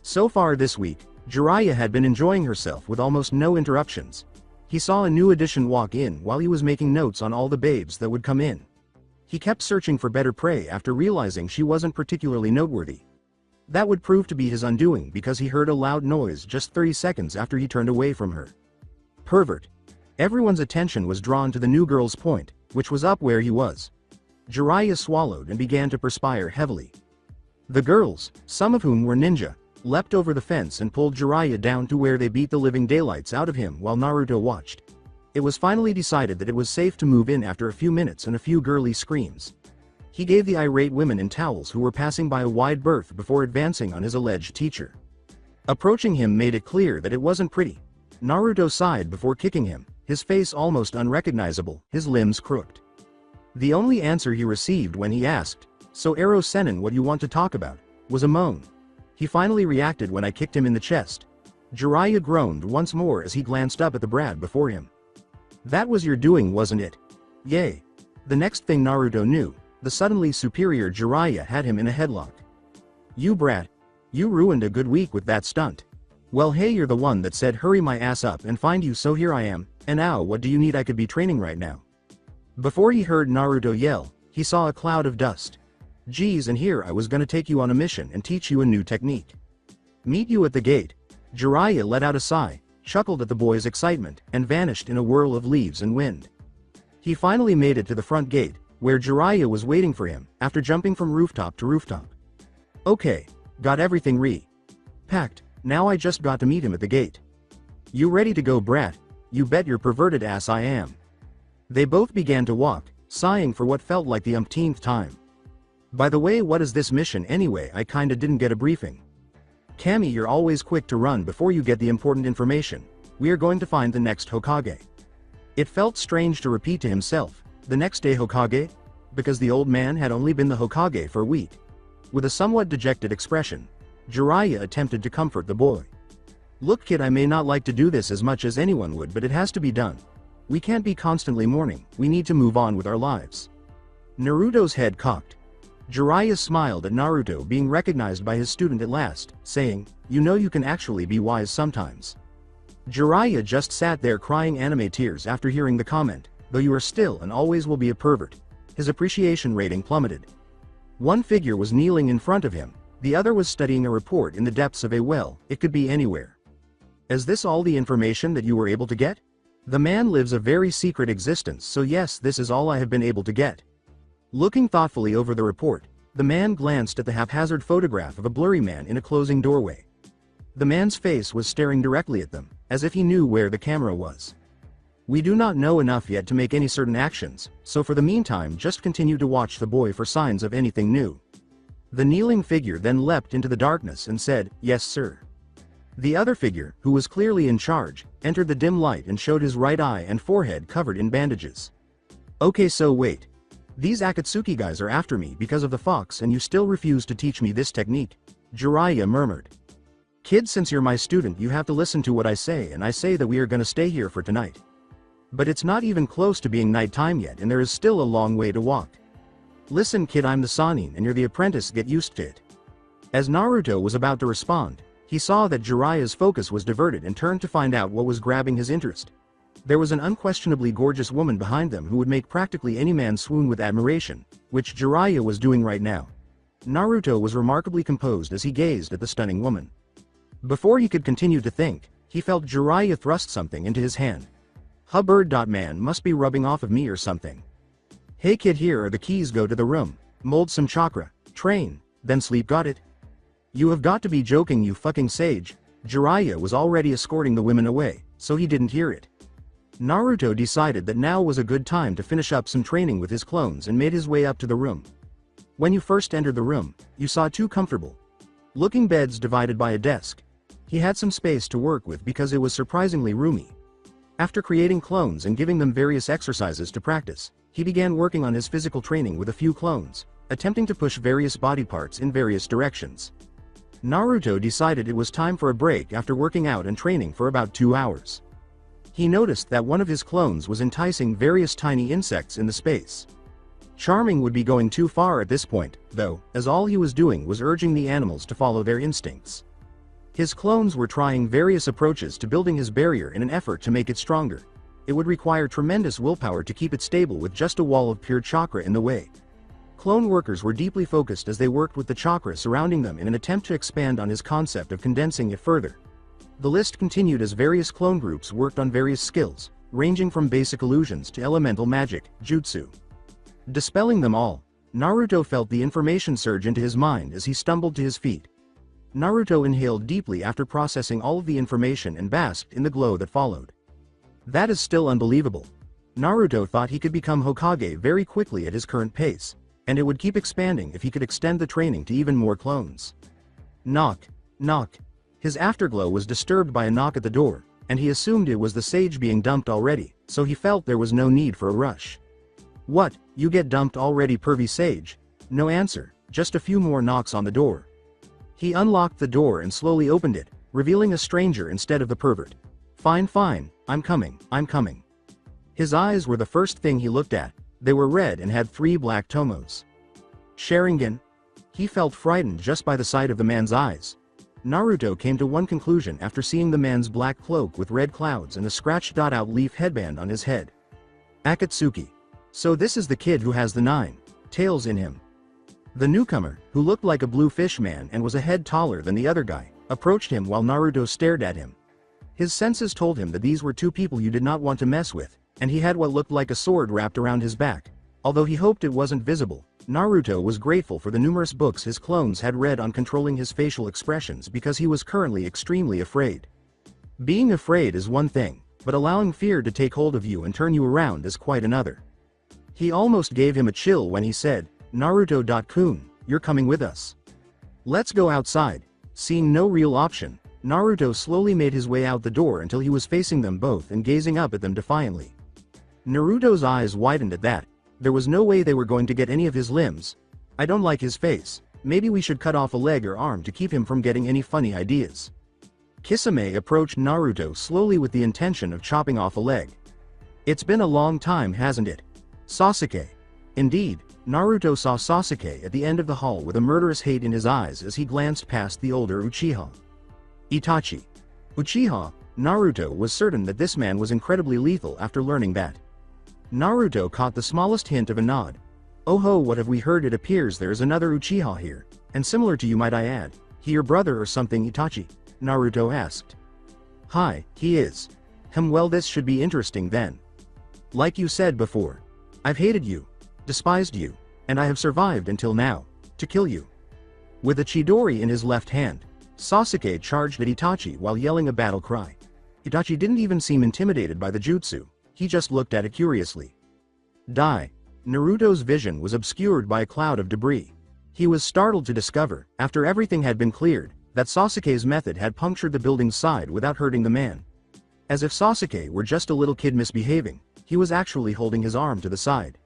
So far this week, Jiraiya had been enjoying herself with almost no interruptions. He saw a new addition walk in while he was making notes on all the babes that would come in. He kept searching for better prey after realizing she wasn't particularly noteworthy. That would prove to be his undoing because he heard a loud noise just 30 seconds after he turned away from her. Pervert. Everyone's attention was drawn to the new girl's point, which was up where he was. Jiraiya swallowed and began to perspire heavily. The girls, some of whom were ninja, leapt over the fence and pulled Jiraiya down to where they beat the living daylights out of him while Naruto watched. It was finally decided that it was safe to move in after a few minutes and a few girly screams. He gave the irate women in towels who were passing by a wide berth before advancing on his alleged teacher. Approaching him made it clear that it wasn't pretty. Naruto sighed before kicking him, his face almost unrecognizable, his limbs crooked. The only answer he received when he asked, "So Ero Sennin, what you want to talk about?" was a moan. He finally reacted when I kicked him in the chest. Jiraiya groaned once more as he glanced up at the brat before him. "That was your doing, wasn't it?" "Yay." The next thing Naruto knew, the suddenly superior Jiraiya had him in a headlock. "You brat. You ruined a good week with that stunt." "Well hey, you're the one that said hurry my ass up and find you, so here I am, and ow, what do you need? I could be training right now." Before he heard Naruto yell, he saw a cloud of dust. "Geez, and here I was gonna take you on a mission and teach you a new technique. Meet you at the gate." Jiraiya let out a sigh, chuckled at the boy's excitement, and vanished in a whirl of leaves and wind. He finally made it to the front gate, where Jiraiya was waiting for him, after jumping from rooftop to rooftop. "Okay, got everything packed, now I just got to meet him at the gate." "You ready to go brat?" "You bet your perverted ass I am." They both began to walk, sighing for what felt like the umpteenth time. "By the way, what is this mission anyway? I kinda didn't get a briefing." "Kami, you're always quick to run before you get the important information. We are going to find the next Hokage." It felt strange to repeat to himself, "The next day Hokage?" because the old man had only been the Hokage for a week. With a somewhat dejected expression, Jiraiya attempted to comfort the boy. "Look kid, I may not like to do this as much as anyone would, but it has to be done. We can't be constantly mourning, we need to move on with our lives." Naruto's head cocked. Jiraiya smiled at Naruto being recognized by his student at last, saying, "You know you can actually be wise sometimes." Jiraiya just sat there crying anime tears after hearing the comment, "Though you are still and always will be a pervert." His appreciation rating plummeted. One figure was kneeling in front of him, the other was studying a report in the depths of a well, it could be anywhere. "Is this all the information that you were able to get?" "The man lives a very secret existence, so yes, this is all I have been able to get." Looking thoughtfully over the report, the man glanced at the haphazard photograph of a blurry man in a closing doorway. The man's face was staring directly at them, as if he knew where the camera was. "We do not know enough yet to make any certain actions, so for the meantime just continue to watch the boy for signs of anything new." The kneeling figure then leapt into the darkness and said, "Yes sir." The other figure, who was clearly in charge, entered the dim light and showed his right eye and forehead covered in bandages. "Okay, so wait. These Akatsuki guys are after me because of the fox and you still refuse to teach me this technique?" Jiraiya murmured. "Kid, since you're my student you have to listen to what I say, and I say that we are gonna stay here for tonight." But it's not even close to being nighttime yet and there is still a long way to walk. Listen kid, I'm the Sannin and you're the apprentice, get used to it. As Naruto was about to respond, he saw that Jiraiya's focus was diverted and turned to find out what was grabbing his interest. There was an unquestionably gorgeous woman behind them who would make practically any man swoon with admiration, which Jiraiya was doing right now. Naruto was remarkably composed as he gazed at the stunning woman. Before he could continue to think, he felt Jiraiya thrust something into his hand. Hubbard. Man must be rubbing off of me or something. Hey kid, here are the keys, go to the room, mold some chakra, train, then sleep, got it? You have got to be joking, you fucking sage. Jiraiya was already escorting the women away, so he didn't hear it. Naruto decided that now was a good time to finish up some training with his clones and made his way up to the room. When you first entered the room, you saw two comfortable looking beds divided by a desk. He had some space to work with because it was surprisingly roomy. After creating clones and giving them various exercises to practice, he began working on his physical training with a few clones, attempting to push various body parts in various directions. Naruto decided it was time for a break after working out and training for about 2 hours. He noticed that one of his clones was enticing various tiny insects in the space. Charming would be going too far at this point, though, as all he was doing was urging the animals to follow their instincts. His clones were trying various approaches to building his barrier in an effort to make it stronger. It would require tremendous willpower to keep it stable with just a wall of pure chakra in the way. Clone workers were deeply focused as they worked with the chakra surrounding them in an attempt to expand on his concept of condensing it further. The list continued as various clone groups worked on various skills, ranging from basic illusions to elemental magic, jutsu. Dispelling them all, Naruto felt the information surge into his mind as he stumbled to his feet. Naruto inhaled deeply after processing all of the information and basked in the glow that followed. That is still unbelievable. Naruto thought he could become Hokage very quickly at his current pace, and it would keep expanding if he could extend the training to even more clones. Knock, knock. His afterglow was disturbed by a knock at the door, and he assumed it was the sage being dumped already, so he felt there was no need for a rush. What, you get dumped already, pervy sage? No answer, just a few more knocks on the door. He unlocked the door and slowly opened it, revealing a stranger instead of the pervert. Fine, fine, I'm coming, I'm coming. His eyes were the first thing he looked at. They were red and had 3 black tomos. Sharingan? He felt frightened just by the sight of the man's eyes. Naruto came to one conclusion after seeing the man's black cloak with red clouds and a scratched-out leaf headband on his head. Akatsuki. So this is the kid who has the 9 tails in him. The newcomer, who looked like a blue fish man and was a head taller than the other guy, approached him while Naruto stared at him. His senses told him that these were 2 people you did not want to mess with, and he had what looked like a sword wrapped around his back. Although he hoped it wasn't visible, Naruto was grateful for the numerous books his clones had read on controlling his facial expressions because he was currently extremely afraid. Being afraid is one thing, but allowing fear to take hold of you and turn you around is quite another. He almost gave him a chill when he said, Naruto-kun, you're coming with us. Let's go outside. Seeing no real option, Naruto slowly made his way out the door until he was facing them both and gazing up at them defiantly. Naruto's eyes widened at that. There was no way they were going to get any of his limbs. I don't like his face. Maybe we should cut off a leg or arm to keep him from getting any funny ideas. Kisame approached Naruto slowly with the intention of chopping off a leg. It's been a long time, hasn't it? Sasuke. Indeed, Naruto saw Sasuke at the end of the hall with a murderous hate in his eyes as he glanced past the older Uchiha. Itachi. Uchiha. Naruto was certain that this man was incredibly lethal after learning that. Naruto caught the smallest hint of a nod. Oh ho, what have we heard? It appears there is another Uchiha here, and similar to you, might I add. He your brother or something, Itachi? Naruto asked. Hi, he is. Well, this should be interesting then. Like you said before, I've hated you, despised you, and I have survived until now, to kill you. With a Chidori in his left hand, Sasuke charged at Itachi while yelling a battle cry. Itachi didn't even seem intimidated by the jutsu, he just looked at it curiously. Die. Naruto's vision was obscured by a cloud of debris. He was startled to discover, after everything had been cleared, that Sasuke's method had punctured the building's side without hurting the man. As if Sasuke were just a little kid misbehaving, he was actually holding his arm to the side.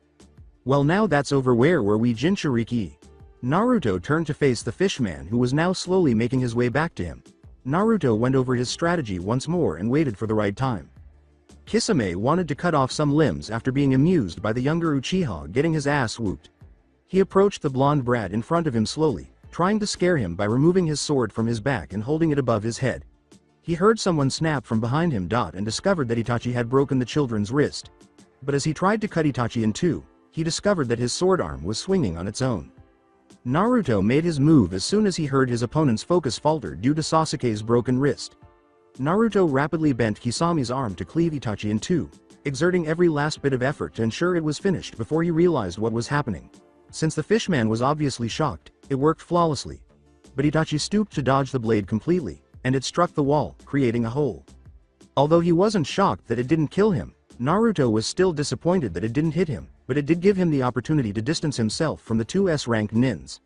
Well, now that's over. Where were we, Jinchuriki? Naruto turned to face the fishman who was now slowly making his way back to him. Naruto went over his strategy once more and waited for the right time. Kisame wanted to cut off some limbs after being amused by the younger Uchiha getting his ass whooped. He approached the blonde brat in front of him slowly, trying to scare him by removing his sword from his back and holding it above his head. He heard someone snap from behind him. And discovered that Itachi had broken the children's wrist. But as he tried to cut Itachi in two, he discovered that his sword arm was swinging on its own. Naruto made his move as soon as he heard his opponent's focus falter due to Sasuke's broken wrist. Naruto rapidly bent Kisami's arm to cleave Itachi in two, exerting every last bit of effort to ensure it was finished before he realized what was happening. Since the fishman was obviously shocked, it worked flawlessly. But Itachi stooped to dodge the blade completely, and it struck the wall, creating a hole. Although he wasn't shocked that it didn't kill him, Naruto was still disappointed that it didn't hit him, but it did give him the opportunity to distance himself from the two S-rank nins.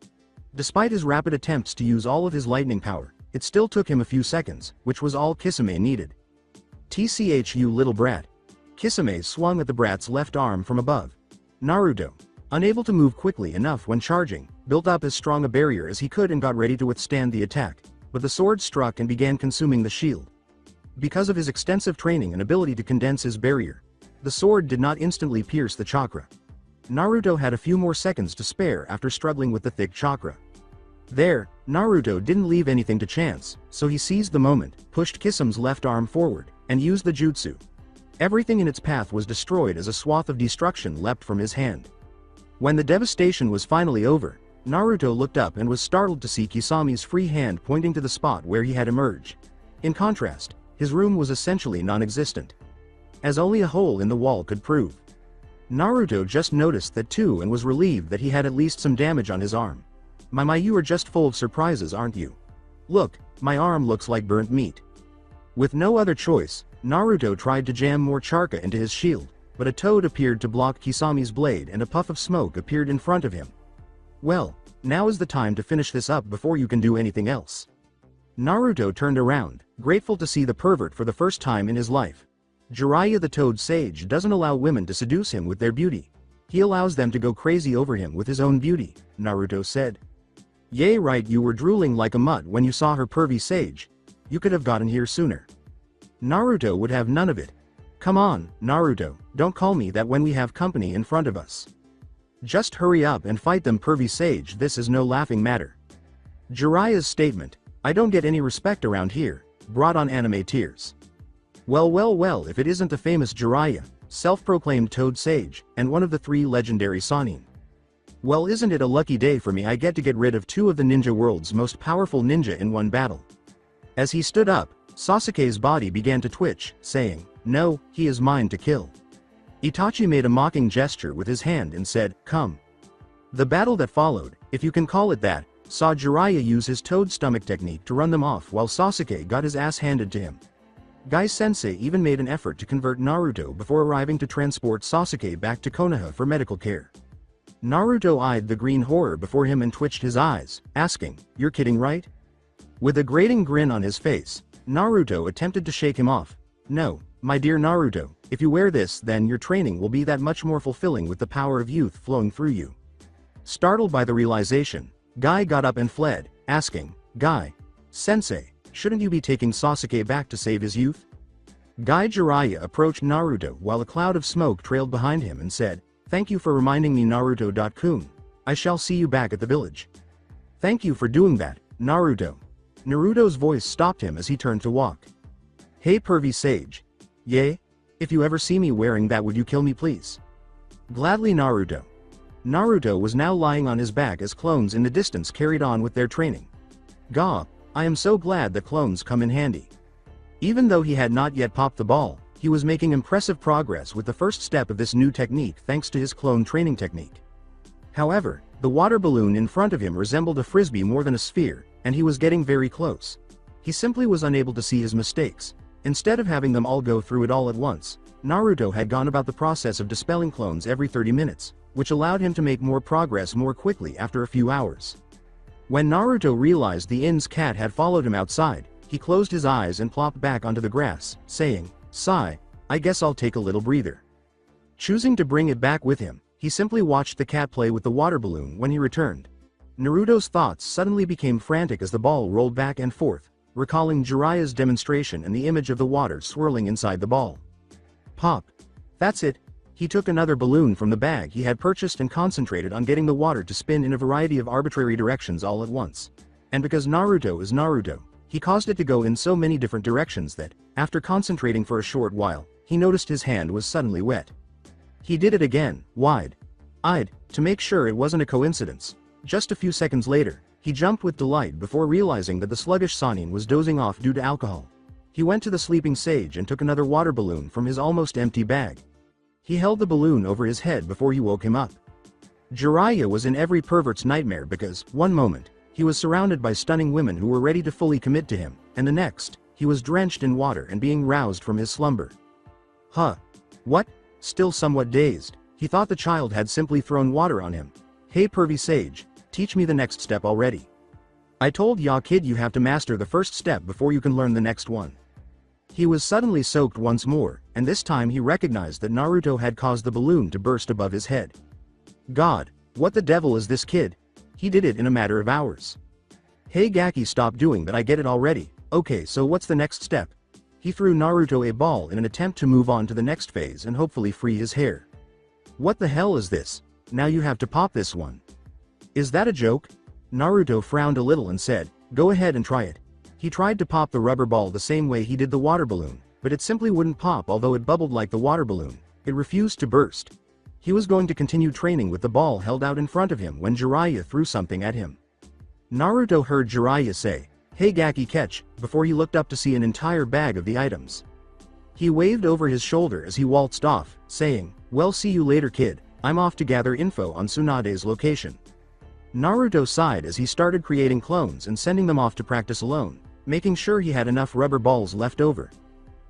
Despite his rapid attempts to use all of his lightning power, it still took him a few seconds, which was all Kisame needed. "TCHU little brat." Kisame swung at the brat's left arm from above. Naruto, unable to move quickly enough when charging, built up as strong a barrier as he could and got ready to withstand the attack, but the sword struck and began consuming the shield. Because of his extensive training and ability to condense his barrier, the sword did not instantly pierce the chakra. Naruto had a few more seconds to spare after struggling with the thick chakra. There, Naruto didn't leave anything to chance, so he seized the moment, pushed Kisame's left arm forward, and used the jutsu. Everything in its path was destroyed as a swath of destruction leapt from his hand. When the devastation was finally over, Naruto looked up and was startled to see Kisame's free hand pointing to the spot where he had emerged. In contrast, his room was essentially non-existent, as only a hole in the wall could prove. Naruto just noticed that too and was relieved that he had at least some damage on his arm. My, you are just full of surprises, aren't you? Look, my arm looks like burnt meat." With no other choice, Naruto tried to jam more chakra into his shield, but a toad appeared to block Kisame's blade and a puff of smoke appeared in front of him. "Well, now is the time to finish this up before you can do anything else." Naruto turned around, grateful to see the pervert for the first time in his life. Jiraiya the Toad Sage doesn't allow women to seduce him with their beauty. He allows them to go crazy over him with his own beauty, Naruto said. "Yay, right, you were drooling like a mutt when you saw her, pervy sage. You could have gotten here sooner." Naruto would have none of it. "Come on, Naruto, don't call me that when we have company in front of us. Just hurry up and fight them, pervy sage, this is no laughing matter." Jiraiya's statement, "I don't get any respect around here," brought on anime tears. Well, if it isn't the famous Jiraiya, self-proclaimed Toad Sage, and one of the 3 legendary Sannin. Well, isn't it a lucky day for me? I get to get rid of 2 of the ninja world's most powerful ninja in one battle. As he stood up, Sasuke's body began to twitch, saying, "No, he is mine to kill." Itachi made a mocking gesture with his hand and said, "Come." The battle that followed, if you can call it that, saw Jiraiya use his toad stomach technique to run them off while Sasuke got his ass handed to him. Gai-sensei even made an effort to convert Naruto before arriving to transport Sasuke back to Konoha for medical care. Naruto eyed the green horror before him and twitched his eyes, asking, "You're kidding, right?" With a grating grin on his face, Naruto attempted to shake him off. "No, my dear Naruto, if you wear this then your training will be that much more fulfilling with the power of youth flowing through you." Startled by the realization, Gai got up and fled, asking, "Gai-sensei, shouldn't you be taking Sasuke back to save his youth?" Gai Jiraiya approached Naruto while a cloud of smoke trailed behind him and said, "Thank you for reminding me, Naruto-kun. I shall see you back at the village." "Thank you for doing that, Naruto." Naruto's voice stopped him as he turned to walk. "Hey, pervy sage. Yay? If you ever see me wearing that, would you kill me, please?" "Gladly, Naruto." Naruto was now lying on his back as clones in the distance carried on with their training. "Gah, I am so glad that clones come in handy." Even though he had not yet popped the ball, he was making impressive progress with the first step of this new technique thanks to his clone training technique. However, the water balloon in front of him resembled a frisbee more than a sphere, and he was getting very close. He simply was unable to see his mistakes. Instead of having them all go through it all at once, Naruto had gone about the process of dispelling clones every 30 minutes, which allowed him to make more progress more quickly after a few hours. When Naruto realized the inn's cat had followed him outside, he closed his eyes and plopped back onto the grass, saying, "Sigh, I guess I'll take a little breather." Choosing to bring it back with him, he simply watched the cat play with the water balloon when he returned. Naruto's thoughts suddenly became frantic as the ball rolled back and forth, recalling Jiraiya's demonstration and the image of the water swirling inside the ball. Pop. That's it. He took another balloon from the bag he had purchased and concentrated on getting the water to spin in a variety of arbitrary directions all at once. And because Naruto is Naruto, he caused it to go in so many different directions that, after concentrating for a short while, he noticed his hand was suddenly wet. He did it again, wide-eyed, to make sure it wasn't a coincidence. Just a few seconds later, he jumped with delight before realizing that the sluggish Sannin was dozing off due to alcohol. He went to the sleeping sage and took another water balloon from his almost empty bag. He held the balloon over his head before he woke him up. Jiraiya was in every pervert's nightmare because, one moment, he was surrounded by stunning women who were ready to fully commit to him, and the next, he was drenched in water and being roused from his slumber. Huh? What? Still somewhat dazed, he thought the child had simply thrown water on him. Hey pervy sage, teach me the next step already. I told ya kid you have to master the first step before you can learn the next one. He was suddenly soaked once more, and this time he recognized that Naruto had caused the balloon to burst above his head. God, what the devil is this kid? He did it in a matter of hours. Hey Gaki, stop doing that, I get it already. Okay, so what's the next step? He threw Naruto a ball in an attempt to move on to the next phase and hopefully free his hair. What the hell is this? Now you have to pop this one. Is that a joke? Naruto frowned a little and said, go ahead and try it. He tried to pop the rubber ball the same way he did the water balloon, but it simply wouldn't pop. Although it bubbled like the water balloon, it refused to burst. He was going to continue training with the ball held out in front of him when Jiraiya threw something at him. Naruto heard Jiraiya say, hey Gaki, catch, before he looked up to see an entire bag of the items. He waved over his shoulder as he waltzed off, saying, well, see you later kid, I'm off to gather info on Tsunade's location. Naruto sighed as he started creating clones and sending them off to practice alone, making sure he had enough rubber balls left over.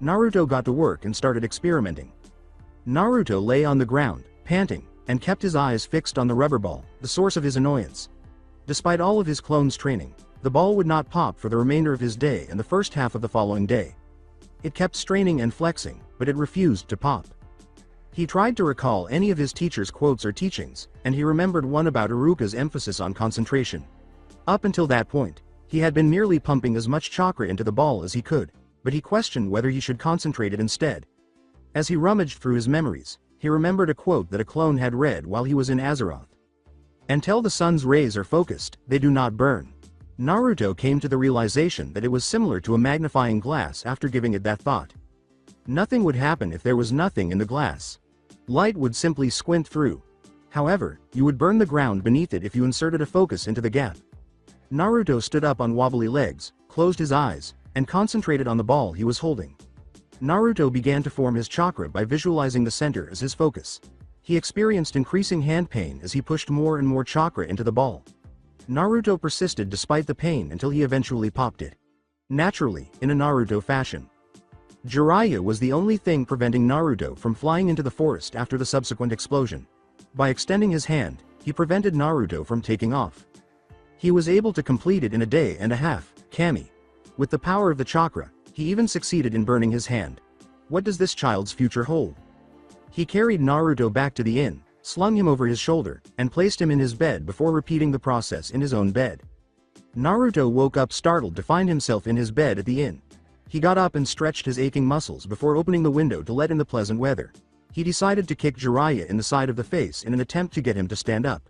Naruto got to work and started experimenting. Naruto lay on the ground, panting, and kept his eyes fixed on the rubber ball, the source of his annoyance. Despite all of his clones' training, the ball would not pop for the remainder of his day and the first half of the following day. It kept straining and flexing, but it refused to pop. He tried to recall any of his teacher's quotes or teachings, and he remembered one about Iruka's emphasis on concentration. Up until that point, he had been merely pumping as much chakra into the ball as he could, but he questioned whether he should concentrate it instead. As he rummaged through his memories, he remembered a quote that a clone had read while he was in Azeroth. Until the sun's rays are focused, they do not burn. Naruto came to the realization that it was similar to a magnifying glass after giving it that thought. Nothing would happen if there was nothing in the glass. Light would simply squint through. However, you would burn the ground beneath it if you inserted a focus into the gap. Naruto stood up on wobbly legs, closed his eyes, and concentrated on the ball he was holding. Naruto began to form his chakra by visualizing the center as his focus. He experienced increasing hand pain as he pushed more and more chakra into the ball. Naruto persisted despite the pain until he eventually popped it. Naturally, in a Naruto fashion. Jiraiya was the only thing preventing Naruto from flying into the forest after the subsequent explosion. By extending his hand, he prevented Naruto from taking off. He was able to complete it in a day and a half, Kami. With the power of the chakra, he even succeeded in burning his hand. What does this child's future hold? He carried Naruto back to the inn, slung him over his shoulder, and placed him in his bed before repeating the process in his own bed. Naruto woke up startled to find himself in his bed at the inn. He got up and stretched his aching muscles before opening the window to let in the pleasant weather. He decided to kick Jiraiya in the side of the face in an attempt to get him to stand up.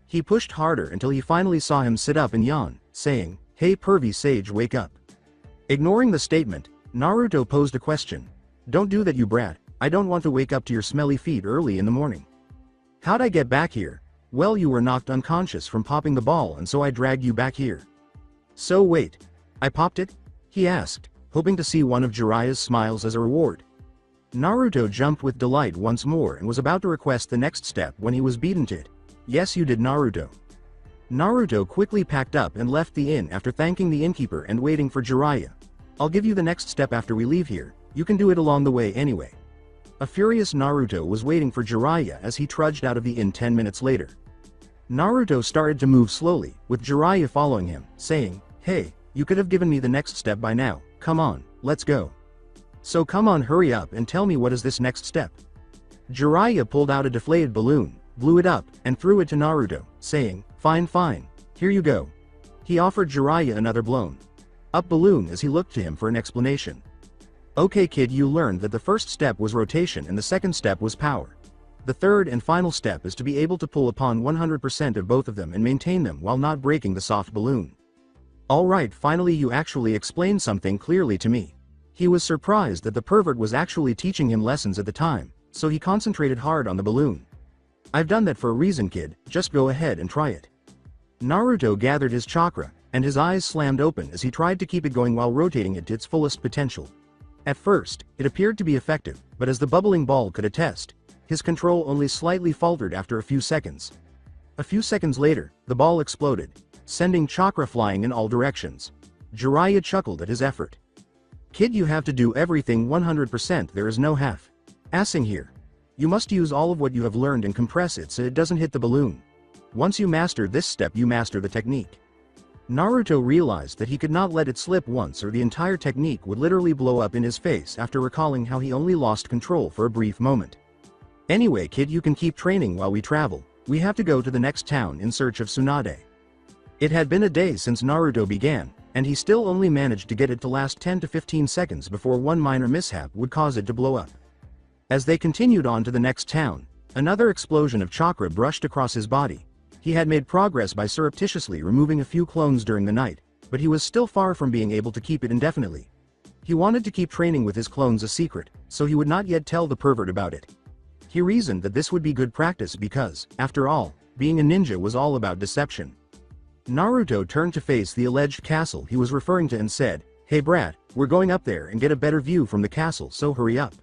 He pushed harder until he finally saw him sit up and yawn, saying, "Hey pervy sage, wake up." Ignoring the statement, Naruto posed a question. "Don't do that, you brat. I don't want to wake up to your smelly feet early in the morning." "How'd I get back here?" "Well, you were knocked unconscious from popping the ball and so I dragged you back here." "So wait, I popped it?" he asked, hoping to see one of Jiraiya's smiles as a reward. Naruto jumped with delight once more and was about to request the next step when he was beaten to it. "Yes, you did, Naruto." Naruto quickly packed up and left the inn after thanking the innkeeper and waiting for Jiraiya. "I'll give you the next step after we leave here, you can do it along the way anyway." A furious Naruto was waiting for Jiraiya as he trudged out of the inn 10 minutes later. Naruto started to move slowly, with Jiraiya following him, saying, "Hey, you could have given me the next step by now, come on, let's go." "So come on, hurry up and tell me what is this next step." Jiraiya pulled out a deflated balloon, blew it up, and threw it to Naruto, saying, Fine, here you go." He offered Jiraiya another blown up balloon as he looked to him for an explanation. Okay kid, you learned that the first step was rotation and the second step was power. The third and final step is to be able to pull upon 100% of both of them and maintain them while not breaking the soft balloon. Alright, finally you actually explained something clearly to me. He was surprised that the pervert was actually teaching him lessons at the time, so he concentrated hard on the balloon. I've done that for a reason kid, just go ahead and try it. Naruto gathered his chakra, and his eyes slammed open as he tried to keep it going while rotating it to its fullest potential. At first, it appeared to be effective, but as the bubbling ball could attest, his control only slightly faltered after a few seconds. A few seconds later, the ball exploded, sending chakra flying in all directions. Jiraiya chuckled at his effort. Kid, you have to do everything 100%, there is no half-assing here. You must use all of what you have learned and compress it so it doesn't hit the balloon. Once you master this step, you master the technique. Naruto realized that he could not let it slip once or the entire technique would literally blow up in his face after recalling how he only lost control for a brief moment. Anyway kid, you can keep training while we travel. We have to go to the next town in search of Tsunade. It had been a day since Naruto began, and he still only managed to get it to last 10 to 15 seconds before one minor mishap would cause it to blow up. As they continued on to the next town, another explosion of chakra brushed across his body. He had made progress by surreptitiously removing a few clones during the night, but he was still far from being able to keep it indefinitely. He wanted to keep training with his clones a secret, so he would not yet tell the pervert about it. He reasoned that this would be good practice because, after all, being a ninja was all about deception. Naruto turned to face the alleged castle he was referring to and said, "Hey brat, we're going up there and get a better view from the castle, so hurry up."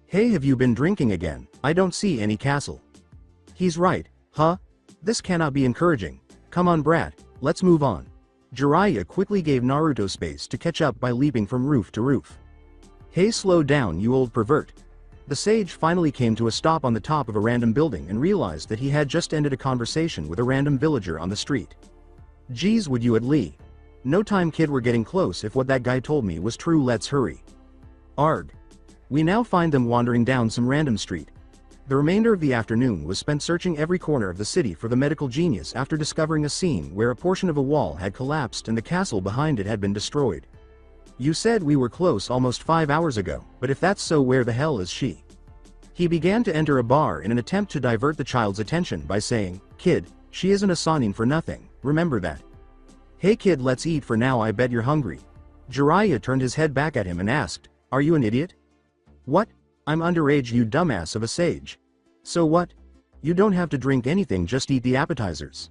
"Hey, have you been drinking again? I don't see any castle." "He's right, huh? This cannot be encouraging. Come on brat, let's move on." Jiraiya quickly gave Naruto space to catch up by leaping from roof to roof. "Hey, slow down you old pervert." The sage finally came to a stop on the top of a random building and realized that he had just ended a conversation with a random villager on the street. "Geez, would you at Lee? No time kid, we're getting close. If what that guy told me was true, let's hurry." Arg. We now find them wandering down some random street. The remainder of the afternoon was spent searching every corner of the city for the medical genius after discovering a scene where a portion of a wall had collapsed and the castle behind it had been destroyed. "You said we were close almost 5 hours ago, but if that's so, where the hell is she?" He began to enter a bar in an attempt to divert the child's attention by saying, "Kid, she isn't a Sanin for nothing, remember that." "Hey kid, let's eat for now, I bet you're hungry." Jiraiya turned his head back at him and asked, "Are you an idiot?" "What? I'm underage, you dumbass of a sage." "So what? You don't have to drink anything, just eat the appetizers."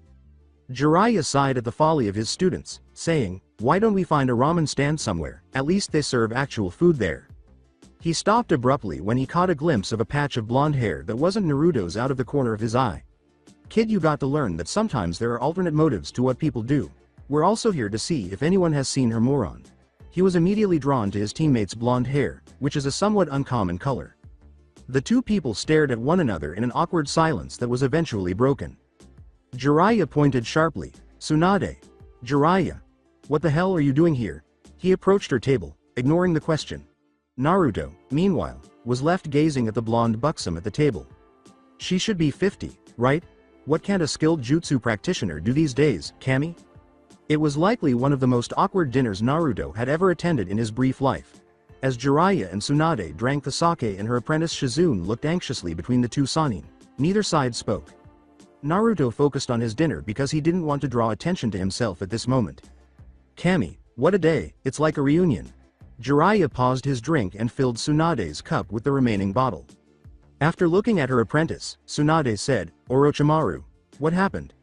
Jiraiya sighed at the folly of his students, saying, "Why don't we find a ramen stand somewhere, at least they serve actual food there." He stopped abruptly when he caught a glimpse of a patch of blonde hair that wasn't Naruto's out of the corner of his eye. "Kid, you got to learn that sometimes there are alternate motives to what people do. We're also here to see if anyone has seen her moron." He was immediately drawn to his teammate's blonde hair, which is a somewhat uncommon color. The two people stared at one another in an awkward silence that was eventually broken. Jiraiya pointed sharply, "Tsunade. Jiraiya. What the hell are you doing here?" He approached her table, ignoring the question. Naruto, meanwhile, was left gazing at the blonde buxom at the table. She should be 50, right? What can't a skilled jutsu practitioner do these days, Kami? It was likely one of the most awkward dinners Naruto had ever attended in his brief life. As Jiraiya and Tsunade drank the sake and her apprentice Shizune looked anxiously between the two Sanin, neither side spoke. Naruto focused on his dinner because he didn't want to draw attention to himself at this moment. "Kami, what a day, it's like a reunion." Jiraiya paused his drink and filled Tsunade's cup with the remaining bottle. After looking at her apprentice, Tsunade said, "Orochimaru, what happened?"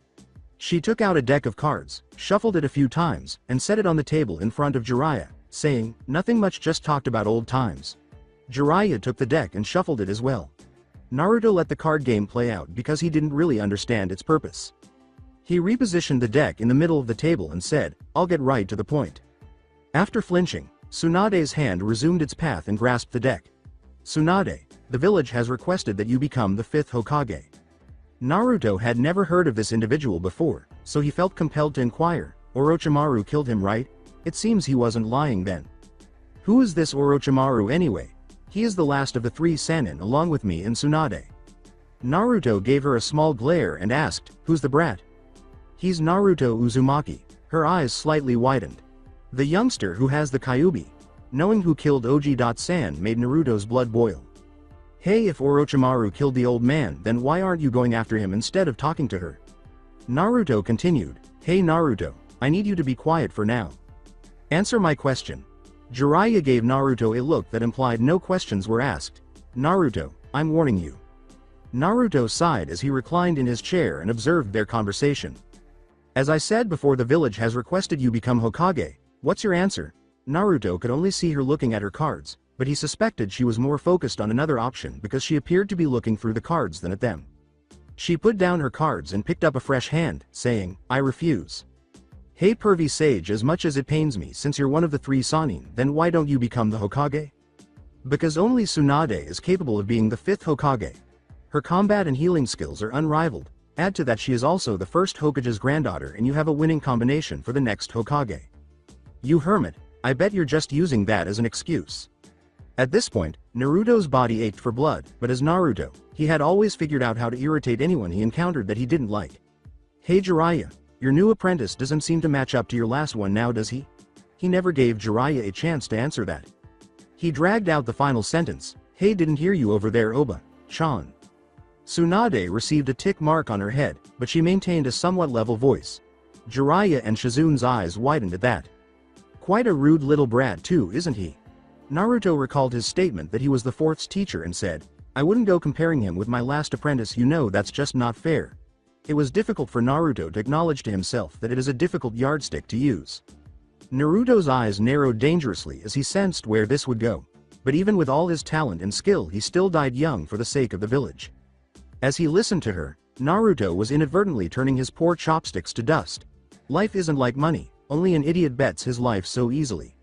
She took out a deck of cards, shuffled it a few times, and set it on the table in front of Jiraiya, saying, "Nothing much, just talked about old times." Jiraiya took the deck and shuffled it as well. Naruto let the card game play out because he didn't really understand its purpose. He repositioned the deck in the middle of the table and said, "I'll get right to the point." After flinching, Tsunade's hand resumed its path and grasped the deck. "Tsunade, the village has requested that you become the 5th Hokage." Naruto had never heard of this individual before, so he felt compelled to inquire, "Orochimaru killed him, right? It seems he wasn't lying then." "Who is this Orochimaru anyway?" "He is the last of the 3 Sannin along with me and Tsunade." Naruto gave her a small glare and asked, "Who's the brat?" "He's Naruto Uzumaki." Her eyes slightly widened. "The youngster who has the Kyuubi." Knowing who killed Oji.san made Naruto's blood boil. Hey, if Orochimaru killed the old man, then why aren't you going after him instead of talking to her? Naruto continued, Hey Naruto, I need you to be quiet for now. Answer my question. Jiraiya gave Naruto a look that implied no questions were asked. Naruto, I'm warning you. Naruto sighed as he reclined in his chair and observed their conversation. As I said before, the village has requested you become Hokage. What's your answer? Naruto could only see her looking at her cards, but he suspected she was more focused on another option because she appeared to be looking through the cards than at them. She put down her cards and picked up a fresh hand, saying, I refuse. Hey pervy sage, as much as it pains me, since you're one of the 3 Sannin, then why don't you become the Hokage? Because only Tsunade is capable of being the 5th Hokage. Her combat and healing skills are unrivaled. Add to that she is also the first Hokage's granddaughter, and you have a winning combination for the next Hokage. You hermit, I bet you're just using that as an excuse. At this point, Naruto's body ached for blood, but as Naruto, he had always figured out how to irritate anyone he encountered that he didn't like. Hey Jiraiya, your new apprentice doesn't seem to match up to your last one now, does he? He never gave Jiraiya a chance to answer that. He dragged out the final sentence, Hey, didn't hear you over there, Oba-chan. Tsunade received a tick mark on her head, but she maintained a somewhat level voice. Jiraiya and Shizun's eyes widened at that. Quite a rude little brat too, isn't he? Naruto recalled his statement that he was the 4th's teacher and said, I wouldn't go comparing him with my last apprentice, you know that's just not fair. It was difficult for Naruto to acknowledge to himself that it is a difficult yardstick to use. Naruto's eyes narrowed dangerously as he sensed where this would go. But even with all his talent and skill, he still died young for the sake of the village. As he listened to her, Naruto was inadvertently turning his poor chopsticks to dust. Life isn't like money, only an idiot bets his life so easily.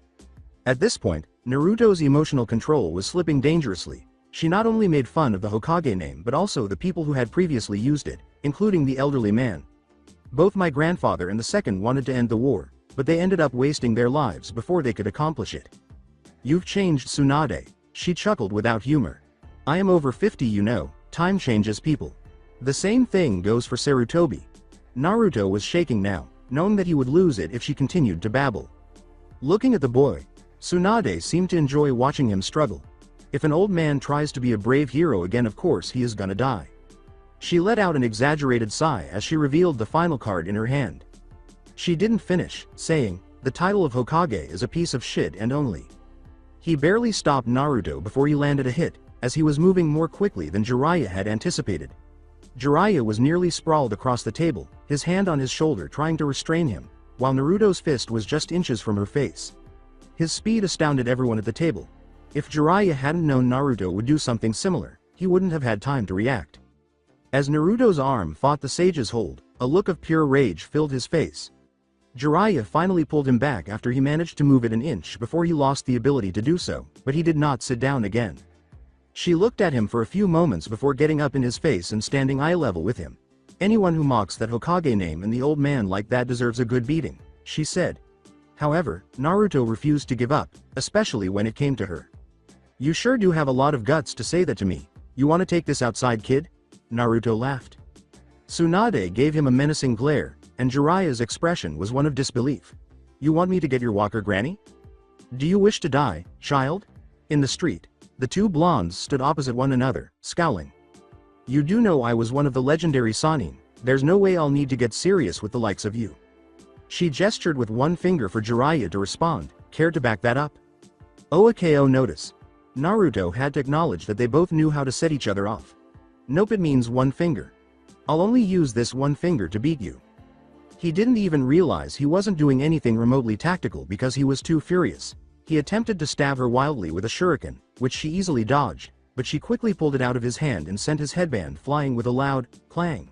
At this point, Naruto's emotional control was slipping dangerously. She not only made fun of the Hokage name but also the people who had previously used it, including the elderly man. Both my grandfather and the second wanted to end the war, but they ended up wasting their lives before they could accomplish it. You've changed, Tsunade, she chuckled without humor. I am over 50, you know, time changes people. The same thing goes for Sarutobi. Naruto was shaking now, knowing that he would lose it if she continued to babble. Looking at the boy, Tsunade seemed to enjoy watching him struggle. If an old man tries to be a brave hero again, of course he is gonna die. She let out an exaggerated sigh as she revealed the final card in her hand. She didn't finish, saying, the title of Hokage is a piece of shit and only. He barely stopped Naruto before he landed a hit, as he was moving more quickly than Jiraiya had anticipated. Jiraiya was nearly sprawled across the table, his hand on his shoulder trying to restrain him, while Naruto's fist was just inches from her face. His speed astounded everyone at the table. If Jiraiya hadn't known Naruto would do something similar, he wouldn't have had time to react. As Naruto's arm fought the sage's hold, a look of pure rage filled his face. Jiraiya finally pulled him back after he managed to move it an inch before he lost the ability to do so, but he did not sit down again. She looked at him for a few moments before getting up in his face and standing eye level with him. Anyone who mocks that Hokage name and the old man like that deserves a good beating, she said. However, Naruto refused to give up, especially when it came to her. You sure do have a lot of guts to say that to me. You want to take this outside, kid? Naruto laughed. Tsunade gave him a menacing glare, and Jiraiya's expression was one of disbelief. You want me to get your walker, Granny? Do you wish to die, child? In the street, the two blondes stood opposite one another, scowling. You do know I was one of the legendary Sannin. There's no way I'll need to get serious with the likes of you. She gestured with one finger for Jiraiya to respond. Care to back that up? Oakeo notice. Naruto had to acknowledge that they both knew how to set each other off. Nope, it means one finger. I'll only use this one finger to beat you. He didn't even realize he wasn't doing anything remotely tactical because he was too furious. He attempted to stab her wildly with a shuriken, which she easily dodged, but she quickly pulled it out of his hand and sent his headband flying with a loud clang.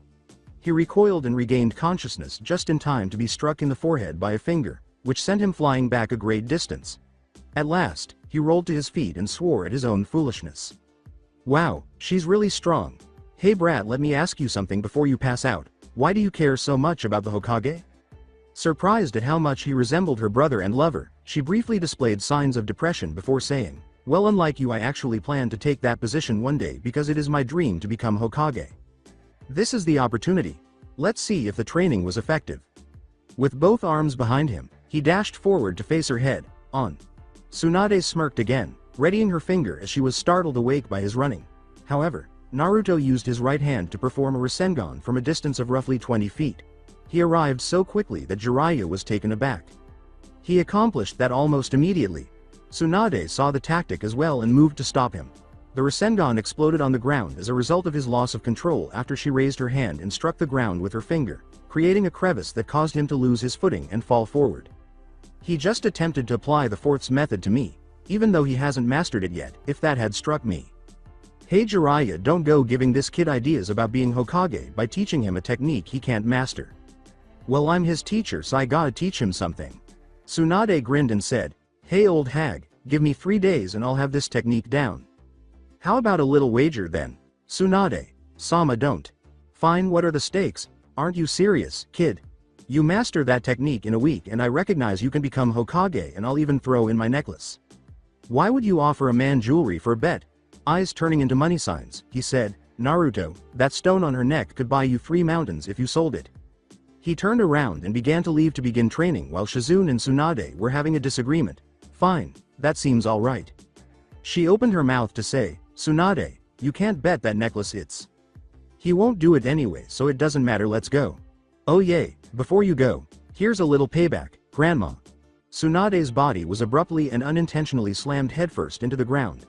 He recoiled and regained consciousness just in time to be struck in the forehead by a finger, which sent him flying back a great distance. At last, he rolled to his feet and swore at his own foolishness. Wow, she's really strong. Hey brat, let me ask you something before you pass out. Why do you care so much about the Hokage? Surprised at how much he resembled her brother and lover, she briefly displayed signs of depression before saying, well, unlike you, I actually plan to take that position one day because it is my dream to become Hokage. This is the opportunity. Let's see if the training was effective. With both arms behind him, he dashed forward to face her head on. Tsunade smirked again, readying her finger as she was startled awake by his running. However, Naruto used his right hand to perform a Rasengan from a distance of roughly 20 feet. He arrived so quickly that Jiraiya was taken aback. He accomplished that almost immediately. Tsunade saw the tactic as well and moved to stop him. The Rasengan exploded on the ground as a result of his loss of control after she raised her hand and struck the ground with her finger, creating a crevice that caused him to lose his footing and fall forward. He just attempted to apply the fourth's method to me, even though he hasn't mastered it yet. If that had struck me. Hey Jiraiya, don't go giving this kid ideas about being Hokage by teaching him a technique he can't master. Well, I'm his teacher, so I gotta teach him something. Tsunade grinned and said, hey old hag, give me 3 days and I'll have this technique down. How about a little wager then? Tsunade, Sama, don't. Fine, what are the stakes? Aren't you serious, kid? You master that technique in a week and I recognize you can become Hokage, and I'll even throw in my necklace. Why would you offer a man jewelry for a bet? Eyes turning into money signs, he said, Naruto, that stone on her neck could buy you 3 mountains if you sold it. He turned around and began to leave to begin training while Shizune and Tsunade were having a disagreement. Fine, that seems alright. She opened her mouth to say, Tsunade, you can't bet that necklace, it's. He won't do it anyway, so it doesn't matter, let's go. Oh yay, before you go, here's a little payback, Grandma. Tsunade's body was abruptly and unintentionally slammed headfirst into the ground.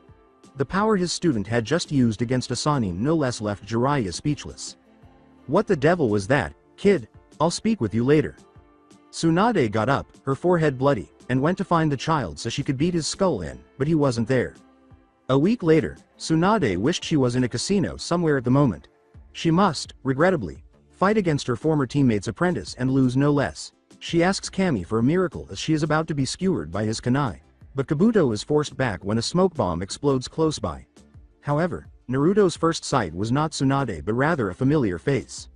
The power his student had just used against a Sannin no less left Jiraiya speechless. What the devil was that, kid? I'll speak with you later. Tsunade got up, her forehead bloody, and went to find the child so she could beat his skull in, but he wasn't there. A week later, Tsunade wished she was in a casino somewhere at the moment. She must, regrettably, fight against her former teammate's apprentice and lose no less. She asks Kami for a miracle as she is about to be skewered by his kunai. But Kabuto is forced back when a smoke bomb explodes close by. However, Naruto's first sight was not Tsunade but rather a familiar face.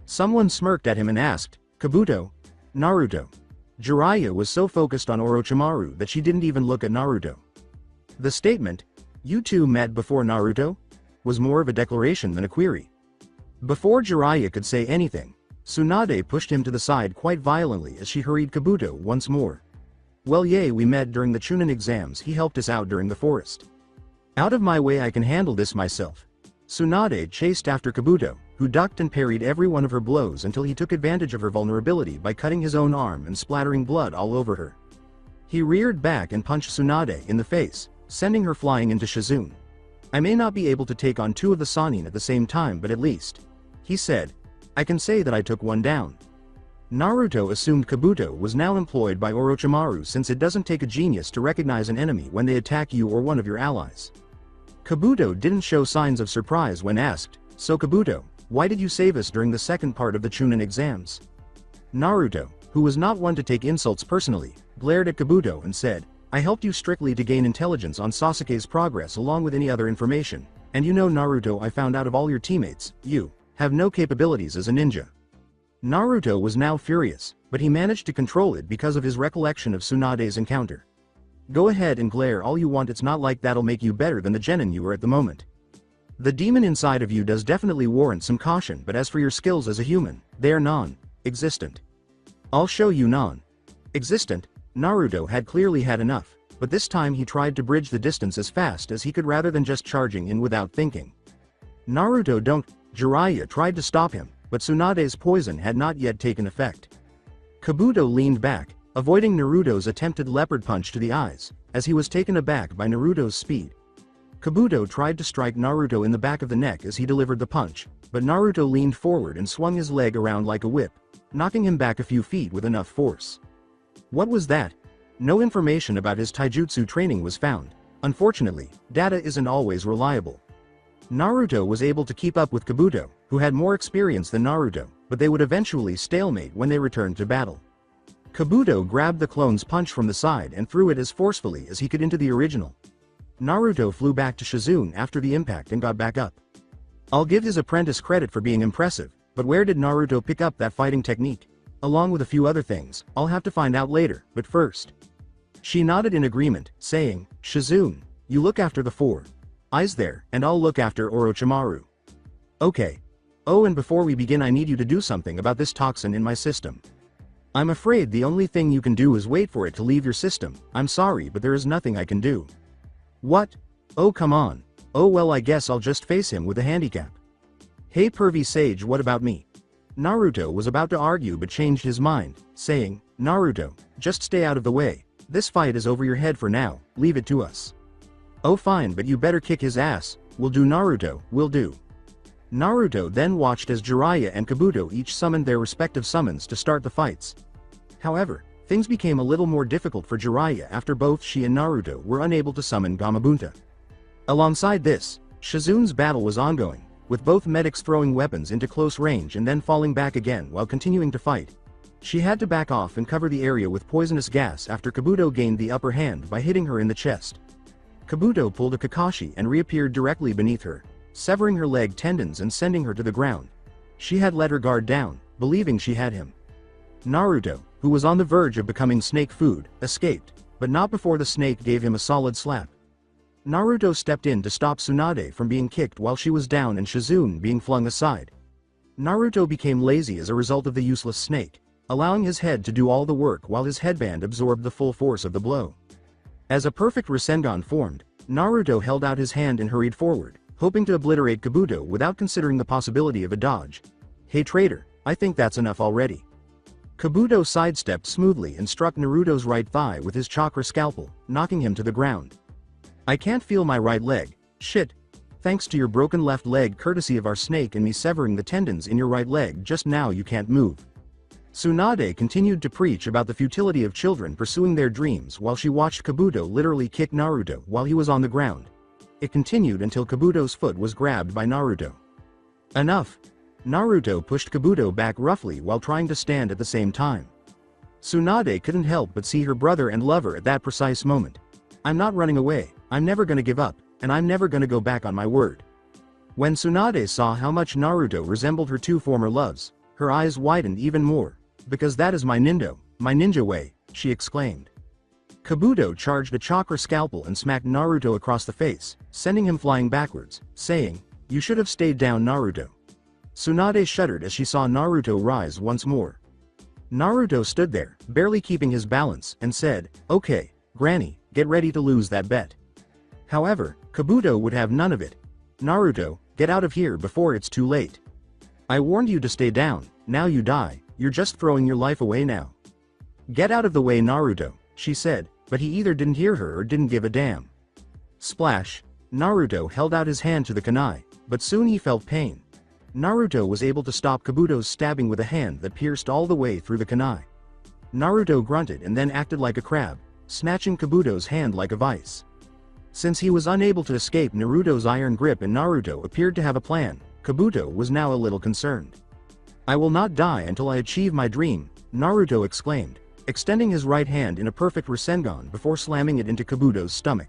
Someone smirked at him and asked, Kabuto? Naruto. Jiraiya was so focused on Orochimaru that she didn't even look at Naruto. The statement, you two met before Naruto? Was more of a declaration than a query. Before Jiraiya could say anything, Tsunade pushed him to the side quite violently as she hurried Kabuto once more. Well, yay, we met during the Chunin exams, he helped us out during the forest. Out of my way, I can handle this myself. Tsunade chased after Kabuto, who ducked and parried every one of her blows until he took advantage of her vulnerability by cutting his own arm and splattering blood all over her. He reared back and punched Tsunade in the face, sending her flying into Shizune. I may not be able to take on 2 of the Sannin at the same time, but at least, he said, I can say that I took one down. Naruto assumed Kabuto was now employed by Orochimaru since it doesn't take a genius to recognize an enemy when they attack you or one of your allies. Kabuto didn't show signs of surprise when asked, so Kabuto, why did you save us during the second part of the Chunin exams? Naruto, who was not one to take insults personally, glared at Kabuto and said, I helped you strictly to gain intelligence on Sasuke's progress along with any other information, and you know Naruto, I found out of all your teammates, you have no capabilities as a ninja. Naruto was now furious, but he managed to control it because of his recollection of Tsunade's encounter. Go ahead and glare all you want, it's not like that'll make you better than the genin you are at the moment. The demon inside of you does definitely warrant some caution, but as for your skills as a human, they are non-existent. I'll show you non-existent. Naruto had clearly had enough, but this time he tried to bridge the distance as fast as he could rather than just charging in without thinking. Naruto, don't. Jiraiya tried to stop him, but Tsunade's poison had not yet taken effect. Kabuto leaned back, avoiding Naruto's attempted leopard punch to the eyes, as he was taken aback by Naruto's speed. Kabuto tried to strike Naruto in the back of the neck as he delivered the punch, but Naruto leaned forward and swung his leg around like a whip, knocking him back a few feet with enough force. What was that? No information about his taijutsu training was found. Unfortunately, data isn't always reliable. Naruto was able to keep up with Kabuto, who had more experience than Naruto, but they would eventually stalemate when they returned to battle. Kabuto grabbed the clone's punch from the side and threw it as forcefully as he could into the original. Naruto flew back to Shizune after the impact and got back up. I'll give his apprentice credit for being impressive, but where did Naruto pick up that fighting technique? Along with a few other things, I'll have to find out later, but first. She nodded in agreement, saying, Shizune, you look after the 4 eyes there, and I'll look after Orochimaru. Okay. Oh, and before we begin, I need you to do something about this toxin in my system. I'm afraid the only thing you can do is wait for it to leave your system. I'm sorry, but there is nothing I can do. What? Oh come on. Oh well, I guess I'll just face him with a handicap. Hey pervy sage, what about me? Naruto was about to argue but changed his mind, saying, Naruto, just stay out of the way. This fight is over your head for now, leave it to us. Oh fine, but you better kick his ass. Will do Naruto, will do. Naruto then watched as Jiraiya and Kabuto each summoned their respective summons to start the fights. However, things became a little more difficult for Jiraiya after both she and Naruto were unable to summon Gamabunta. Alongside this, Shizun's battle was ongoing, with both medics throwing weapons into close range and then falling back again while continuing to fight. She had to back off and cover the area with poisonous gas after Kabuto gained the upper hand by hitting her in the chest. Kabuto pulled a Kakashi and reappeared directly beneath her, severing her leg tendons and sending her to the ground. She had let her guard down, believing she had him. Naruto, who was on the verge of becoming snake food, escaped, but not before the snake gave him a solid slap. Naruto stepped in to stop Tsunade from being kicked while she was down and Shizune being flung aside. Naruto became lazy as a result of the useless snake, allowing his head to do all the work while his headband absorbed the full force of the blow. As a perfect Rasengan formed, Naruto held out his hand and hurried forward, hoping to obliterate Kabuto without considering the possibility of a dodge. Hey traitor, I think that's enough already. Kabuto sidestepped smoothly and struck Naruto's right thigh with his chakra scalpel, knocking him to the ground. I can't feel my right leg. Shit. Thanks to your broken left leg courtesy of our snake and me severing the tendons in your right leg just now you can't move. Tsunade continued to preach about the futility of children pursuing their dreams while she watched Kabuto literally kick Naruto while he was on the ground. It continued until Kabuto's foot was grabbed by Naruto. Enough. Naruto pushed Kabuto back roughly while trying to stand at the same time. Tsunade couldn't help but see her brother and lover at that precise moment. I'm not running away, I'm never gonna give up, and I'm never gonna go back on my word. When Tsunade saw how much Naruto resembled her two former loves, her eyes widened even more. Because that is my ninja way, she exclaimed. Kabuto charged a chakra scalpel and smacked Naruto across the face, sending him flying backwards, saying, You should have stayed down Naruto. Tsunade shuddered as she saw Naruto rise once more. Naruto stood there, barely keeping his balance, and said, Okay, Granny, get ready to lose that bet. However, Kabuto would have none of it. Naruto, get out of here before it's too late. I warned you to stay down, now you die, you're just throwing your life away now. Get out of the way Naruto, she said, but he either didn't hear her or didn't give a damn. Splash. Naruto held out his hand to the kunai, but soon he felt pain. Naruto was able to stop Kabuto's stabbing with a hand that pierced all the way through the kunai. Naruto grunted and then acted like a crab, snatching Kabuto's hand like a vice. Since he was unable to escape Naruto's iron grip and Naruto appeared to have a plan, Kabuto was now a little concerned. I will not die until I achieve my dream, Naruto exclaimed, extending his right hand in a perfect Rasengan before slamming it into Kabuto's stomach.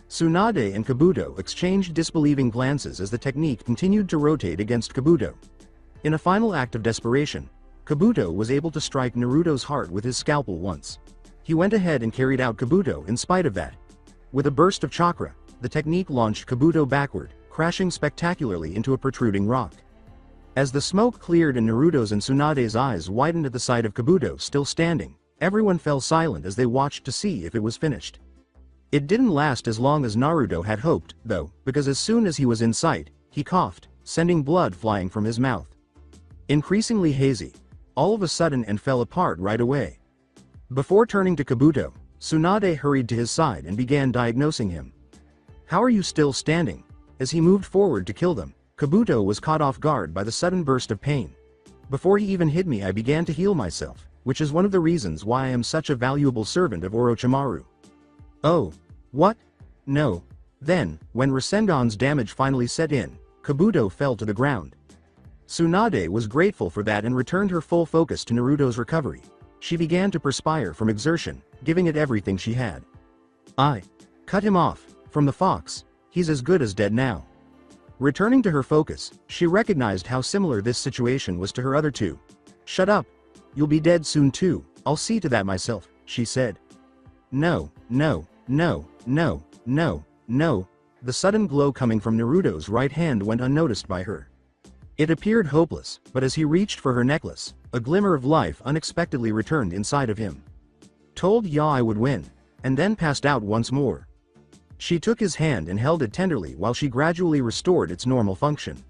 Tsunade and Kabuto exchanged disbelieving glances as the technique continued to rotate against Kabuto. In a final act of desperation, Kabuto was able to strike Naruto's heart with his scalpel once. He went ahead and carried out Kabuto in spite of that. With a burst of chakra, the technique launched Kabuto backward, crashing spectacularly into a protruding rock. As the smoke cleared and Naruto's and Tsunade's eyes widened at the sight of Kabuto still standing, everyone fell silent as they watched to see if it was finished. It didn't last as long as Naruto had hoped, though, because as soon as he was in sight, he coughed, sending blood flying from his mouth. Increasingly hazy, all of a sudden and fell apart right away. Before turning to Kabuto, Tsunade hurried to his side and began diagnosing him. How are you still standing? As he moved forward to kill them, Kabuto was caught off guard by the sudden burst of pain. Before he even hit me I began to heal myself, which is one of the reasons why I am such a valuable servant of Orochimaru. Oh. What? No. Then, when Rasengan's damage finally set in, Kabuto fell to the ground. Tsunade was grateful for that and returned her full focus to Naruto's recovery. She began to perspire from exertion, giving it everything she had. I cut him off from the fox. He's as good as dead now. Returning to her focus, she recognized how similar this situation was to her other two. Shut up. You'll be dead soon too, I'll see to that myself, she said. No, no, no, no, no, no. The sudden glow coming from Naruto's right hand went unnoticed by her. It appeared hopeless, but as he reached for her necklace, A glimmer of life unexpectedly returned inside of him. Told Ya I would win, and then passed out once more. She took his hand and held it tenderly while she gradually restored its normal function.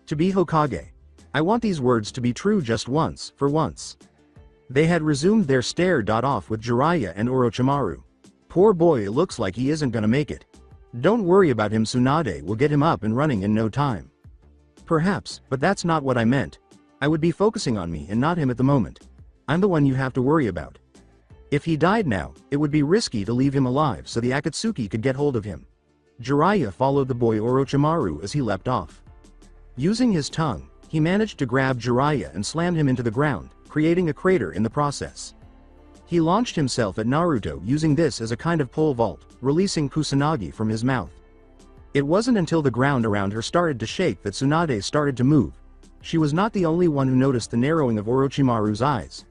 To be Hokage. I want these words to be true just once, for once. They had resumed their stare. Off with Jiraiya and Orochimaru. Poor boy, it looks like he isn't gonna make it. Don't worry about him, Tsunade will get him up and running in no time. Perhaps, but that's not what I meant. I would be focusing on me and not him at the moment. I'm the one you have to worry about. If he died now, it would be risky to leave him alive so the Akatsuki could get hold of him. Jiraiya followed the boy Orochimaru as he leapt off. Using his tongue, he managed to grab Jiraiya and slammed him into the ground, creating a crater in the process. He launched himself at Naruto using this as a kind of pole vault, releasing Kusanagi from his mouth. It wasn't until the ground around her started to shake that Tsunade started to move. She was not the only one who noticed the narrowing of Orochimaru's eyes.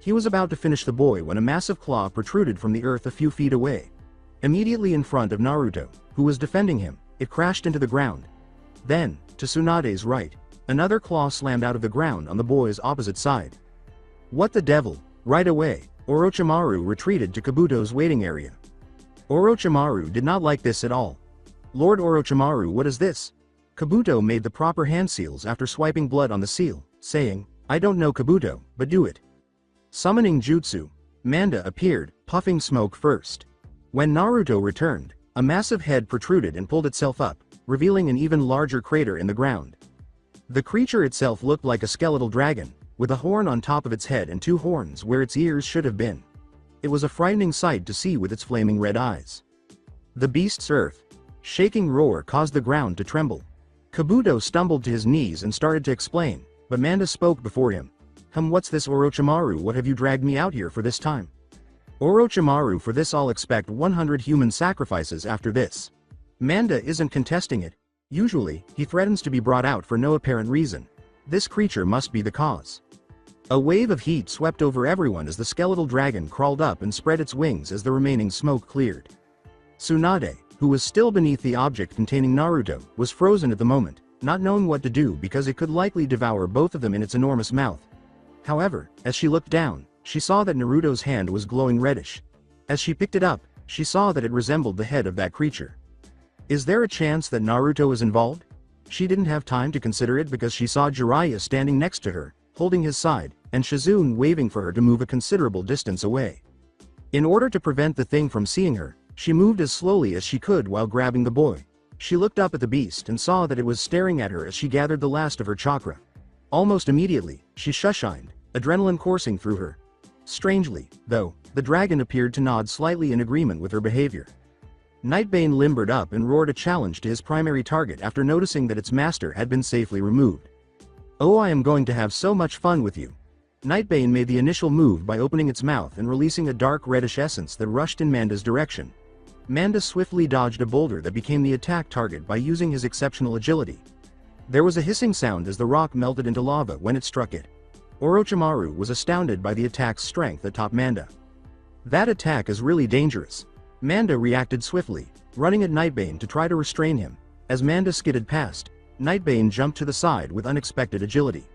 He was about to finish the boy when a massive claw protruded from the earth a few feet away. Immediately in front of Naruto, who was defending him, it crashed into the ground. Then, to Tsunade's right, another claw slammed out of the ground on the boy's opposite side. What the devil? Right away, Orochimaru retreated to Kabuto's waiting area. Orochimaru did not like this at all. Lord Orochimaru, what is this? Kabuto made the proper hand seals after swiping blood on the seal, saying, I don't know Kabuto, but do it. Summoning jutsu, Manda appeared, puffing smoke first. When Naruto returned, a massive head protruded and pulled itself up, revealing an even larger crater in the ground. The creature itself looked like a skeletal dragon, with a horn on top of its head and 2 horns where its ears should have been. It was a frightening sight to see with its flaming red eyes. The beast's shaking roar caused the ground to tremble. Kabuto stumbled to his knees and started to explain, but Manda spoke before him. What's this, Orochimaru? What have you dragged me out here for this time? Orochimaru, for this I'll expect 100 human sacrifices after this. Manda isn't contesting it. Usually, he threatens to be brought out for no apparent reason. This creature must be the cause. A wave of heat swept over everyone as the skeletal dragon crawled up and spread its wings as the remaining smoke cleared. Tsunade, who was still beneath the object containing Naruto, was frozen at the moment, not knowing what to do because it could likely devour both of them in its enormous mouth. However, as she looked down, she saw that Naruto's hand was glowing reddish. As she picked it up, she saw that it resembled the head of that creature. Is there a chance that Naruto is involved? She didn't have time to consider it because she saw Jiraiya standing next to her, holding his side, and Shizune waving for her to move a considerable distance away. In order to prevent the thing from seeing her, she moved as slowly as she could while grabbing the boy. She looked up at the beast and saw that it was staring at her as she gathered the last of her chakra. Almost immediately, she shushined, adrenaline coursing through her. Strangely, though, the dragon appeared to nod slightly in agreement with her behavior. Nightbane limbered up and roared a challenge to his primary target after noticing that its master had been safely removed. Oh, I am going to have so much fun with you. Nightbane made the initial move by opening its mouth and releasing a dark reddish essence that rushed in Manda's direction. Manda swiftly dodged a boulder that became the attack target by using his exceptional agility. There was a hissing sound as the rock melted into lava when it struck it. Orochimaru was astounded by the attack's strength atop Manda. That attack is really dangerous. Manda reacted swiftly, running at Nightbane to try to restrain him. As Manda skidded past, Nightbane jumped to the side with unexpected agility.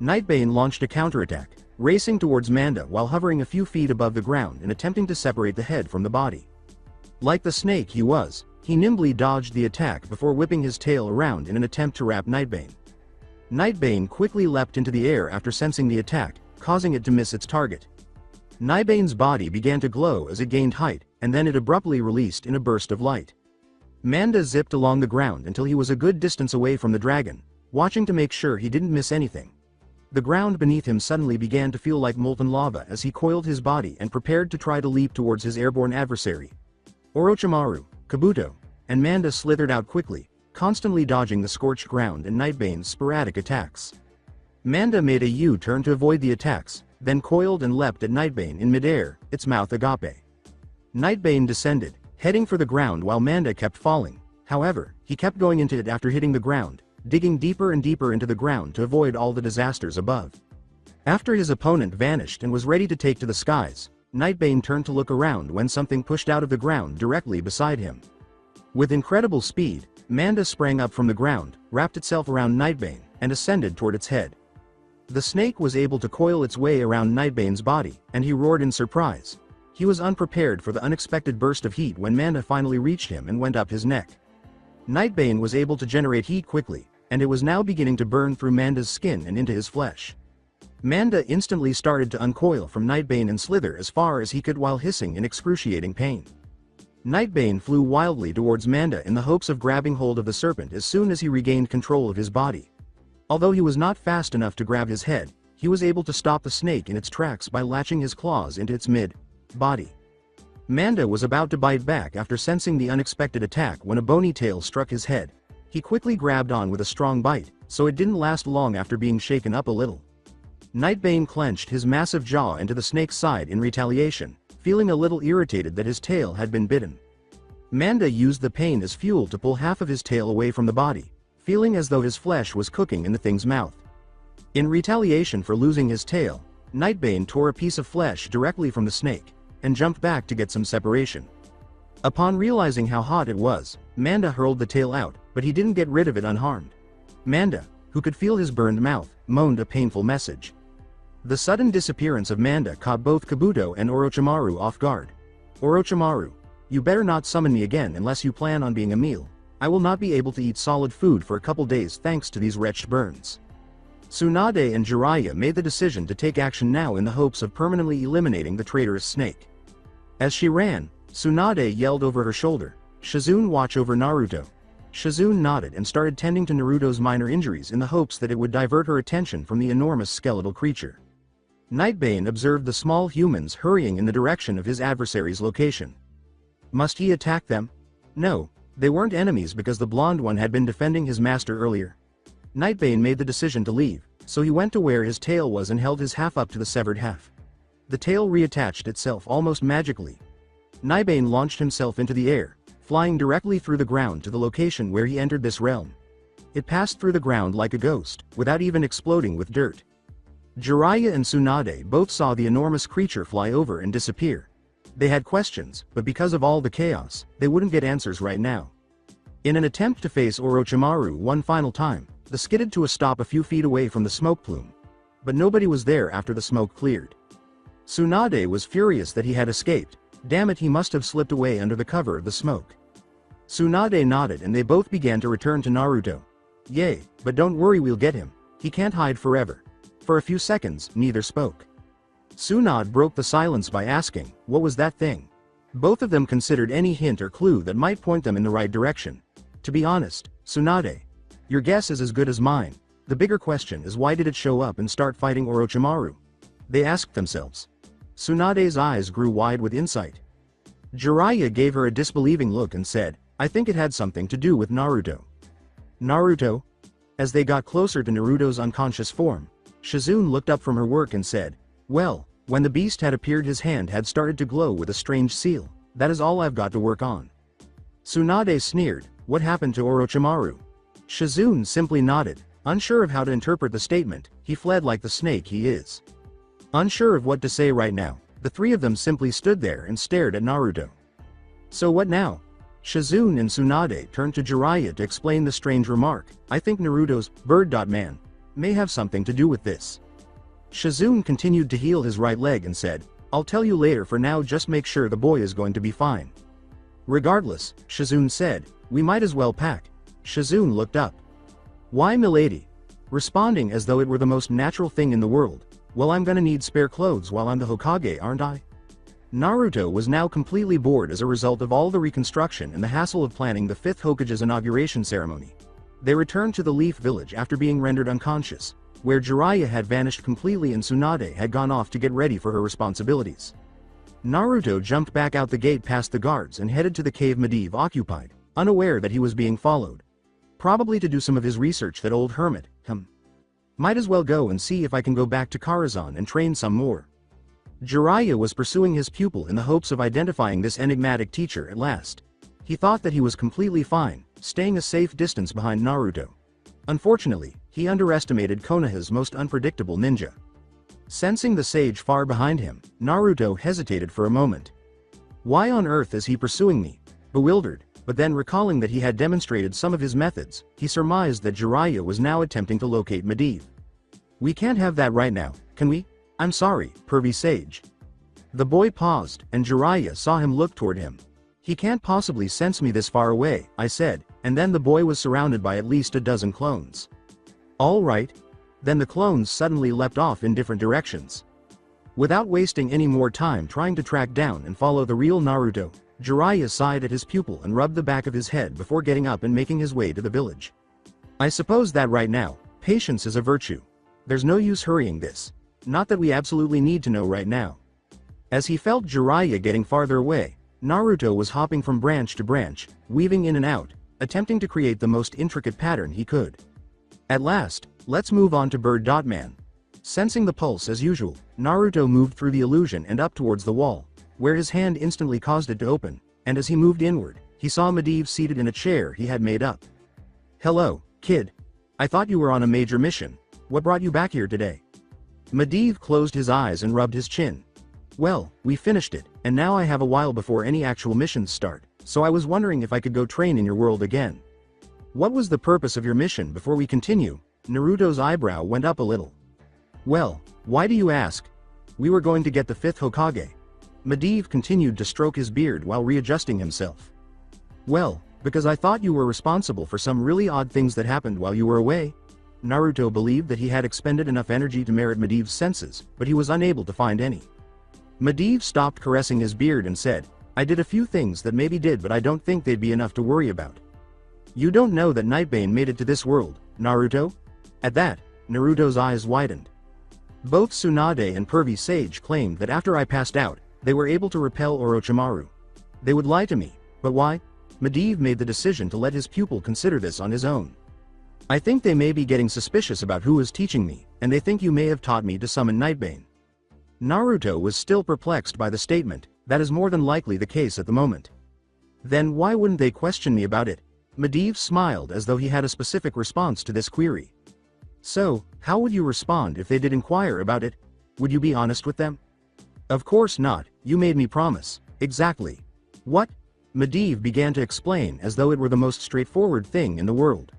Nightbane launched a counterattack, racing towards Manda while hovering a few feet above the ground and attempting to separate the head from the body. Like the snake he was, he nimbly dodged the attack before whipping his tail around in an attempt to wrap Nightbane. Nightbane quickly leapt into the air after sensing the attack, causing it to miss its target. Nightbane's body began to glow as it gained height, and then it abruptly released in a burst of light. Manda zipped along the ground until he was a good distance away from the dragon, watching to make sure he didn't miss anything. The ground beneath him suddenly began to feel like molten lava as he coiled his body and prepared to try to leap towards his airborne adversary. Orochimaru, Kabuto, and Manda slithered out quickly, constantly dodging the scorched ground and Nightbane's sporadic attacks. Manda made a U-turn to avoid the attacks, then coiled and leapt at Nightbane in midair, its mouth agape. Nightbane descended, heading for the ground while Manda kept falling. However, he kept going into it after hitting the ground, digging deeper and deeper into the ground to avoid all the disasters above. After his opponent vanished and was ready to take to the skies, Nightbane turned to look around when something pushed out of the ground directly beside him. With incredible speed, Manda sprang up from the ground, wrapped itself around Nightbane, and ascended toward its head. The snake was able to coil its way around Nightbane's body, and he roared in surprise. He was unprepared for the unexpected burst of heat when Manda finally reached him and went up his neck. Nightbane was able to generate heat quickly, and it was now beginning to burn through Manda's skin and into his flesh. Manda instantly started to uncoil from Nightbane and slither as far as he could while hissing in excruciating pain. Nightbane flew wildly towards Manda in the hopes of grabbing hold of the serpent as soon as he regained control of his body. Although he was not fast enough to grab his head, he was able to stop the snake in its tracks by latching his claws into its mid-body. Manda was about to bite back after sensing the unexpected attack when a bony tail struck his head. He quickly grabbed on with a strong bite, so it didn't last long after being shaken up a little. Nightbane clenched his massive jaw into the snake's side in retaliation, feeling a little irritated that his tail had been bitten. Manda used the pain as fuel to pull half of his tail away from the body, feeling as though his flesh was cooking in the thing's mouth. In retaliation for losing his tail, Nightbane tore a piece of flesh directly from the snake, and jumped back to get some separation. Upon realizing how hot it was, Manda hurled the tail out, but he didn't get rid of it unharmed. Manda, who could feel his burned mouth, moaned a painful message. The sudden disappearance of Manda caught both Kabuto and Orochimaru off guard. Orochimaru, you better not summon me again unless you plan on being a meal. I will not be able to eat solid food for a couple days thanks to these wretched burns. Tsunade and Jiraiya made the decision to take action now in the hopes of permanently eliminating the traitorous snake. As she ran, Tsunade yelled over her shoulder, "Shizune, watch over Naruto." Shizune nodded and started tending to Naruto's minor injuries in the hopes that it would divert her attention from the enormous skeletal creature. Nightbane observed the small humans hurrying in the direction of his adversary's location. Must he attack them? No, they weren't enemies because the blonde one had been defending his master earlier. Nightbane made the decision to leave, so he went to where his tail was and held his half up to the severed half. The tail reattached itself almost magically. Nightbane launched himself into the air, flying directly through the ground to the location where he entered this realm. It passed through the ground like a ghost, without even exploding with dirt. Jiraiya and Tsunade both saw the enormous creature fly over and disappear. They had questions, but because of all the chaos, they wouldn't get answers right now. In an attempt to face Orochimaru one final time, they skidded to a stop a few feet away from the smoke plume. But nobody was there after the smoke cleared. Tsunade was furious that he had escaped. Damn it, he must have slipped away under the cover of the smoke. Tsunade nodded and they both began to return to Naruto. Yay, but don't worry, we'll get him. He can't hide forever. For a few seconds, neither spoke. Tsunade broke the silence by asking, what was that thing? Both of them considered any hint or clue that might point them in the right direction. To be honest, Tsunade, your guess is as good as mine. The bigger question is, why did it show up and start fighting Orochimaru? They asked themselves. Tsunade's eyes grew wide with insight. Jiraiya gave her a disbelieving look and said, I think it had something to do with Naruto. Naruto? As they got closer to Naruto's unconscious form, Shizune looked up from her work and said, well, when the beast had appeared his hand had started to glow with a strange seal. That is all I've got to work on. Tsunade sneered, what happened to Orochimaru? Shizune simply nodded, unsure of how to interpret the statement. He fled like the snake he is. Unsure of what to say right now, the three of them simply stood there and stared at Naruto. So what now? Shizune and Tsunade turned to Jiraiya to explain the strange remark. I think Naruto's bird-man may have something to do with this. Shizune continued to heal his right leg and said, I'll tell you later, for now just make sure the boy is going to be fine. Regardless, Shizune said, we might as well pack. Shizune looked up. Why, milady? Responding as though it were the most natural thing in the world. Well, I'm gonna need spare clothes while I'm the Hokage, aren't I? Naruto was now completely bored as a result of all the reconstruction and the hassle of planning the 5th Hokage's inauguration ceremony. They returned to the Leaf Village after being rendered unconscious, where Jiraiya had vanished completely and Tsunade had gone off to get ready for her responsibilities. Naruto jumped back out the gate past the guards and headed to the cave Medivh occupied, unaware that he was being followed. Probably to do some of his research that old hermit, Might as well go and see if I can go back to Karazhan and train some more. Jiraiya was pursuing his pupil in the hopes of identifying this enigmatic teacher at last. He thought that he was completely fine, staying a safe distance behind Naruto. Unfortunately, he underestimated Konoha's most unpredictable ninja. Sensing the sage far behind him, Naruto hesitated for a moment. Why on earth is he pursuing me? Bewildered, but then recalling that he had demonstrated some of his methods, he surmised that Jiraiya was now attempting to locate Medivh. We can't have that right now, can we? I'm sorry, pervy sage. The boy paused, and Jiraiya saw him look toward him. He can't possibly sense me this far away, I said, and then the boy was surrounded by at least a dozen clones. All right. Then the clones suddenly leapt off in different directions. Without wasting any more time trying to track down and follow the real Naruto, Jiraiya sighed at his pupil and rubbed the back of his head before getting up and making his way to the village. I suppose that right now, patience is a virtue. There's no use hurrying this. Not that we absolutely need to know right now. As he felt Jiraiya getting farther away, Naruto was hopping from branch to branch, weaving in and out, attempting to create the most intricate pattern he could. At last, let's move on to Bird.Man. Sensing the pulse as usual, Naruto moved through the illusion and up towards the wall, where his hand instantly caused it to open, and as he moved inward, he saw Medivh seated in a chair he had made up. Hello, kid. I thought you were on a major mission. What brought you back here today? Medivh closed his eyes and rubbed his chin. Well, we finished it, and now I have a while before any actual missions start, so I was wondering if I could go train in your world again. What was the purpose of your mission before we continue? Naruto's eyebrow went up a little. Well, why do you ask? We were going to get the 5th Hokage. Medivh continued to stroke his beard while readjusting himself. Well, because I thought you were responsible for some really odd things that happened while you were away. Naruto believed that he had expended enough energy to merit Medivh's senses, but he was unable to find any. Medivh stopped caressing his beard and said, I did a few things that maybe did, but I don't think they'd be enough to worry about. You don't know that Nightbane made it to this world, Naruto? At that, Naruto's eyes widened. Both Tsunade and Pervy Sage claimed that after I passed out, they were able to repel Orochimaru. They would lie to me, but why? Medivh made the decision to let his pupil consider this on his own. I think they may be getting suspicious about who is teaching me, and they think you may have taught me to summon Nightbane. Naruto was still perplexed by the statement. That is more than likely the case at the moment. Then why wouldn't they question me about it? Medivh smiled as though he had a specific response to this query. So, how would you respond if they did inquire about it? Would you be honest with them? Of course not, you made me promise. Exactly. What? Medivh began to explain as though it were the most straightforward thing in the world.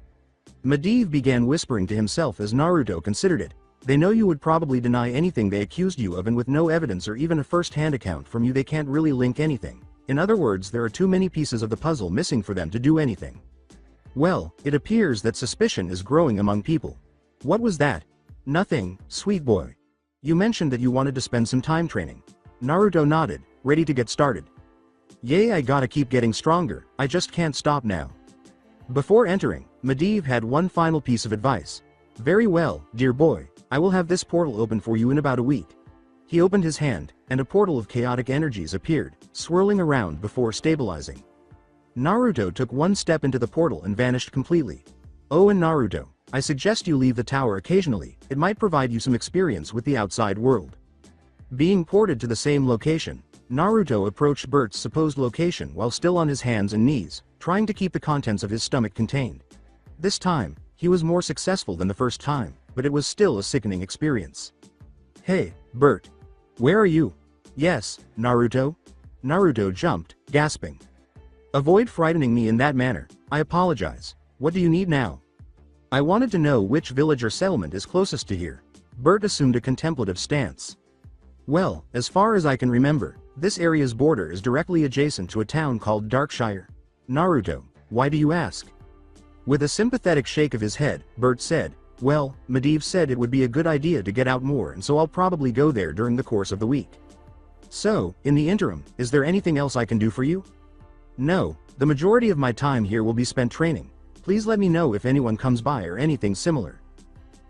Medivh began whispering to himself as Naruto considered it. They know you would probably deny anything they accused you of, and with no evidence or even a first-hand account from you they can't really link anything. In other words, there are too many pieces of the puzzle missing for them to do anything. Well, it appears that suspicion is growing among people. What was that? Nothing, sweet boy. You mentioned that you wanted to spend some time training. Naruto nodded, ready to get started. Yay, I gotta keep getting stronger, I just can't stop now. Before entering, Medivh had one final piece of advice. Very well, dear boy, I will have this portal open for you in about a week. He opened his hand, and a portal of chaotic energies appeared, swirling around before stabilizing. Naruto took one step into the portal and vanished completely. Oh, and Naruto, I suggest you leave the tower occasionally, it might provide you some experience with the outside world. Being ported to the same location, Naruto approached Bert's supposed location while still on his hands and knees, trying to keep the contents of his stomach contained. This time, he was more successful than the first time, but it was still a sickening experience. Hey, Bert. Where are you? Yes, Naruto. Naruto jumped, gasping. Avoid frightening me in that manner, I apologize. What do you need now? I wanted to know which village or settlement is closest to here. Bert assumed a contemplative stance. Well, as far as I can remember, this area's border is directly adjacent to a town called Darkshire. Naruto, why do you ask? With a sympathetic shake of his head, Bert said, well, Medivh said it would be a good idea to get out more, and so I'll probably go there during the course of the week. So, in the interim, is there anything else I can do for you? No, the majority of my time here will be spent training. Please let me know if anyone comes by or anything similar.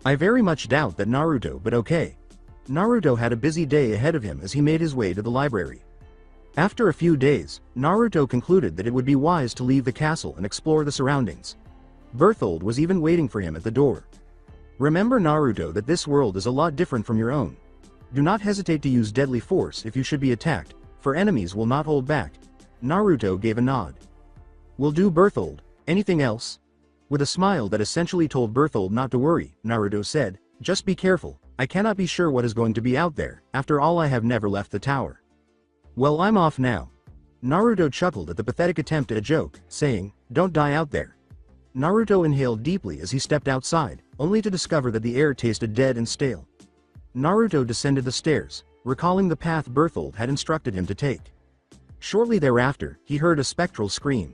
I very much doubt that Naruto, but okay. Naruto had a busy day ahead of him as he made his way to the library. After a few days, Naruto concluded that it would be wise to leave the castle and explore the surroundings. Berthold was even waiting for him at the door. Remember, Naruto, that this world is a lot different from your own. Do not hesitate to use deadly force if you should be attacked, for enemies will not hold back. Naruto gave a nod. Will do, Berthold. Anything else? With a smile that essentially told Berthold not to worry, Naruto said, just be careful, I cannot be sure what is going to be out there, after all I have never left the tower. Well, I'm off now. Naruto chuckled at the pathetic attempt at a joke, saying, don't die out there. Naruto inhaled deeply as he stepped outside, only to discover that the air tasted dead and stale. Naruto descended the stairs, recalling the path Berthold had instructed him to take. Shortly thereafter, he heard a spectral scream.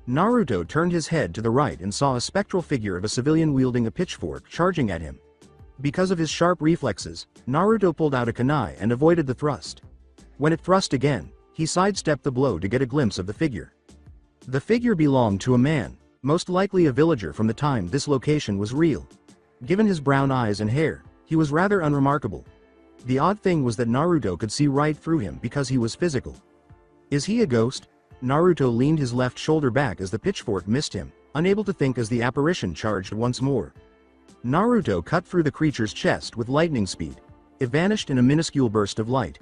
Naruto turned his head to the right and saw a spectral figure of a civilian wielding a pitchfork charging at him. Because of his sharp reflexes, Naruto pulled out a kunai and avoided the thrust. When it thrust again, he sidestepped the blow to get a glimpse of the figure. The figure belonged to a man, most likely a villager from the time this location was real. Given his brown eyes and hair, he was rather unremarkable. The odd thing was that Naruto could see right through him because he was physical. Is he a ghost? Naruto leaned his left shoulder back as the pitchfork missed him, unable to think as the apparition charged once more. Naruto cut through the creature's chest with lightning speed. It vanished in a minuscule burst of light.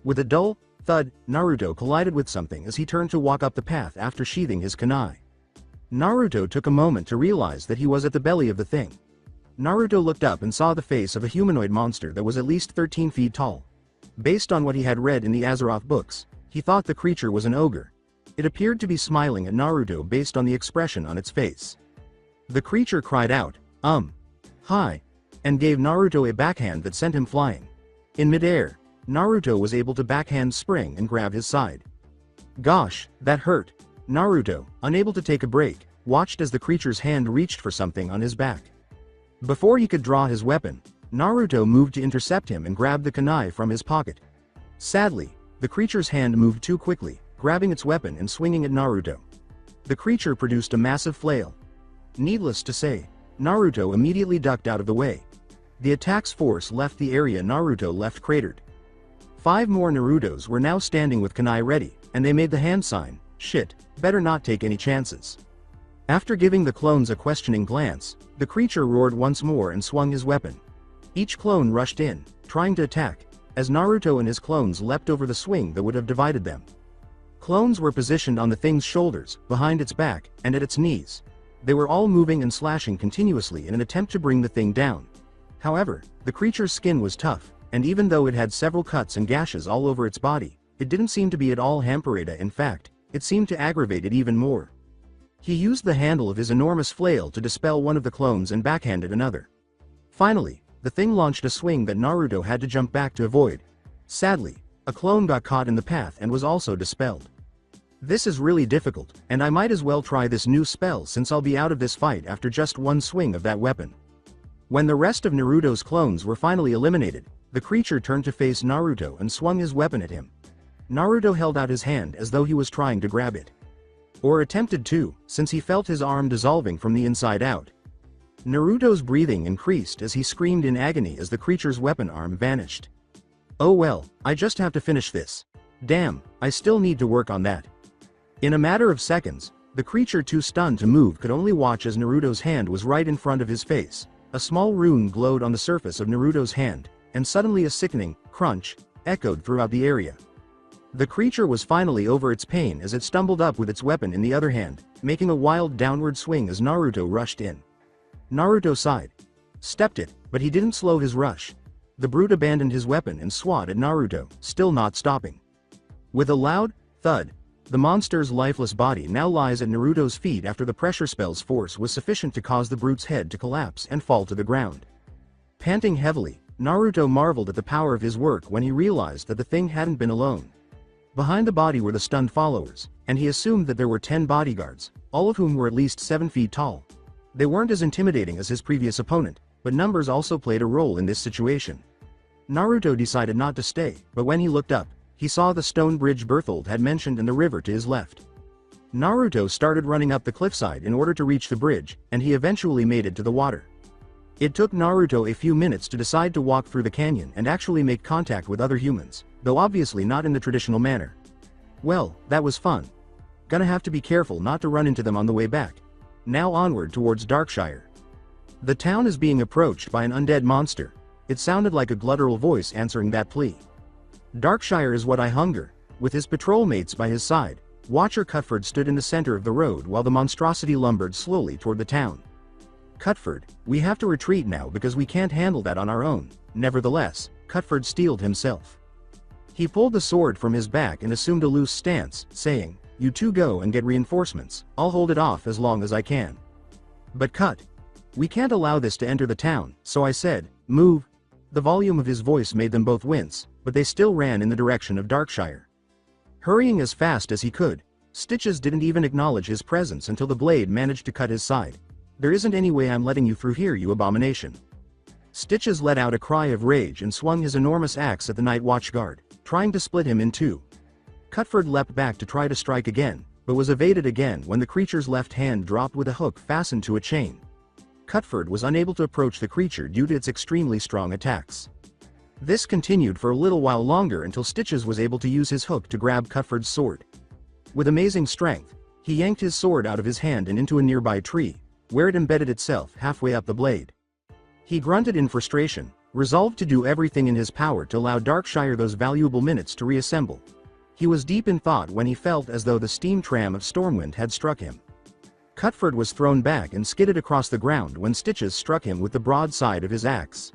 With a dull thud, Naruto collided with something as he turned to walk up the path after sheathing his kunai. Naruto took a moment to realize that he was at the belly of the thing. Naruto looked up and saw the face of a humanoid monster that was at least 13 feet tall. Based on what he had read in the Azeroth books, he thought the creature was an ogre. It appeared to be smiling at Naruto based on the expression on its face. The creature cried out, hi, and gave Naruto a backhand that sent him flying. In midair, Naruto was able to backhand spring and grab his side. Gosh, that hurt. Naruto, unable to take a break, watched as the creature's hand reached for something on his back. Before he could draw his weapon, Naruto moved to intercept him and grabbed the kunai from his pocket. Sadly, the creature's hand moved too quickly, grabbing its weapon and swinging at Naruto. The creature produced a massive flail. Needless to say, Naruto immediately ducked out of the way. The attack's force left the area Naruto left cratered. 5 more Narutos were now standing with kunai ready, and they made the hand sign, shit, better not take any chances. After giving the clones a questioning glance, the creature roared once more and swung his weapon. Each clone rushed in, trying to attack, as Naruto and his clones leapt over the swing that would have divided them. Clones were positioned on the thing's shoulders, behind its back, and at its knees. They were all moving and slashing continuously in an attempt to bring the thing down. However, the creature's skin was tough, and even though it had several cuts and gashes all over its body, it didn't seem to be at all hampered. In fact, it seemed to aggravate it even more. He used the handle of his enormous flail to dispel one of the clones and backhanded another. Finally, the thing launched a swing that Naruto had to jump back to avoid. Sadly, a clone got caught in the path and was also dispelled. This is really difficult, and I might as well try this new spell since I'll be out of this fight after just one swing of that weapon. When the rest of Naruto's clones were finally eliminated, the creature turned to face Naruto and swung his weapon at him. Naruto held out his hand as though he was trying to grab it. Or attempted to, since he felt his arm dissolving from the inside out. Naruto's breathing increased as he screamed in agony as the creature's weapon arm vanished. Oh well, I just have to finish this. Damn, I still need to work on that. In a matter of seconds, the creature too stunned to move could only watch as Naruto's hand was right in front of his face. A small rune glowed on the surface of Naruto's hand, and suddenly a sickening crunch echoed throughout the area. The creature was finally over its pain as it stumbled up with its weapon in the other hand, making a wild downward swing as Naruto rushed in. Naruto sighed. Stepped it, but he didn't slow his rush. The brute abandoned his weapon and swat at Naruto, still not stopping. With a loud thud, the monster's lifeless body now lies at Naruto's feet after the pressure spell's force was sufficient to cause the brute's head to collapse and fall to the ground. Panting heavily, Naruto marveled at the power of his work when he realized that the thing hadn't been alone. Behind the body were the stunned followers, and he assumed that there were 10 bodyguards, all of whom were at least 7 feet tall. They weren't as intimidating as his previous opponent, but numbers also played a role in this situation. Naruto decided not to stay, but when he looked up, he saw the stone bridge Berthold had mentioned in the river to his left. Naruto started running up the cliffside in order to reach the bridge, and he eventually made it to the water. It took Naruto a few minutes to decide to walk through the canyon and actually make contact with other humans, though obviously not in the traditional manner. Well, that was fun. Gonna have to be careful not to run into them on the way back. Now onward towards Darkshire. The town is being approached by an undead monster. It sounded like a guttural voice answering that plea. Darkshire is what I hunger. With his patrol mates by his side, Watcher Cuthford stood in the center of the road while the monstrosity lumbered slowly toward the town. Cuthford, we have to retreat now because we can't handle that on our own. Nevertheless, Cuthford steeled himself. He pulled the sword from his back and assumed a loose stance, saying, You two go and get reinforcements, I'll hold it off as long as I can. But cut. We can't allow this to enter the town, so I said, move. The volume of his voice made them both wince, but they still ran in the direction of Darkshire. Hurrying as fast as he could, Stitches didn't even acknowledge his presence until the blade managed to cut his side. There isn't any way I'm letting you through here, you abomination. Stitches let out a cry of rage and swung his enormous axe at the night watch guard, trying to split him in two. Cutford leapt back to try to strike again, but was evaded again when the creature's left hand dropped with a hook fastened to a chain. Cutford was unable to approach the creature due to its extremely strong attacks. This continued for a little while longer until Stitches was able to use his hook to grab Cutford's sword. With amazing strength, he yanked his sword out of his hand and into a nearby tree, where it embedded itself halfway up the blade. He grunted in frustration, resolved to do everything in his power to allow Darkshire those valuable minutes to reassemble. He was deep in thought when he felt as though the steam tram of Stormwind had struck him. Cutford was thrown back and skidded across the ground when Stitches struck him with the broadside of his axe.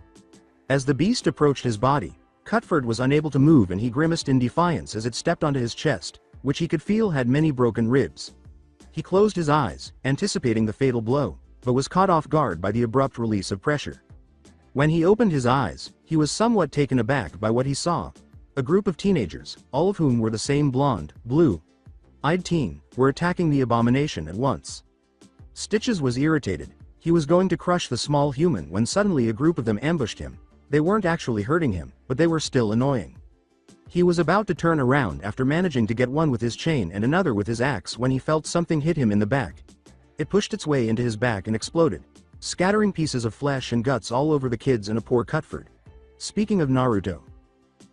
As the beast approached his body, Cutford was unable to move and he grimaced in defiance as it stepped onto his chest, which he could feel had many broken ribs. He closed his eyes, anticipating the fatal blow, but was caught off guard by the abrupt release of pressure. When he opened his eyes, he was somewhat taken aback by what he saw. A group of teenagers, all of whom were the same blonde, blue-eyed teen, were attacking the abomination at once. Stitches was irritated. He was going to crush the small human when suddenly a group of them ambushed him. They weren't actually hurting him, but they were still annoying. He was about to turn around after managing to get one with his chain and another with his axe when he felt something hit him in the back. It pushed its way into his back and exploded, scattering pieces of flesh and guts all over the kids and a poor Cutford. Speaking of Naruto.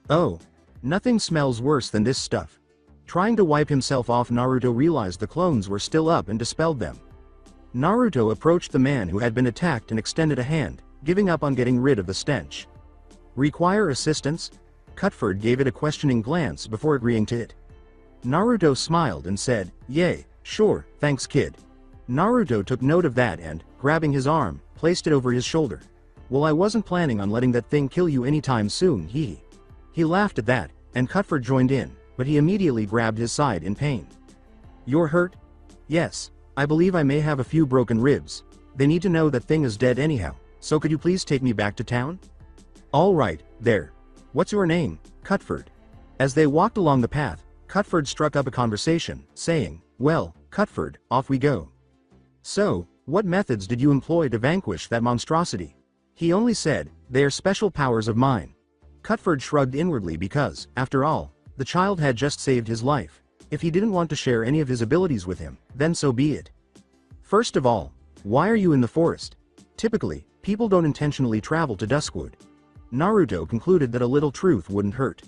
Oh. Nothing smells worse than this stuff. Trying to wipe himself off, Naruto realized the clones were still up and dispelled them. Naruto approached the man who had been attacked and extended a hand, giving up on getting rid of the stench. Require assistance? Cutford gave it a questioning glance before agreeing to it. Naruto smiled and said, "Yay, sure, thanks kid." Naruto took note of that and, grabbing his arm, placed it over his shoulder. "Well, I wasn't planning on letting that thing kill you anytime soon, hee." He laughed at that, and Cutford joined in, but he immediately grabbed his side in pain. "You're hurt?" "Yes, I believe I may have a few broken ribs. They need to know that thing is dead anyhow, so could you please take me back to town?" "All right, there. What's your name, Cutford?" As they walked along the path, Cutford struck up a conversation, saying, "Well, Cutford, off we go. So, what methods did you employ to vanquish that monstrosity?" He only said, "They are special powers of mine." Cutford shrugged inwardly because, after all, the child had just saved his life. If he didn't want to share any of his abilities with him, then so be it. "First of all, why are you in the forest? Typically, people don't intentionally travel to Duskwood." Naruto concluded that a little truth wouldn't hurt.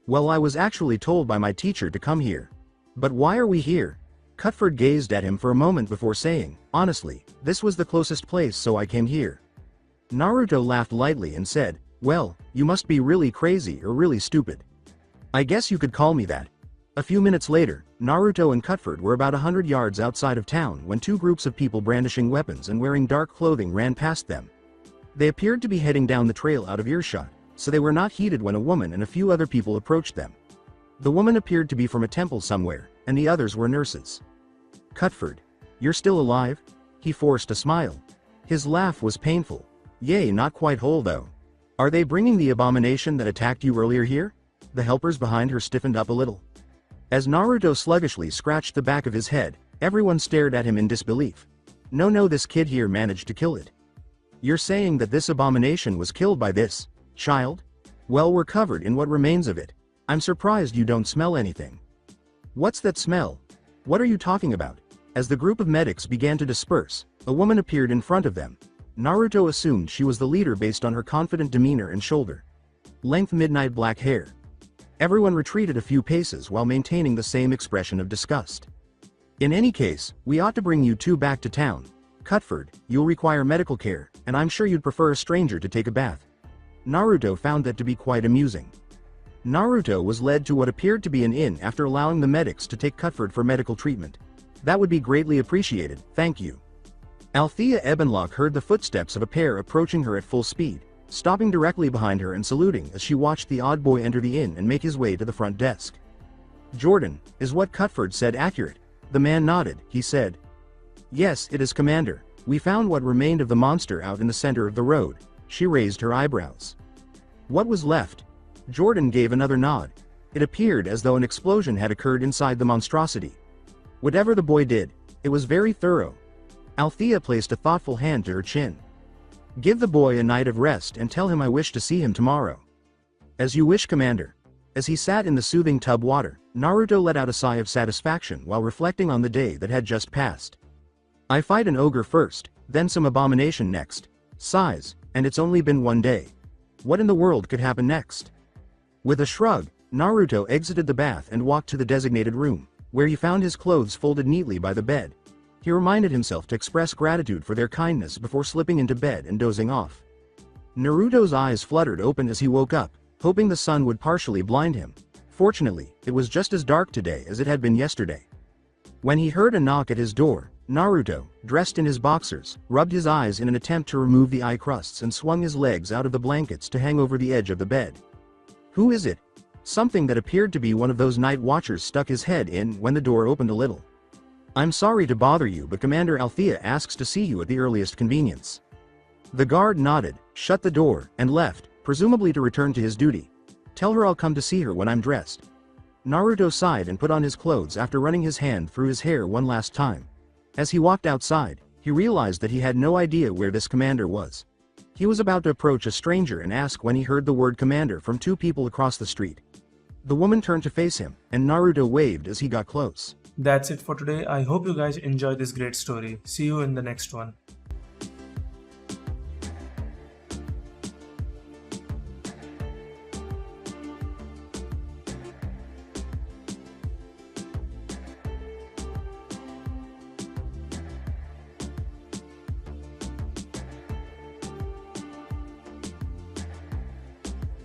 "Well, I was actually told by my teacher to come here." "But why are we here?" Cutford gazed at him for a moment before saying, "Honestly, this was the closest place, so I came here." Naruto laughed lightly and said, "Well, you must be really crazy or really stupid. I guess you could call me that." A few minutes later, Naruto and Cutford were about 100 yards outside of town when two groups of people brandishing weapons and wearing dark clothing ran past them. They appeared to be heading down the trail out of earshot, so they were not heeded when a woman and a few other people approached them. The woman appeared to be from a temple somewhere, and the others were nurses. "Cutford, you're still alive?" He forced a smile. His laugh was painful. "Yay, not quite whole though. Are they bringing the abomination that attacked you earlier here?" The helpers behind her stiffened up a little. As Naruto sluggishly scratched the back of his head, everyone stared at him in disbelief. No, this kid here managed to kill it." "You're saying that this abomination was killed by this child?" "Well, we're covered in what remains of it. I'm surprised you don't smell anything." "What's that smell? What are you talking about?" As the group of medics began to disperse, a woman appeared in front of them. Naruto assumed she was the leader based on her confident demeanor and shoulder-length midnight black hair. Everyone retreated a few paces while maintaining the same expression of disgust. "In any case, we ought to bring you two back to town. Cutford, you'll require medical care, and I'm sure you'd prefer a stranger to take a bath." Naruto found that to be quite amusing. Naruto was led to what appeared to be an inn after allowing the medics to take Cutford for medical treatment. "That would be greatly appreciated, thank you." Althea Ebenlock heard the footsteps of a pair approaching her at full speed, stopping directly behind her and saluting as she watched the odd boy enter the inn and make his way to the front desk. "Jordan, is what Cutford said accurate?" The man nodded. He said, "Yes, it is, Commander. We found what remained of the monster out in the center of the road. She raised her eyebrows. What was left? Jordan gave another nod. It appeared as though an explosion had occurred inside the monstrosity. Whatever the boy did, it was very thorough. Althea placed a thoughtful hand to her chin. Give the boy a night of rest and tell him I wish to see him tomorrow. As you wish, Commander. As he sat in the soothing tub water, Naruto let out a sigh of satisfaction while reflecting on the day that had just passed. I fight an ogre first, then some abomination next. Sighs, and it's only been one day. What in the world could happen next? With a shrug, Naruto exited the bath and walked to the designated room, where he found his clothes folded neatly by the bed. He reminded himself to express gratitude for their kindness before slipping into bed and dozing off. Naruto's eyes fluttered open as he woke up, hoping the sun would partially blind him. Fortunately, it was just as dark today as it had been yesterday. When he heard a knock at his door, Naruto, dressed in his boxers, rubbed his eyes in an attempt to remove the eye crusts and swung his legs out of the blankets to hang over the edge of the bed. Who is it? Something that appeared to be one of those night watchers stuck his head in when the door opened a little. I'm sorry to bother you, but Commander Althea asks to see you at the earliest convenience. The guard nodded, shut the door, and left, presumably to return to his duty. Tell her I'll come to see her when I'm dressed. Naruto sighed and put on his clothes after running his hand through his hair one last time. As he walked outside, he realized that he had no idea where this commander was. He was about to approach a stranger and ask when he heard the word commander from two people across the street. The woman turned to face him, and Naruto waved as he got close. That's it for today. I hope you guys enjoyed this great story. See you in the next one.